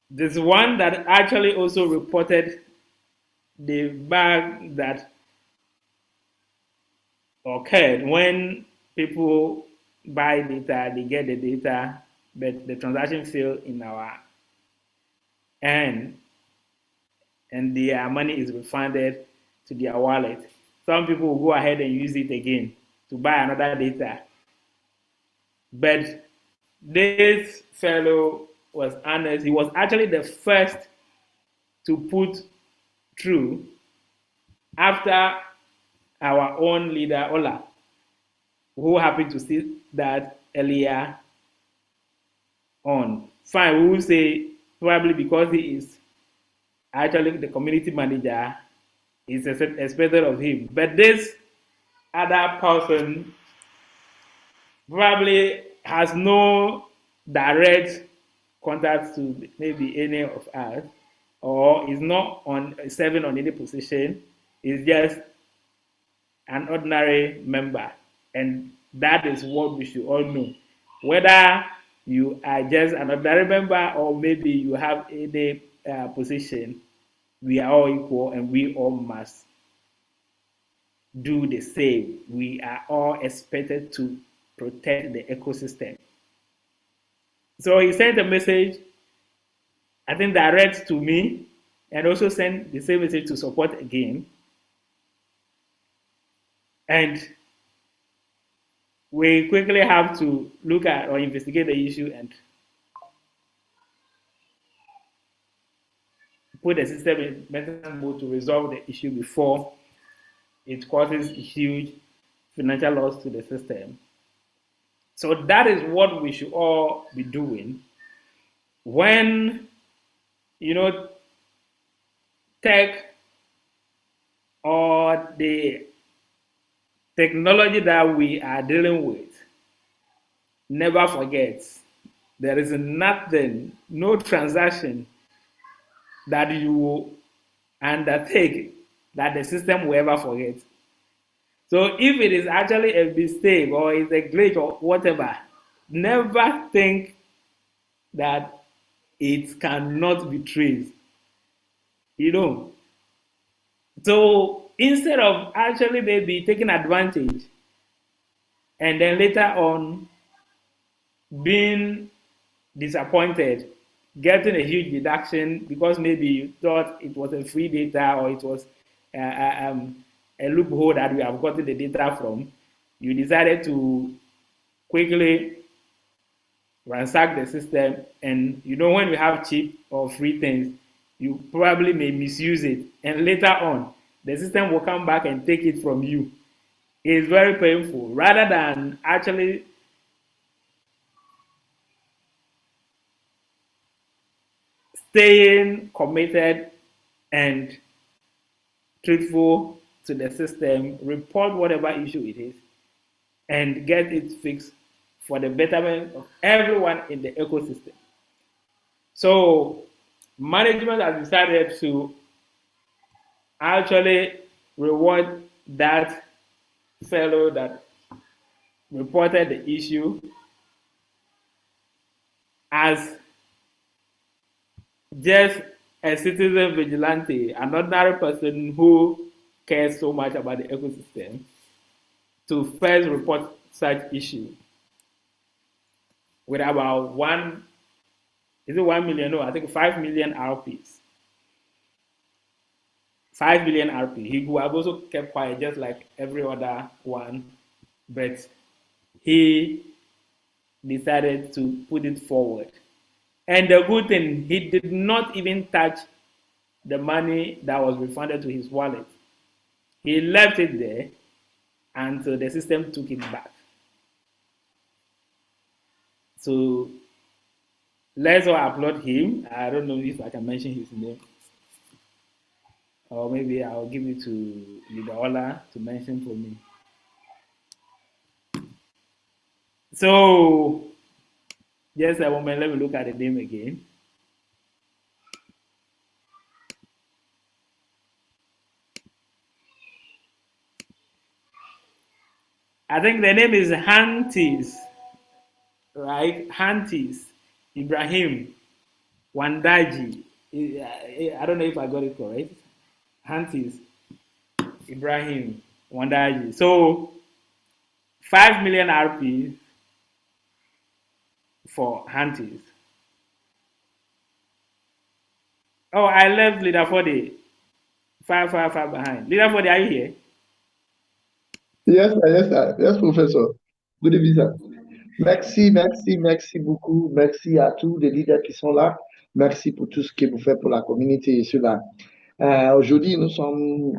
There's one that actually also reported the bug that occurred when people buy data, they get the data, but the transaction failed in our end, and their money is refunded to their wallet. Some people will go ahead and use it again to buy another data. But this fellow was honest. He was actually the first to put through after our own leader, Ola, who happened to see that earlier on. Fine, we will say probably because he is actually the community manager, is expected of him. But this other person probably has no direct contact to maybe any of us, or is not serving on any position, is just an ordinary member. And that is what we should all know. Whether you are just an ordinary member or maybe you have any position, we are all equal and we all must do the same. We are all expected to protect the ecosystem. So he sent a message, I think direct to me, and also sent the same message to support again. And we quickly have to look at or investigate the issue and put the system in maintenance mode to resolve the issue before it causes huge financial loss to the system. So that is what we should all be doing when, tech or the technology that we are dealing with. Never forget, there is nothing, no transaction that you will undertake that the system will ever forget. So if it is actually a mistake or it's a glitch or whatever, never think that it cannot be traced. So instead of actually maybe taking advantage and then later on being disappointed, getting a huge deduction because maybe you thought it was a free data or it was a loophole that we have gotten the data from, you decided to quickly ransack the system, and when we have cheap or free things, you probably may misuse it, and later on the system will come back and take it from you. It's very painful. Rather than actually staying committed and truthful to the system, report whatever issue it is, and get it fixed for the betterment of everyone in the ecosystem. So management has decided to actually reward that fellow that reported the issue as just a citizen vigilante, an ordinary person who cares so much about the ecosystem, to first report such issue with about 1 million? No, I think 5 million RPs. 5 million RP. He would have also kept quiet just like every other one, but he decided to put it forward. And the good thing, he did not even touch the money that was refunded to his wallet. He left it there until the system took it back. So let's all applaud him. I don't know if I can mention his name, or maybe I'll give it to Leader Ola to mention for me. So just a moment, let me look at the name again. I think the name is Hantis, right? Hantis Ibrahim Wandaji. I don't know if I got it correct. Hantis Ibrahim Wandaji. So 5 million RP for Hantis. Oh, I left Leader Forde far behind. Leader Forde, are you here? Yes, sir. Yes, Professor. Good evening, sir. Merci beaucoup. Merci à tous les leaders qui sont là. Merci pour tout ce que vous faites pour la communauté et cela. Aujourd'hui, nous sommes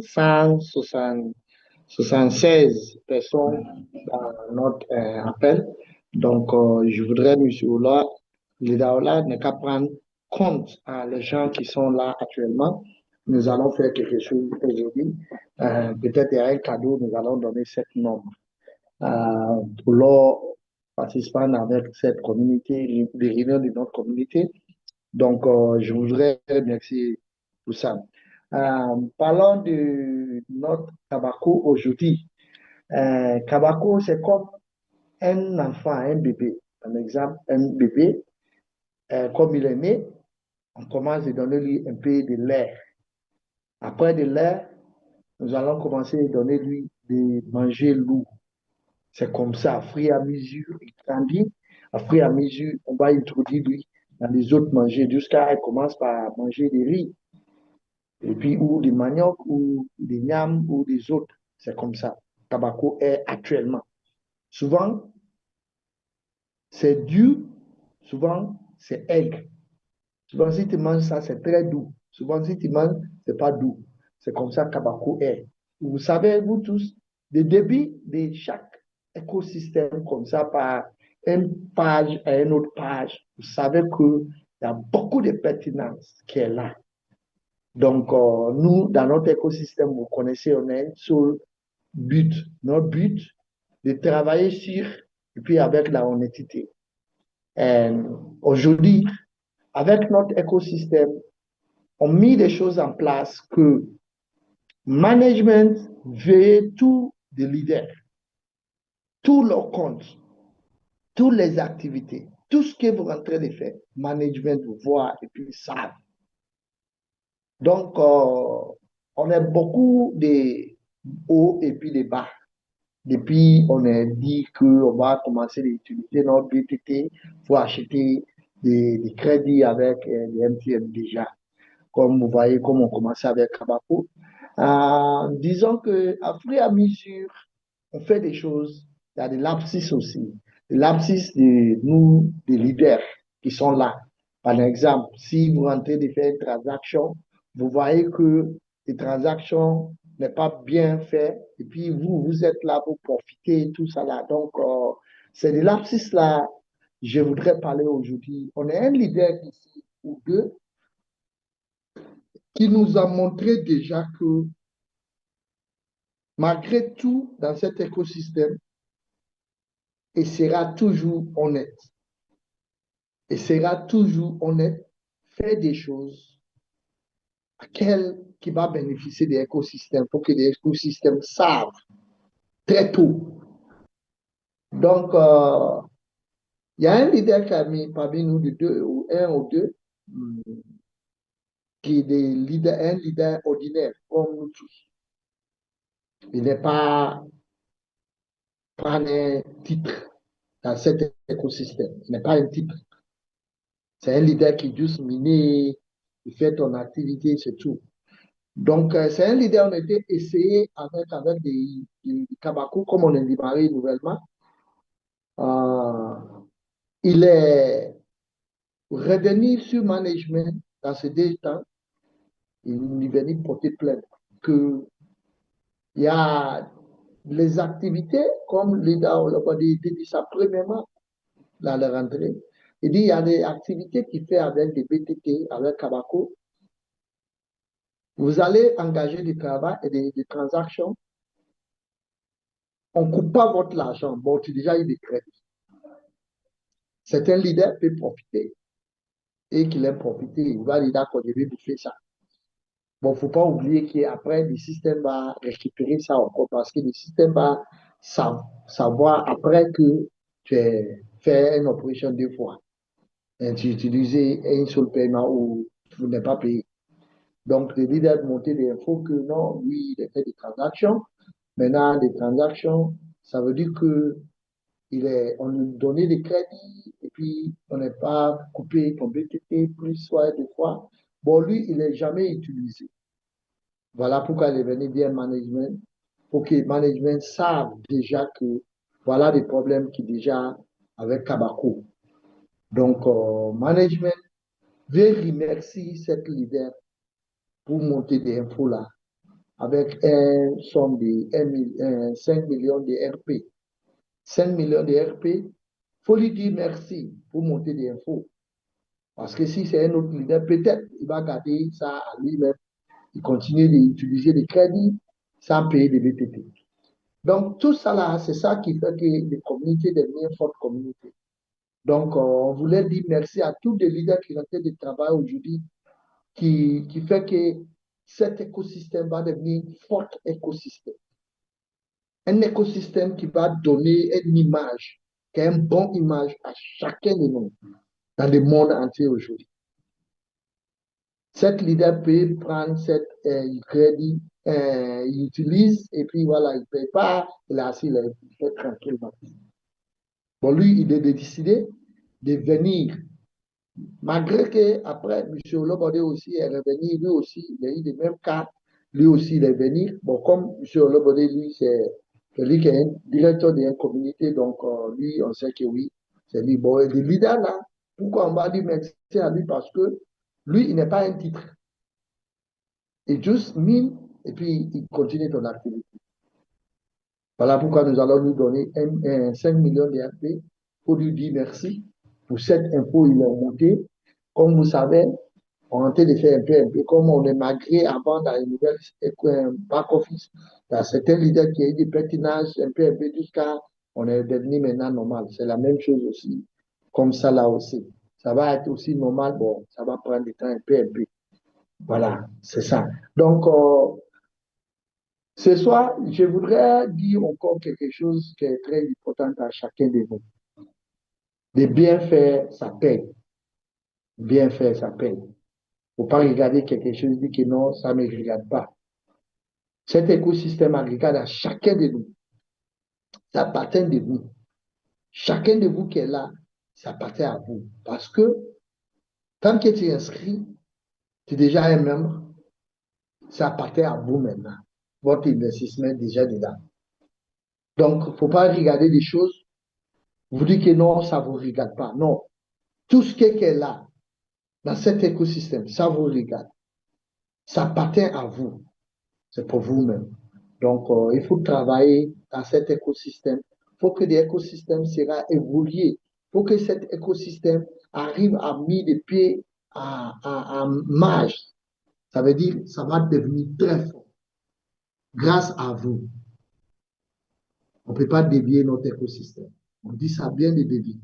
176 personnes dans notre appel. Donc, je voudrais, M. Ola, Leader Ola, ne qu'à prendre compte les gens qui sont là actuellement. Nous allons faire quelque chose aujourd'hui. Peut-être il y a un cadeau, nous allons donner 7 nombres pour leurs participants avec cette communauté, les réunions de notre communauté. Donc, je voudrais remercier pour ça. Parlons de notre Kabako aujourd'hui. Kabako, c'est comme un enfant, un bébé. Par exemple, un bébé, comme il est né, on commence à donner lui un peu de lait. Après de lait, nous allons commencer à donner lui de manger lourd. C'est comme ça, à fur et à mesure, il grandit. À fur et à mesure, on va introduire lui dans les autres manger jusqu'à il commence par manger des riz. Et puis, ou des manioc, ou des yams, ou des autres. C'est comme ça. Tabaco est actuellement. Souvent, c'est dur. Souvent, c'est aigre. Souvent, si tu manges ça, c'est très doux. Souvent, si tu manges, c'est pas doux. C'est comme ça que Tabaco est. Vous savez, vous tous, le début de chaque écosystème comme ça, par une page à une autre page, vous savez qu'il y a beaucoup de pertinence qui est là. Donc, nous, dans notre écosystème, vous connaissez, on est sur but. Notre but, de travailler sur, et puis avec la honnêteté. Aujourd'hui, avec notre écosystème, on met des choses en place que management veut tous les leaders, tous leurs comptes, toutes les activités, tout ce que vous êtes en train de faire, management vous voit et puis savent. Donc, on a beaucoup de hauts et puis de bas. Depuis, on a dit qu'on va commencer à utiliser notre BTT pour acheter des crédits avec les MTN déjà. Comme vous voyez, comme on commençait avec Kabako. Disons qu'à fur et à mesure, on fait des choses, il y a des lapsus aussi. l'absence de nous, des leaders qui sont là. Par exemple, si vous rentrez de faire une transaction, vous voyez que les transactions n'est pas bien fait, et puis vous, vous êtes là pour profiter et tout ça là. Donc, c'est de l'abscisse là, je voudrais parler aujourd'hui. On est un leader ici, ou deux, qui nous a montré déjà que malgré tout, dans cet écosystème, il sera toujours honnête. Il sera toujours honnête, faire des choses qui va bénéficier des écosystèmes pour que les écosystèmes savent très tôt. Donc, il y a un leader parmi nous, de deux, ou un ou deux, qui est un leader ordinaire, comme nous tous. Il n'est pas un titre dans cet écosystème. Il n'est pas un titre. C'est un leader qui juste miné, il fait ton activité, c'est tout. Donc, c'est un leader, on a été essayé avec des Kabako, comme on est démarré nouvellement. Il est revenu sur management dans ces deux temps. Il est venu porter plainte que il y a les activités, comme leader, on l'a dit ça premièrement, dans la rentrée. Il dit il y a des activités qu'il fait avec des BTT, avec Kabako. Vous allez engager du travail et des transactions. On ne coupe pas votre argent. Bon, tu as déjà eu des crédits. Certains leaders peuvent profiter et qu'il aime profiter. Il va dire d'accord, je vais vous faire ça. Bon, il ne faut pas oublier qu'après, le système va récupérer ça encore parce que le système va savoir après que tu as fait une opération deux fois. Et tu utilisais un seul paiement ou vous n'êtes pas payé. Donc, le leader a monté des infos que non, lui, il a fait des transactions. Maintenant, des transactions, ça veut dire que on lui donnait des crédits et puis on n'est pas coupé ton BTP plus soit deux fois. Bon, lui, il n'est jamais utilisé. Voilà pourquoi il est venu bien management, pour que le management sache déjà que voilà des problèmes qui déjà avec Kabako. Donc, management veut remercier cette leader pour monter des infos là avec un somme de 5 millions de RP. 5 millions de RP, il faut lui dire merci pour monter des infos. Parce que si c'est un autre leader, peut-être il va garder ça à lui-même. Il continue d'utiliser des crédits sans payer des BTP. Donc, tout ça là, c'est ça qui fait que les communautés deviennent fortes communautés. Donc, on voulait dire merci à tous les leaders qui ont fait du travail aujourd'hui, qui fait que cet écosystème va devenir un fort écosystème. Un écosystème qui va donner une image, qui est une bonne image à chacun de nous dans le monde entier aujourd'hui. Cet leader peut prendre cette crédit, il utilise et puis voilà, il ne paye pas, il est assis, il fait tranquillement. Bon, lui, il a décidé de venir, malgré qu'après, M. Olobode aussi est revenu, lui aussi, il a eu les mêmes cas, lui aussi, il est venu. Bon, comme M. Olobode, lui, c'est lui qui est un directeur d'une communauté, donc lui, on sait que oui, c'est lui. Bon, et le leader là, pourquoi on va dire merci à lui? Parce que lui, il n'est pas un titre. Il juste mine et puis il continue ton activité. Voilà pourquoi nous allons lui donner 5 millions de RP pour lui dire merci pour cette info, il a monté. Comme vous savez, on est en train de faire un peu comme on est malgré avant dans les nouvelles back-office. Il y a certains leaders qui ont eu des pertinages un peu jusqu'à on est devenu maintenant normal. C'est la même chose aussi, comme ça là aussi. Ça va être aussi normal, bon, ça va prendre du temps un peu. Voilà, c'est ça. Donc, ce soir, je voudrais dire encore quelque chose qui est très important à chacun de nous. De bien faire, ça paye. Bien faire, ça paye. Il ne faut pas regarder quelque chose et dire que non, ça ne me regarde pas. Cet écosystème regarde à chacun de nous. Ça appartient de vous. Chacun de vous qui est là, ça appartient à vous. Parce que tant que tu es inscrit, tu es déjà un membre, ça appartient à vous maintenant. Votre investissement est déjà dedans. Donc, il ne faut pas regarder des choses Vous dites que non, ça ne vous regarde pas. Non. Tout ce qui est là, dans cet écosystème, ça vous regarde. Ça appartient à vous. C'est pour vous-même. Donc, il faut travailler dans cet écosystème. Il faut que l'écosystème sera évolué. Il faut que cet écosystème arrive à mettre les pieds à marge. Ça veut dire que ça va devenir très fort. Grâce à vous. On ne peut pas dévier notre écosystème. On dit ça bien de dévier.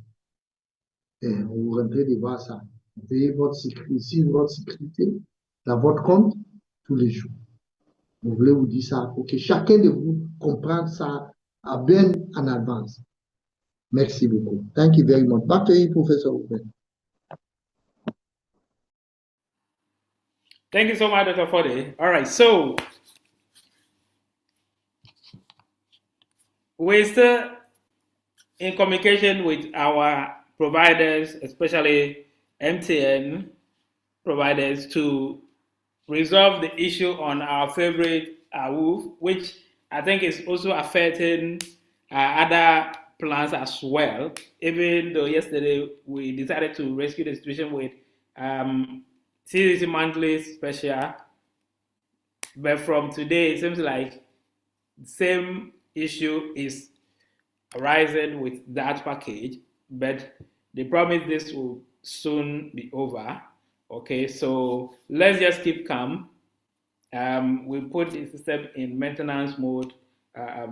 Et vous rentrez de voir ça. Vous payez votre sécurité dans votre compte tous les jours. Je voulais vous dire ça pour que chacun de vous comprenne ça à bien en avance. Merci beaucoup. Thank you very much. Back to you, Professor Open. Thank you so much, Dr. Fode. All right, so we're still in communication with our providers, especially MTN providers, to resolve the issue on our favorite WOOF, which I think is also affecting other plans as well. Even though yesterday we decided to rescue the situation with CDC monthly special, but from today it seems like the same issue is arising with that package, but they promise this will soon be over. Okay, so let's just keep calm. We put the system in maintenance mode, I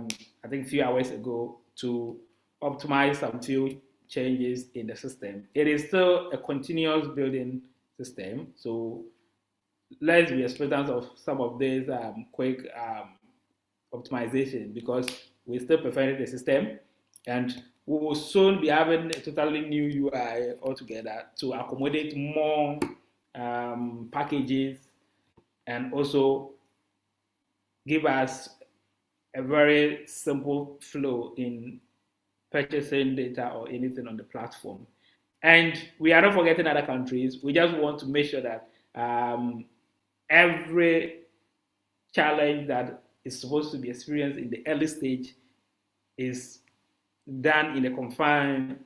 think a few hours ago, to optimize some few changes in the system. It is still a continuous building system, so let's be expectant of some of these quick optimization, because we still perfecting the system, and we will soon be having a totally new UI altogether to accommodate more packages, and also give us a very simple flow in purchasing data or anything on the platform. And we are not forgetting other countries. We just want to make sure that every challenge that is supposed to be experienced in the early stage is done in a confined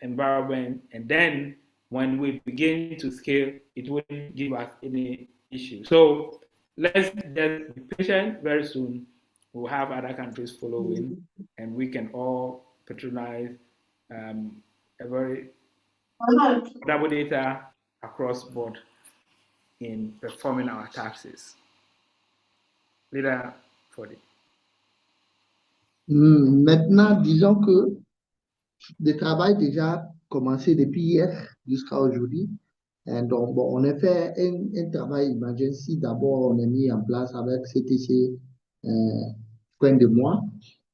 environment, and then when we begin to scale, it wouldn't give us any issue. So let's just be patient. Very soon, we'll have other countries following, and we can all patronize a very double data across board in performing our taxes. Leader Fode. Maintenant, disons que le travail déjà commencé depuis hier jusqu'à aujourd'hui. Et donc, bon, on a fait un travail emergency. D'abord, on a mis en place avec CTC frein de mois.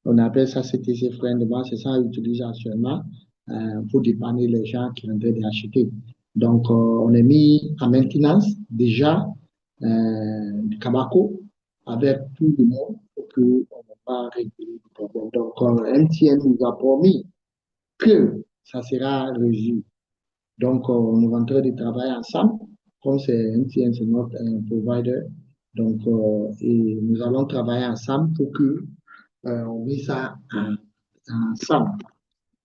On appelle ça CTC frein de mois. C'est ça qu'on utilise actuellement pour dépanner les gens qui ont envie d'acheter. Donc, on a mis en maintenance déjà du Kabako avec tout le monde pour qu'on ne va pas régler le problème. Donc, MTN nous a promis que ça sera résolu. Donc, on est en train de travailler ensemble. Comme c'est MTN, c'est notre provider. Donc, et nous allons travailler ensemble pour que on mette ça ensemble.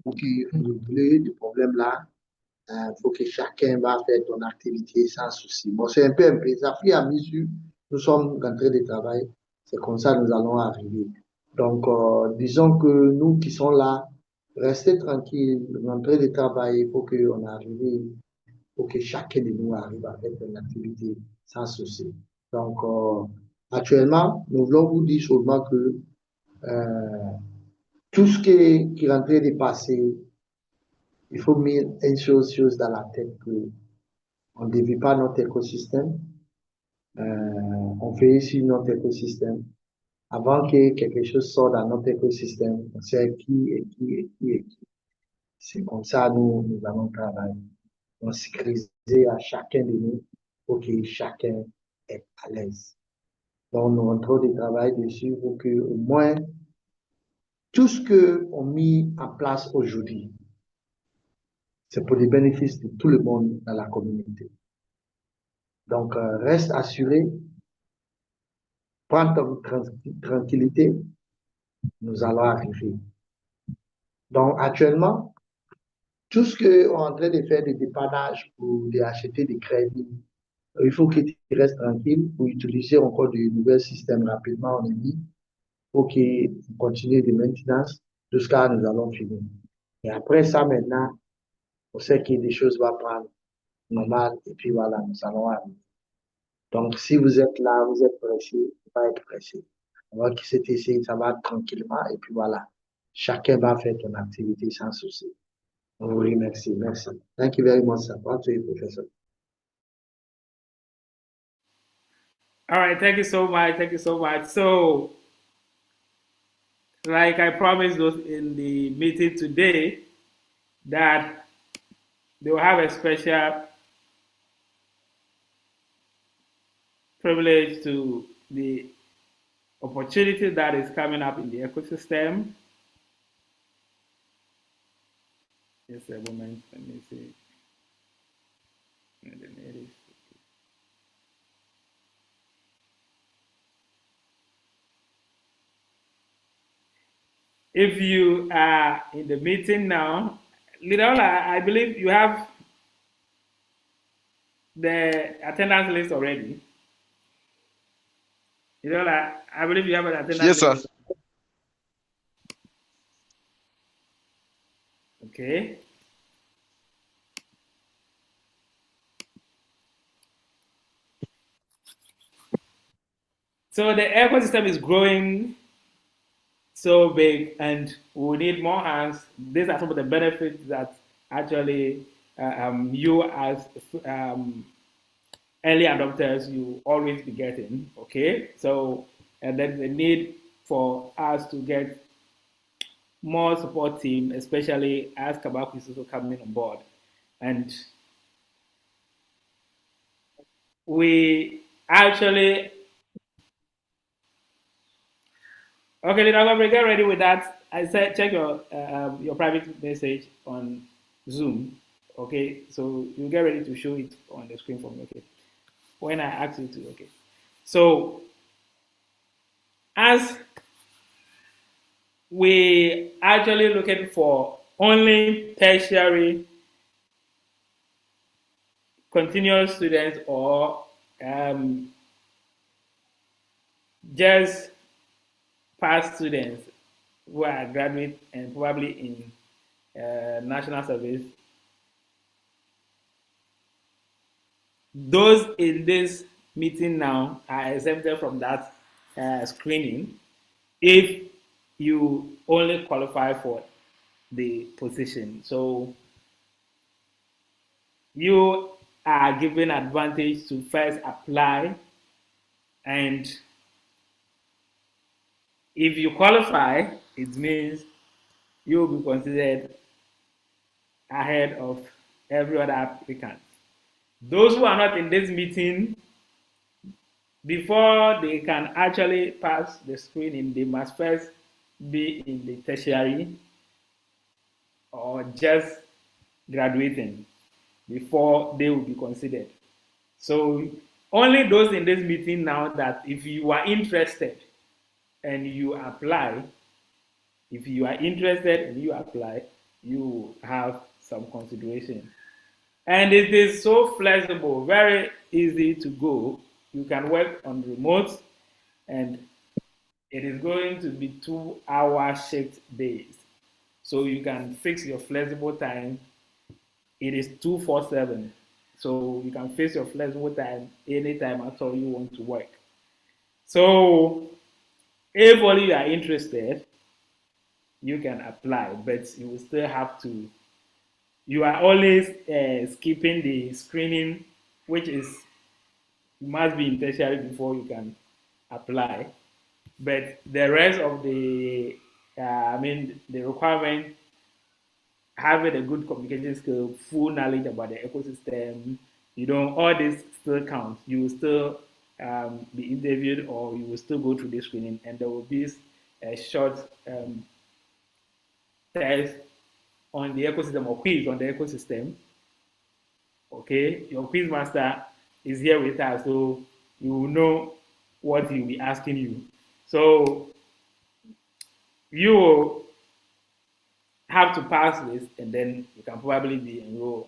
Pour que vous voulez du problème là, il faut que chacun va faire son activité sans souci. Bon, c'est un peu. Ça fait à mesure. Nous sommes en train de travailler. C'est comme ça que nous allons arriver. Donc, disons que nous qui sommes là, restez tranquille, en train de travailler pour qu'on arrive, pour que chacun de nous arrive à faire une activité sans souci. Donc, actuellement, nous voulons vous dire seulement que tout ce qui est en train de passer, il faut mettre une chose dans la tête que on ne dévie pas notre écosystème, on fait ici notre écosystème. Avant que quelque chose sorte dans notre écosystème, on sait qui est qui est qui est qui. C'est comme ça nous allons travailler. On sécuriser à chacun de nous pour que chacun est à l'aise. Donc, nous rentrons de travail dessus pour que au moins tout ce qu'on met en place aujourd'hui, c'est pour le bénéfice de tout le monde dans la communauté. Donc, reste assuré, prends ta tranquillité, nous allons arriver. Donc, actuellement, tout ce qu'on est en train de faire des dépannages pour acheter des crédits, il faut qu'ils restent tranquilles pour utiliser encore de nouveaux systèmes rapidement en ligne pour qu'ils continuent de maintenance jusqu'à nous allons finir. Et après ça, maintenant, on sait que les choses vont prendre normal et puis voilà, nous allons arriver. Donc, si vous êtes là, vous êtes pressé, il ne faut pas être pressé. On va quitter cet essai, ça va tranquillement et puis voilà. Chacun va faire ton activité sans souci. On vous remercie. Merci. Thank you very much, sir. Back to you, Professor. All right, thank you so much. Thank you so much. So, like I promised those in the meeting today, that they will have a special privilege to the opportunity that is coming up in the ecosystem. Just a moment, let me see. If you are in the meeting now, Lidola, I believe you have the attendance list already. Lidola, I believe you have an attendance Yes, list. sir. Okay. So the ecosystem is growing so big, and we need more hands. These are some of the benefits that actually you as early adopters you always be getting. Okay, so and there's a need for us to get more support team, especially as Kabak is also coming on board, and we actually. Okay, Lina, get ready with that. I said check your private message on Zoom. Okay, so you get ready to show it on the screen for me. Okay, when I ask you to. Okay, so as we actually looking for only tertiary continuous students or just past students who are graduate and probably in national service. Those in this meeting now are exempted from that screening if you only qualify for the position. So you are given advantage to first apply, and if you qualify, it means you will be considered ahead of every other applicant. Those who are not in this meeting, before they can actually pass the screening, they must first be in the tertiary or just graduating before they will be considered. So only those in this meeting now that if you are interested and you apply, if you are interested and you apply, you have some consideration. And it is so flexible, very easy to go. You can work on remote, and it is going to be 2-hour shift days. So you can fix your flexible time. It is 247. So you can fix your flexible time anytime at all you want to work. So if only you are interested, you can apply, but you will still have to. You are always skipping the screening, which is you must be in tertiary before you can apply. But the rest of the, the requirement, having a good communication skill, full knowledge about the ecosystem, all this still counts. You will still be interviewed, or you will still go through the screening, and there will be a short test on the ecosystem or quiz on the ecosystem. Okay, your quiz master is here with us, so you will know what he'll be asking you. So you will have to pass this, and then you can probably be enrolled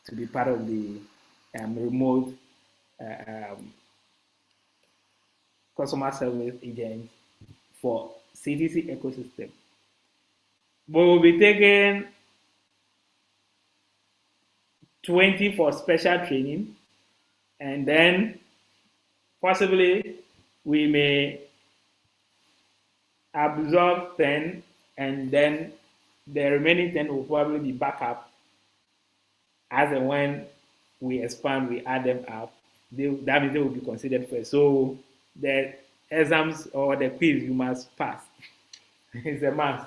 to be part of the remote customer service agent for CTC ecosystem. We will be taking 20 for special training, and then possibly we may absorb 10, and then the remaining 10 will probably be backup as and when we expand, we add them up. That means they will be considered first. So the exams or the quiz you must pass. It's a must.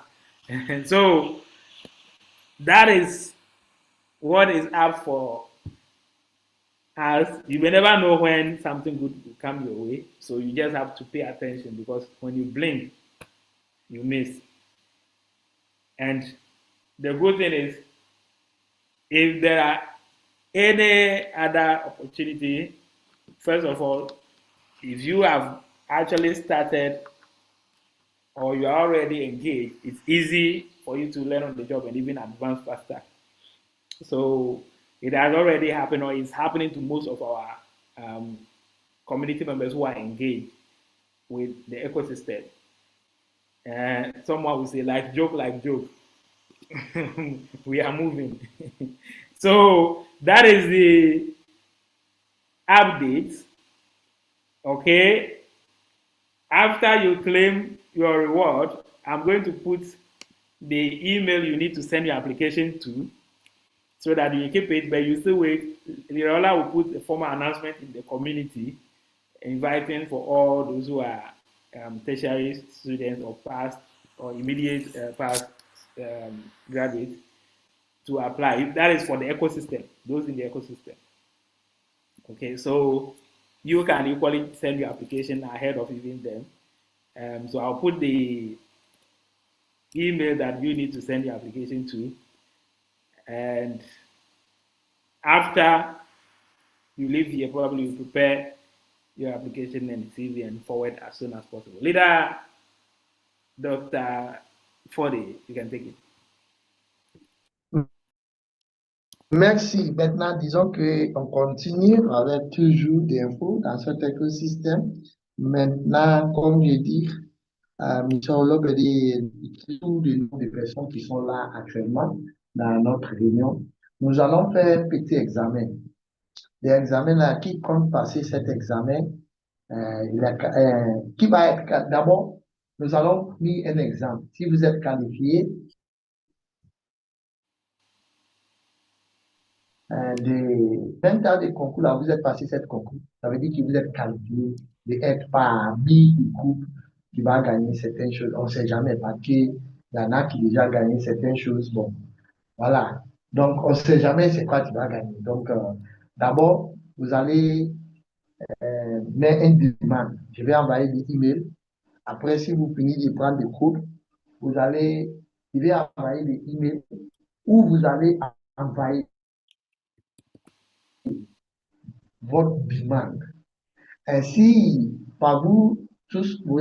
And so that is what is up for us. You may never know when something good will come your way. So you just have to pay attention, because when you blink, you miss. And the good thing is, if there are any other opportunity, first of all, if you have actually started or you are already engaged, it's easy for you to learn on the job and even advance faster. So it has already happened, or it's happening to most of our community members who are engaged with the ecosystem. And someone will say, like joke. We are moving. So that is the update. Okay. After you claim your reward, I'm going to put the email you need to send your application to, so that you keep it, but you still wait. Lirola will put a formal announcement in the community, inviting for all those who are tertiary students or past or immediate past graduates to apply. That is for the ecosystem, those in the ecosystem. Okay, so you can equally send your application ahead of even them. So I'll put the email that you need to send your application to, and after you leave here, probably you prepare your application and CV and forward as soon as possible. Leader Dr. Forde, you can take it. Merci. Maintenant, disons qu'on continue avec toujours des infos dans cet écosystème. Maintenant, comme je dis, M. Olob a dit tous les noms des personnes qui sont là actuellement dans notre réunion. Nous allons faire un petit examen. L'examen là, qui compte passer cet examen, qui va être d'abord, nous allons prendre un exemple. Si vous êtes qualifié de 20 ans de concours, là, vous êtes passé cette concours, ça veut dire que vous êtes qualifié d'être parmi du groupe qui va gagner certaines choses. On ne sait jamais, parce qu'il y en a qui déjà gagné certaines choses. Bon, voilà. Donc, on ne sait jamais c'est quoi tu vas gagner. Donc, d'abord, vous allez mettre une demande. Je vais envoyer des emails. Après, si vous finissez de prendre des cours, je vais envoyer des emails où vous allez envoyer votre demande. Ainsi, par vous tous, on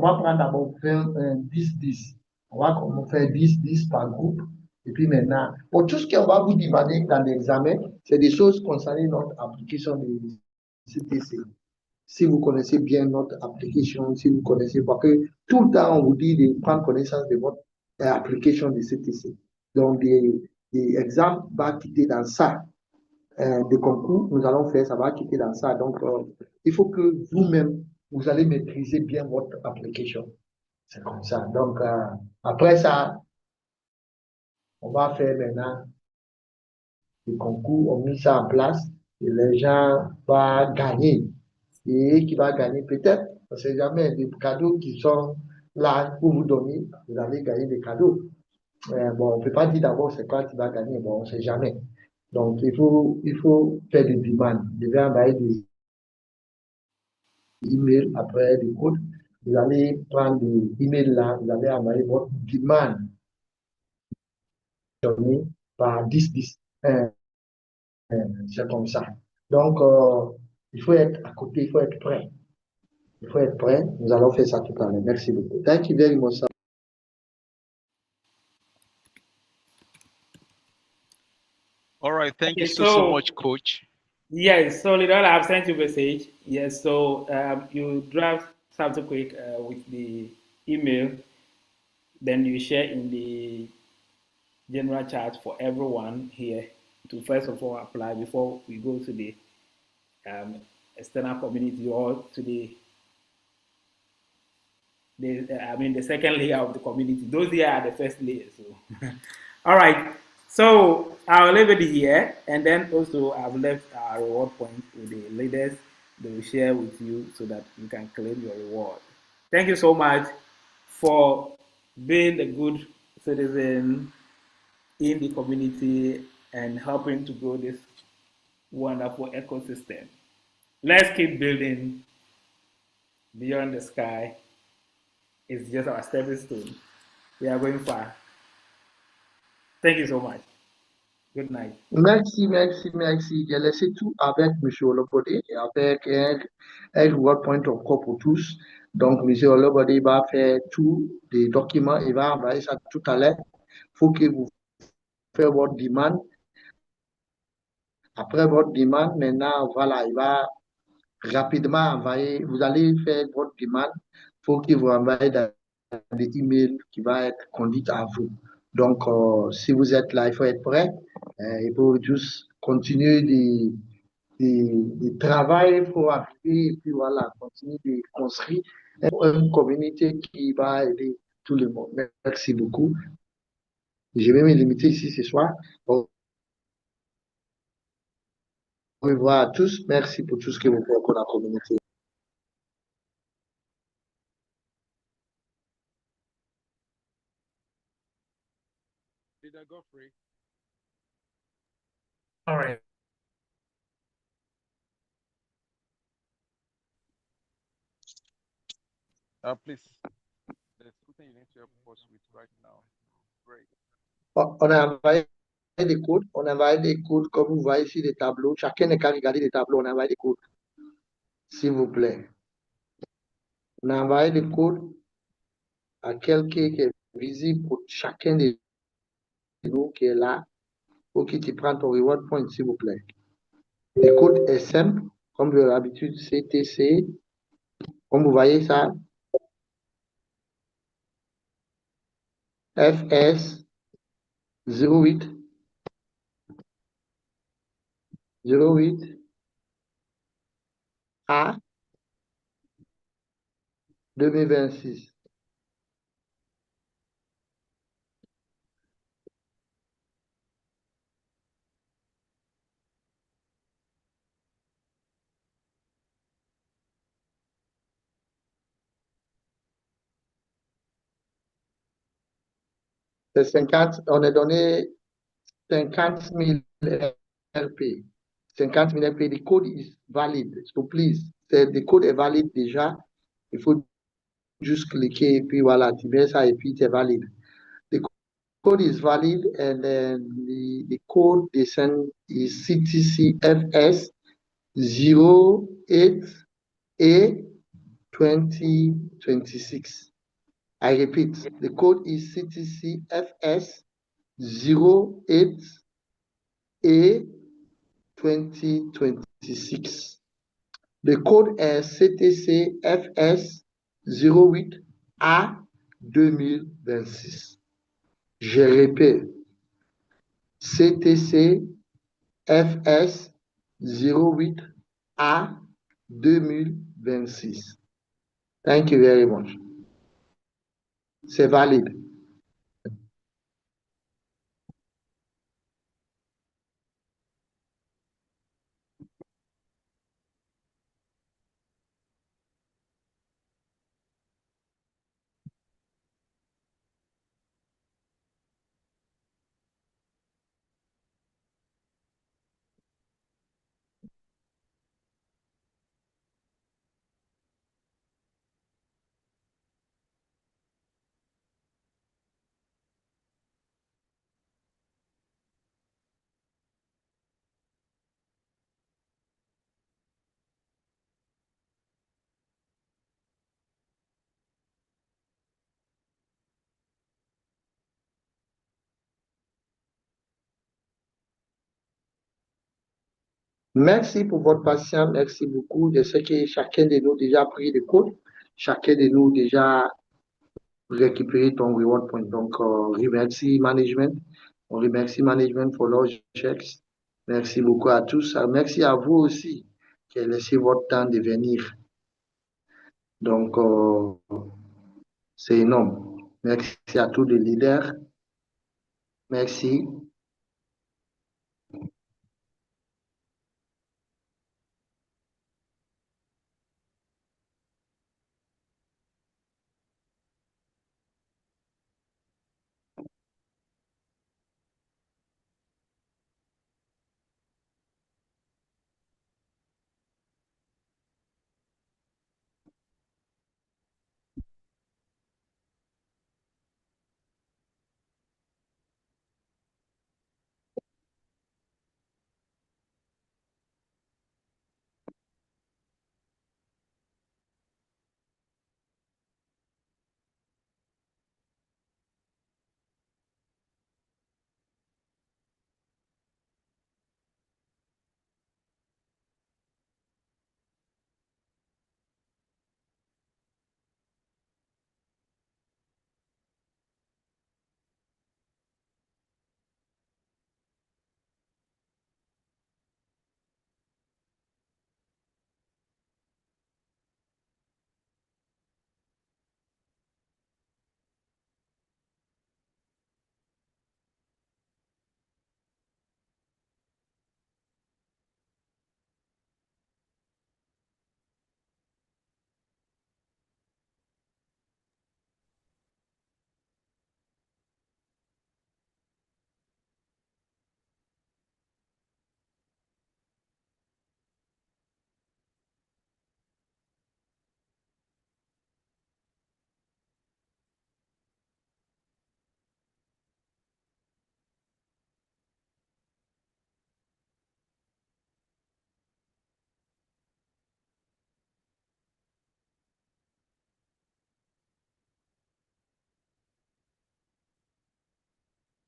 va prendre d'abord 10-10. On va faire 10-10 par groupe. Et puis maintenant, pour tout ce qu'on va vous demander dans l'examen, c'est des choses concernant notre application de CTC. Si vous connaissez bien notre application, si vous connaissez, parce que tout le temps, on vous dit de prendre connaissance de votre application de CTC. Donc, des exemples vont quitter dans ça. Des concours, nous allons faire, ça va quitter dans ça. Donc, il faut que vous-même, vous allez maîtriser bien votre application. C'est comme ça. Donc, après ça, on va faire maintenant des concours, on met ça en place et les gens vont gagner. Et qui va gagner peut-être, on ne sait jamais, des cadeaux qui sont là pour vous donner, vous allez gagner des cadeaux. Bon, on ne peut pas dire d'abord c'est quoi tu vas gagner, bon, on ne sait jamais. Donc, il faut faire des demandes. Je vais envoyer des emails après des codes. Vous allez prendre des emails là, vous allez envoyer votre demande par 10-10. C'est comme ça. Donc, il faut être à côté, il faut être prêt. Il faut être prêt. Nous allons faire ça tout à l'heure. Merci beaucoup. Thank you very much. right. Thank you Okay, so so much, Coach. yes, so Lidl, I've sent you a message. Yes, so you draft something quick with the email, then you share in the general chat for everyone here to first of all apply before we go to the um, external community or to the second layer of the community. Those here are the first layer. So, all right. So I'll leave it here, and then also I've left our reward point with the leaders. They will share with you so that you can claim your reward. Thank you so much for being a good citizen in the community and helping to grow this wonderful ecosystem. Let's keep building beyond the sky. It's just our stepping stone. We are going far. Thank you so much. Good night. Merci, merci, merci. J'ai laissé tout avec M. Olobode, avec un Word Point encore pour tous. Donc, M. Olobode va faire tous les documents, il va envoyer ça tout à l'heure. Il faut que vous fassiez votre demande. Après votre demande, maintenant, voilà, il va rapidement envoyer, vous allez faire votre demande. Il faut que vous envoyez des emails qui vont être conduits à vous. Donc, si vous êtes là, il faut être prêt. Il faut juste continuer de travailler pour arriver et puis voilà, continuer de construire une communauté qui va aider tout le monde. Merci beaucoup. Je vais me limiter ici ce soir. Au revoir à tous. Merci pour tout ce que vous faites pour la communauté. Leader Godfrey. All right. Please, there's something you need to help us with right now. Great. On a envoyé des codes, on a envoyé des codes comme vous voyez ici des tableaux. Chacun n'a qu'à regarder les tableaux, on a envoyé des codes, s'il vous plaît. On a envoyé des codes à quelqu'un qui est visible pour chacun de nous qui est là, pour qu'il te prenne ton reward point, s'il vous plaît. Le code est simple, comme de l'habitude, CTC, comme vous voyez ça, FS 08 08 A 2026. C'est 50, on a donné 50 000 RP. 50 000 RP, the code is valid. So please, the code est valide déjà. Il faut juste cliquer et puis voilà, tu mets ça et puis c'est valide. The code is valid and then the code they send is CTCFS 08A 2026. I repeat, the code is CTCFS 08A 2026. Le code est CTCFS 08A 2026. Je répète, CTCFS 08A 2026. Thank you very much. C'est valide. Merci pour votre patience, merci beaucoup. Je sais que chacun de nous déjà pris le code, chacun de nous déjà récupéré ton reward point. Donc, remercie management. On remercie management pour leurs chèques. Merci beaucoup à tous. Merci à vous aussi qui avez laissé votre temps de venir. Donc, c'est énorme. Merci à tous les leaders. Merci.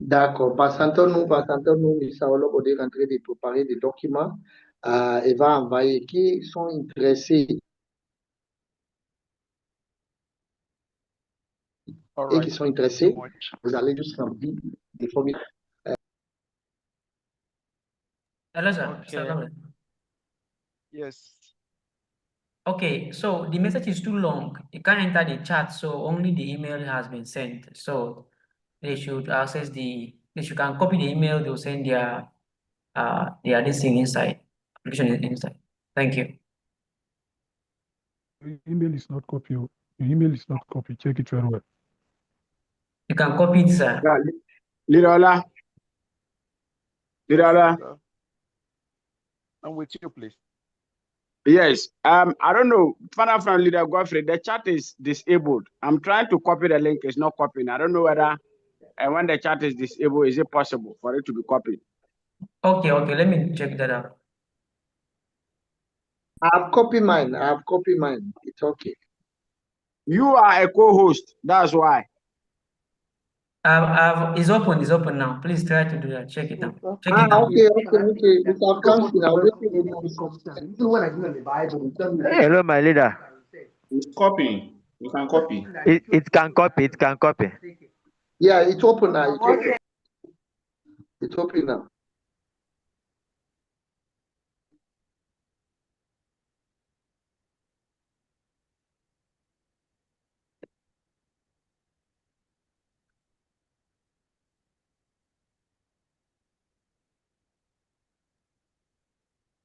D'accord. Passons-nous, Misaolo, on est en train de préparer des documents. Et va envoyer qui sont intéressés All et right. qui sont Thank you so intéressés. much. Vous allez juste remplir des formulaires. Hello, sir. Mr. Okay. Lawrence. Yes. Okay, so the message is too long. You can't enter the chat, so only the email has been sent. So they should access they should can copy the email, they'll send their this thing inside, application inside. Thank you. Your email is not copy. Your email is not copy. Check it very well. You can copy it, sir. Yeah, Lirola, Lirola. I'm with you, please. Yes. I don't know. Father from Leader Godfrey, the chat is disabled. I'm trying to copy the link. It's not copying. I don't know whether when the chat is disabled, is it possible for it to be copied? Okay, let me check that out. I've copied mine. It's okay. You are a co-host. That's why. It's open now. Please try to do that. Check it out. Check it out. Okay. Mr. Kamsi, I'm Hello, my leader. It's copying. You can copy. It can copy. It can copy. Yeah, it's open now. It's open now.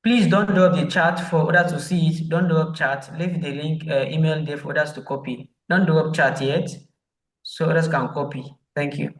Please don't drop the chat for others to see it. Don't drop chat. Leave the link, email there for others to copy. Don't drop chat yet, so others can copy. Thank you.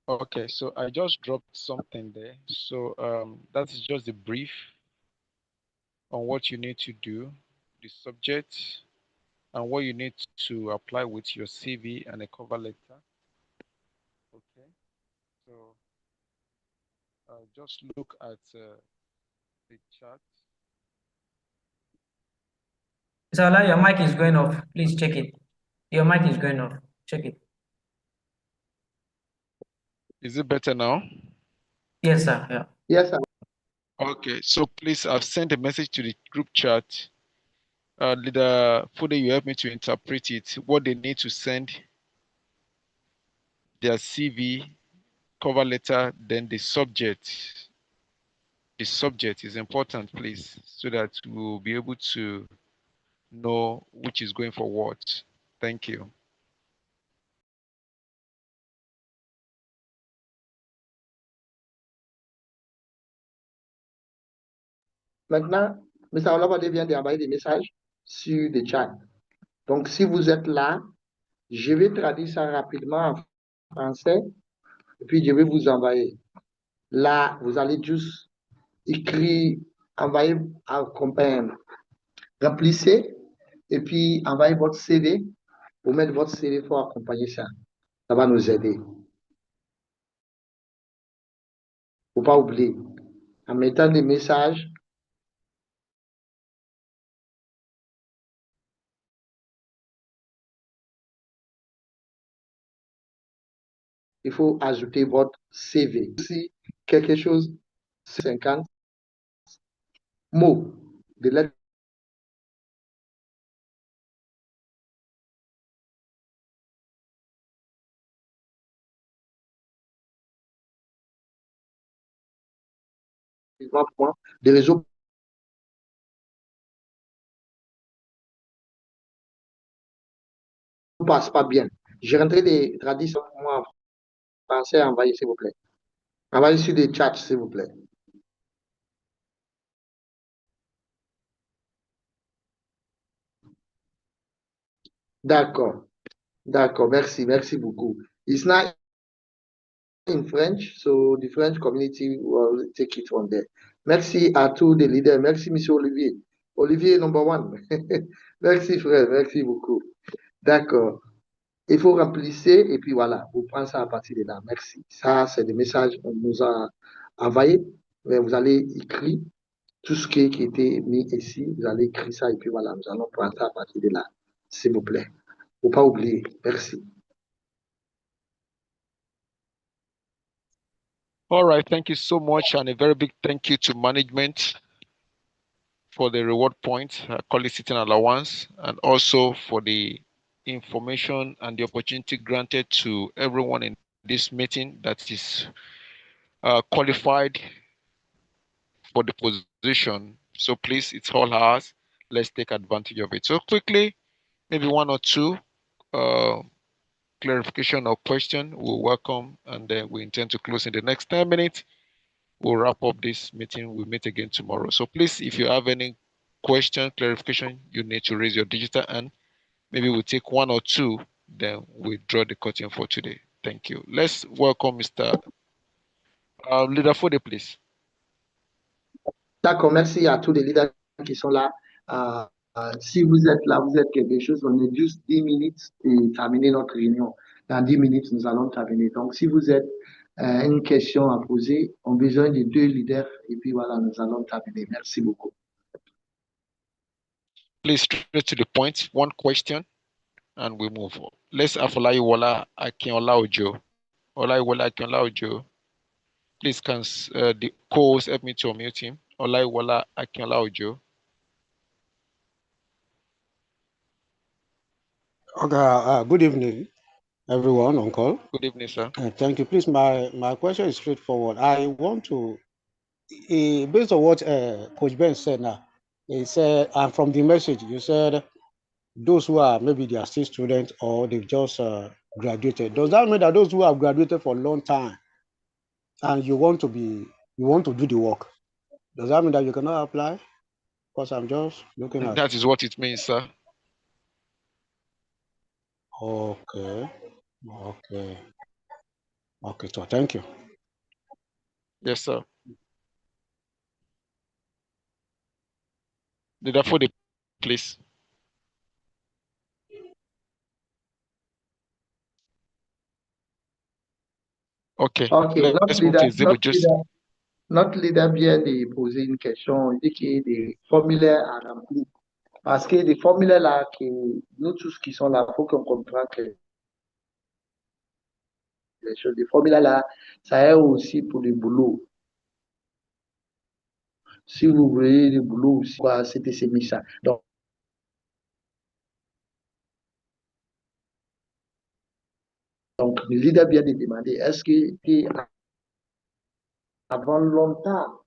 Okay, so I just dropped something there. So that is just a brief on what you need to do, the subject, and what you need to apply with your CV and a cover letter. Okay, so just look at the chart. Salah, your mic is going off. Please check it. Your mic is going off. Check it. Is it better now? Yes, sir. Yeah. Yes, sir. Okay, so please, I've sent a message to the group chat. Leader Fude, you help me to interpret it. What they need to send, their CV, cover letter, then the subject. The subject is important, please, so that we'll be able to know which is going for what. Thank you. Maintenant, M. Olabode vient d'envoyer des messages sur le chat. Donc, si vous êtes là, je vais traduire ça rapidement en français et puis je vais vous envoyer. Là, vous allez juste écrire, envoyer, remplissez et puis envoyez votre CV. Pour mettre votre CV pour accompagner ça. Ça va nous aider. Il ne faut pas oublier. En mettant des messages, il faut ajouter votre CV. Si quelque chose, 50 mots de lettres des réseaux ne passent pas bien. J'ai rentré des traductions en français, envoyez s'il vous plaît. Envoyez sur des chats, s'il vous plaît. D'accord. D'accord. Merci beaucoup. It's not in French, so the French community will take it from there. Merci à tous les leaders. Merci, Monsieur Olivier. Olivier, number one. Merci, frère. Merci beaucoup. D'accord. Il faut remplir et puis voilà, vous prenez ça à partir de là. Merci. Ça, c'est des messages qu'on nous a envoyés. Vous allez écrire tout ce qui a été mis ici. Vous allez écrire ça et puis voilà, nous allons prendre ça à partir de là. S'il vous plaît. Il ne faut pas oublier. Merci. All right, thank you so much, and a very big thank you to management for the reward point, call it sitting allowance, and also for the information and the opportunity granted to everyone in this meeting that is qualified for the position. So please, it's all ours. Let's take advantage of it. So quickly, maybe one or two clarification or question we'll welcome, and then we intend to close in the next 10 minutes. We'll wrap up this meeting. We'll meet again tomorrow. So please, if you have any question, clarification, you need to raise your digital hand. Maybe we'll take one or two, then we draw the curtain for today. Thank you. Let's welcome Mr. Leader Fode, please. D'accord, merci à tous les leaders qui sont là. Si vous êtes là, vous êtes quelque chose, on est juste 10 minutes et terminer notre réunion. Dans 10 minutes, nous allons terminer. Donc, si vous êtes une question à poser, on a besoin de 2 leaders et puis voilà, nous allons terminer. Merci beaucoup. Please straight to the point. One question, and we move on. Let's have Olaiwola Akinola Ojo. Olaiwola Akinola Ojo. Please, can the co-host help me to unmute him? Olaiwola Akinola Ojo. Okay, good evening, everyone on call. Good evening, sir. Thank you. Please, my question is straightforward. I want to, based on what Coach Ben said now, he said, and from the message, you said those who are maybe they are still students or they've just graduated. Does that mean that those who have graduated for a long time and you want to do the work, does that mean that you cannot apply? Because I'm just looking at that is what it means, sir. Okay. Okay, so thank you. Yes, sir. Leader Fode, please. Okay, Ok, let's move to Ezebo Joseph. notre leader vient de poser une question. Il dit qu'il y a des formulaires à remplir. Parce que des formulaires là, que nous tous qui sont là, il faut qu'on comprenne que les choses, des formulaires là, ça est aussi pour le boulot. Si vous voulez le boulot aussi, c'était ces messages. Donc, le leader vient de demander, est-ce que avant longtemps,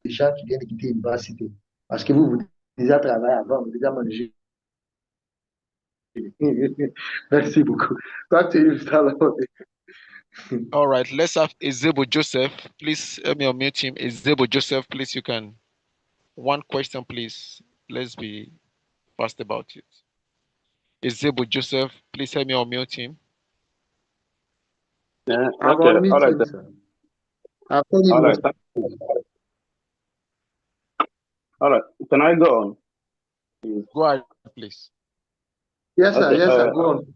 les gens qui viennent de quitter l'université, parce que vous déjà travaillé avant, vous déjà mangé. Merci beaucoup. Back to you, All right, let's have Ezebo Joseph. Please help me unmute him. Ezebo Joseph, please, you can. One question, please. Let's be fast about it. Ezebo Joseph, please help me unmute him. Yeah, okay, all right. All right. All right. Can I go on? Go ahead, please. Yes, sir. Okay, Yes, sir. Go on.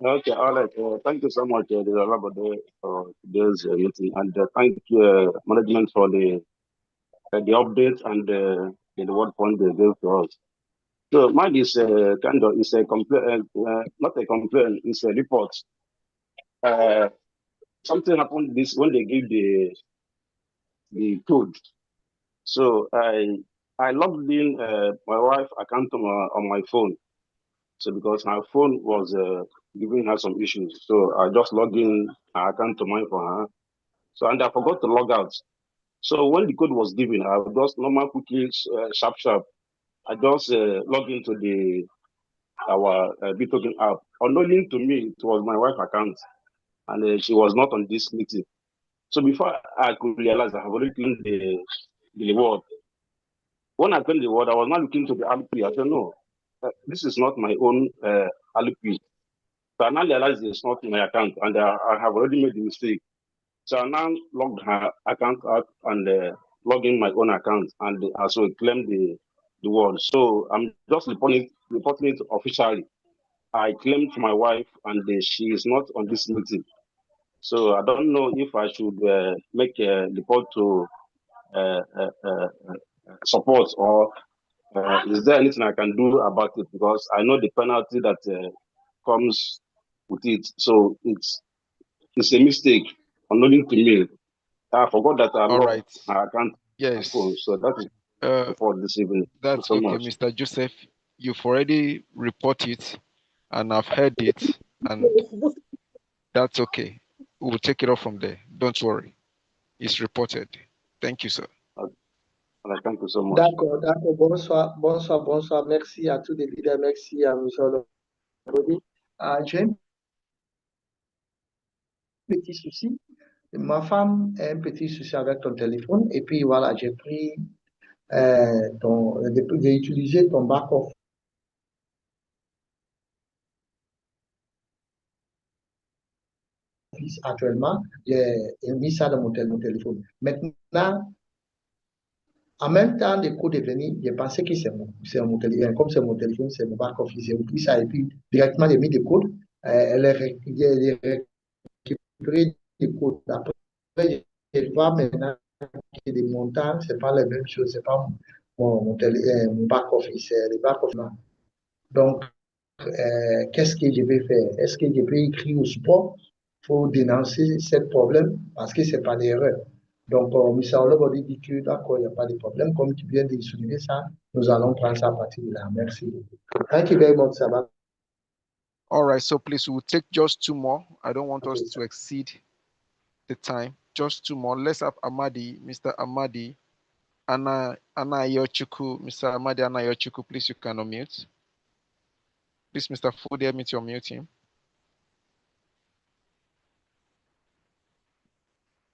Okay, all right. Thank you so much, for today's meeting, and thank you, management, for the update and the word point they gave to us. So mine is kind of is a complaint, not a complaint. It's a report. Something happened this when they gave the code. So I logged in my wife account on my phone. So because my phone was giving her some issues, so I just logged in her account to mine for her. So and I forgot to log out. So when the code was given, I just normal quickly sharp. I just logged into our Bitoken app. Unknowing to me, it was my wife's account, and she was not on this meeting. So before I could realize, I have already cleaned the reward. When I cleaned the reward, I was not looking to the LP. I said, no, this is not my own LP. So I now realized it's not my account, and I have already made the mistake. So I now logged her account out and log in my own account, and also claim the reward. So I'm just reporting it officially. I claimed my wife, and she is not on this meeting. So I don't know if I should make a report to support, or is there anything I can do about it? Because I know the penalty that comes with it. So it's a mistake, unknowing to me. I forgot that I logged my account. Yes. Phone, so that is for this evening. That's so okay, much. Mr. Joseph. You've already reported it, and I've heard it, and that's okay. We'll take it off from there. Don't worry. It's reported. Thank you, sir. Thank you so much. D'accord, d'accord. Bonsoir, bonsoir, bonsoir. Merci à tous les leaders. Merci à M. Olobode. J'ai un petit souci. Ma femme a un petit souci avec ton téléphone. Et puis voilà, j'ai pris j'ai utilisé ton back-off. Actuellement, j'ai mis ça dans mon téléphone. Maintenant, en même temps, le code est venu, j'ai pensé que c'est mon téléphone. Comme c'est mon téléphone, c'est mon back-off. J'ai pris ça et puis directement, j'ai mis des codes. Elle a récupéré des codes. Après, je vois maintenant que les montants, ce n'est pas la même chose. Ce n'est pas mon back-office, c'est le back-office. Donc, qu'est-ce que je vais faire? Est-ce que je peux écrire au support pour dénoncer ce problème? Parce que ce n'est pas l'erreur. Donc, M. Olobode dit que d'accord, il n'y a pas de problème. Comme tu viens de souligner ça, nous allons prendre ça à partir de là. Merci. Thank you very much, Sabah. All right, so please, we'll take just two more. I don't want us to exceed the time. Just two more. Let's have Amadi, Mr. Amadi, Anna Yochuku, Mr. Amadi Anna Yochuku, please, you can unmute. Please, Mr. Fode, help me to unmute him.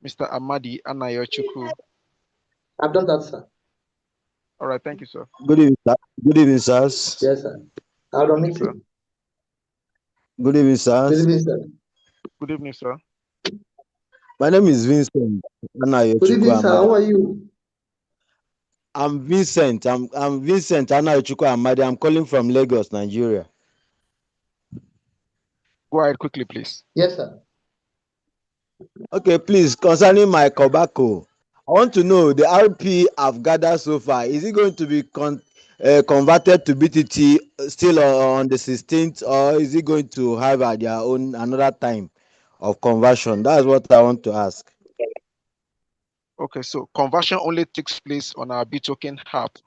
Mr. Amadi Anna Yochuku. I've done that, sir. All right, thank you, sir. Good evening, sir. Good evening, sirs. Yes, sir. I'll unmute you. Good evening, sirs. Good evening, sir. Good evening, sir. My name is Vincent. Good evening, sir. How are you? I'm Vincent. I'm Vincent Anayochukwu Amadi. I'm calling from Lagos, Nigeria. Go ahead quickly, please. Yes, sir. Okay, please, concerning my tobacco, I want to know the RP I've gathered so far. Is it going to be converted to BTT still on the 16th, or is it going to have at their own another time of conversion? That's what I want to ask. Okay, so conversion only takes place on our BToken app.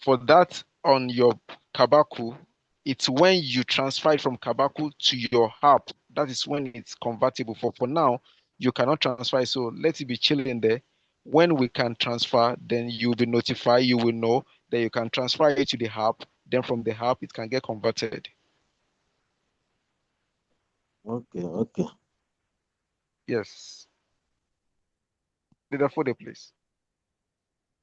For that, on your Kabaku, it's when you transfer it from Kabaku to your app. That is when it's convertible. For now, you cannot transfer it. So let it be chilling there. When we can transfer, then you'll be notified. You will know that you can transfer it to the app. Then from the app, it can get converted. Okay. Yes. Leader Fode, please.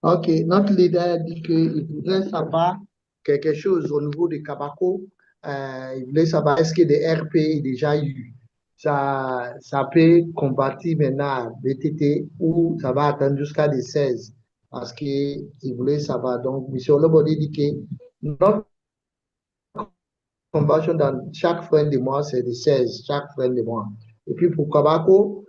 Ok, notre leader a dit qu'il voudrait savoir quelque chose au niveau de Kabako. Il voulait savoir est-ce que des RP est déjà eu. Ça peut convertir maintenant à BTT ou ça va attendre jusqu'à des 16 parce qu'il voulait savoir. Donc, M. Olobodi dit que notre conversion dans chaque fin de mois, c'est de 16 chaque fin de mois. Et puis pour Kabako,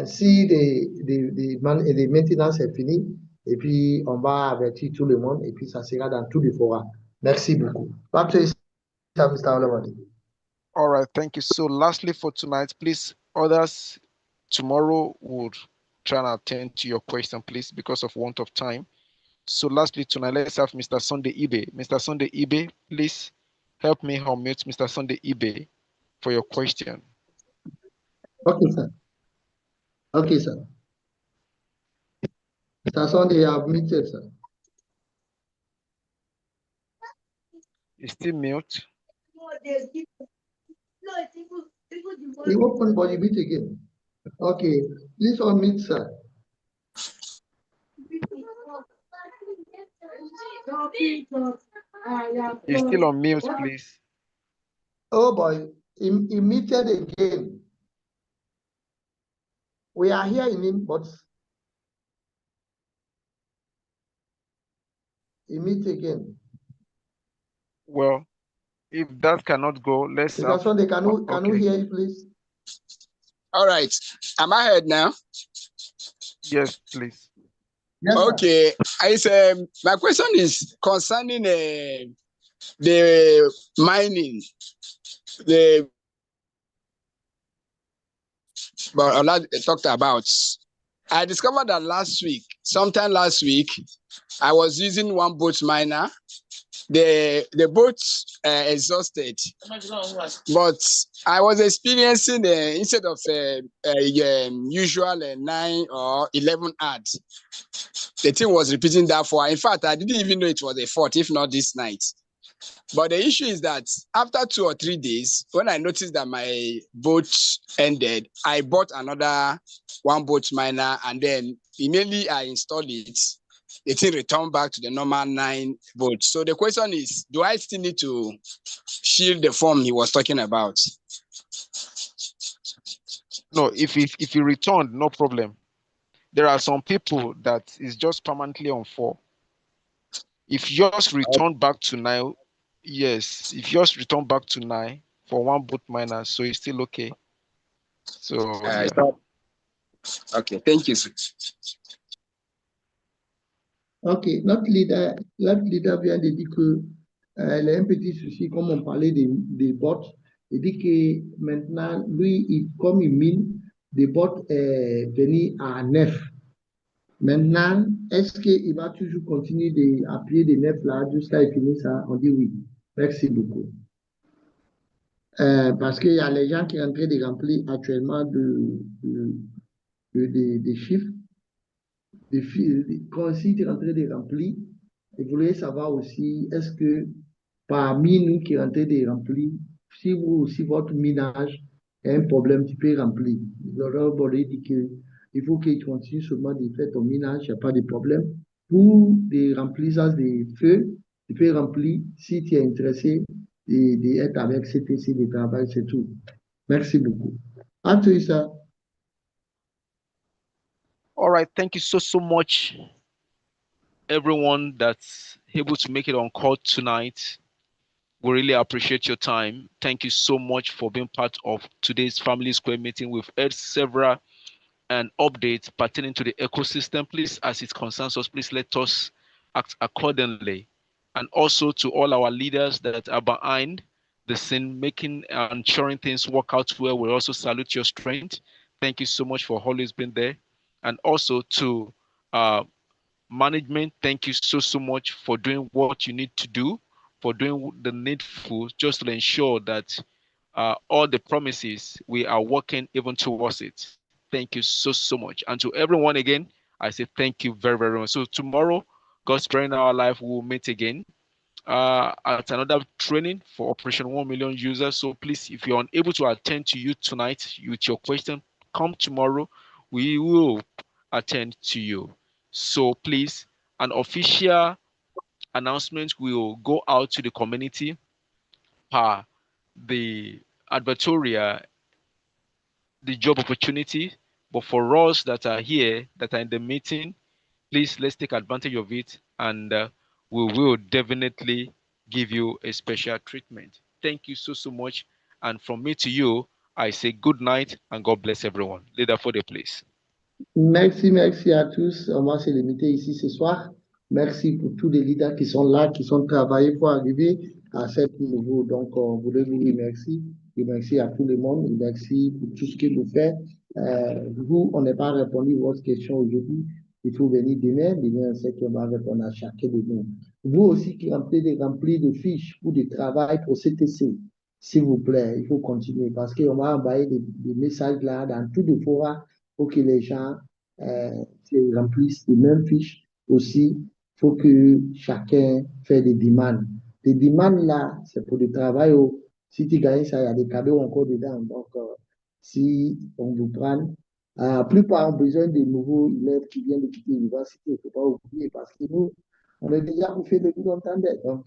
si les maintenances est fini, et puis on va avertir tout le monde, et puis ça sera dans tous les forats. Merci beaucoup. Back to you, Mr. Olawale. All right, thank you. So lastly for tonight, please, others tomorrow would try and attend to your question, please, because of want of time. So lastly tonight, let's have Mr. Sunday Ibe. Mr. Sunday Ibe, please help me unmute Mr. Sunday Ibe for your question. Okay, sir. Okay, sir. Mr. Sunday, you have muted, sir. Is still mute? You open body mute again. Okay, please unmute, sir. He's still on mute, please. Oh boy, he muted again. We are hearing him, but he muted again. Well, if that cannot go, let's Mr. have... Sunday, can you hear you, please? All right. Am I heard now? Yes, please. Yes, okay. I say my question is concerning the mining. But talked about. I discovered that sometime last week, I was using one boat miner. The boat exhausted, but I was experiencing instead of usual 9 or 11 ads, the thing was repeating that for. In fact, I didn't even know it was a fault, if not this night. But the issue is that after 2 or 3 days, when I noticed that my boat ended, I bought another one boat miner, and then immediately I installed it. The thing returned back to the normal 9 volts. So the question is, do I still need to shield the form he was talking about? No, if you returned, no problem. There are some people that is just permanently on 4. If yours return back to 9, yes. If yours return back to 9 for one boat miner, so it's still okay. So yeah. Okay, thank you, sir. Ok, notre leader vient de dire que elle a un petit souci, comme on parlait des bots. Il dit que maintenant, lui, comme il mine, des bots venus à 9. Maintenant, est-ce qu'il va toujours continuer d'appuyer des 9 là jusqu'à finir ça? On dit oui. Merci beaucoup. Parce qu'il y a les gens qui sont en train de remplir actuellement des chiffres. Quand si tu es en train de remplir, je voulais savoir aussi, est-ce que parmi nous qui est en train de remplir, si votre minage a un problème, tu peux remplir. Le dit qu'il faut qu'il continue seulement de faire ton minage, il n'y a pas de problème. Pour des remplissages des feux, tu peux remplir si tu es intéressé d'être avec CTC de travail, c'est tout. Merci beaucoup. À toi, ça. right, thank you so much, everyone that's able to make it on call tonight. We really appreciate your time. Thank you so much for being part of today's Family Square meeting. We've heard several updates pertaining to the ecosystem. Please, as it concerns us, please let us act accordingly. And also to all our leaders that are behind the scene, making and ensuring things work out well. We also salute your strength. Thank you so much for always being there. And also to management, thank you so much for doing what you need to do, for doing the needful, just to ensure that all the promises, we are working even towards it. Thank you so much. And to everyone again, I say thank you very much. So tomorrow, God's sparing our life, we will meet again at another training for Operation 1 Million Users. So please, if you're unable to attend to you tonight with your question, come tomorrow. We will attend to you. So please, an official announcement will go out to the community per the advertorial, the job opportunity. But for us that are here, that are in the meeting, please let's take advantage of it, and we will definitely give you a special treatment. Thank you so much. And from me to you, I say good night and God bless everyone. Leader for the place. Merci à tous. On va se limiter ici ce soir. Merci pour tous les leaders qui sont là, qui sont travaillés pour arriver à ce niveau. Donc, on voudrait vous remercier. Et merci à tout le monde. Et merci pour tout ce que vous faites. Vous, on n'a pas répondu à votre question aujourd'hui. Il faut venir demain. Demain, on sait qu'on va répondre à chacun de nous. Vous aussi qui remplir de fiches pour du travail pour CTC, s'il vous plaît, il faut continuer parce qu'on va envoyer des messages là dans tous les forums pour que les gens remplissent les mêmes fiches. Aussi, il faut que chacun fait des demandes. Les demandes là, c'est pour le travail. Si tu gagnes ça, il y a des cadeaux encore dedans. Donc, si on vous prend, la plupart ont besoin de nouveaux élèves qui viennent de quitter l'université. Il ne faut pas oublier parce que nous, on est déjà bouffé de tout entendait. Donc,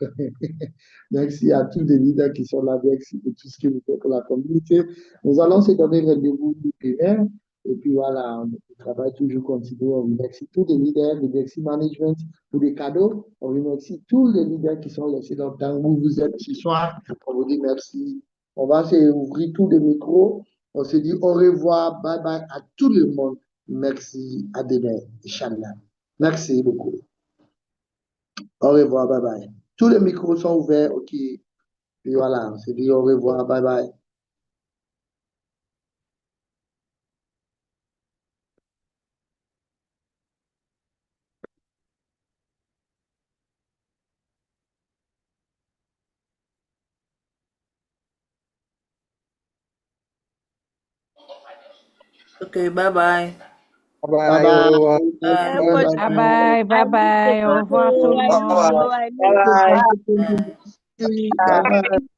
merci à tous les leaders qui sont là, merci pour tout ce que vous faites pour la communauté. Nous allons se donner rendez-vous demain. Et puis voilà, le travail toujours continue. On remercie tous les leaders, on remercie management pour les cadeaux. On remercie tous les leaders qui sont laissés dans le temps où vous êtes ce soir. On vous dit merci. On va ouvrir tous les micros. On se dit au revoir, bye bye à tout le monde. Merci, à demain, Inch'Allah. Merci beaucoup. Au revoir, bye bye. Tous les micros sont ouverts, ok. Et voilà, on se dit au revoir, bye bye. Okay, bye-bye. Bye bye. Bye bye, bye. Au revoir tout le monde. Bye bye.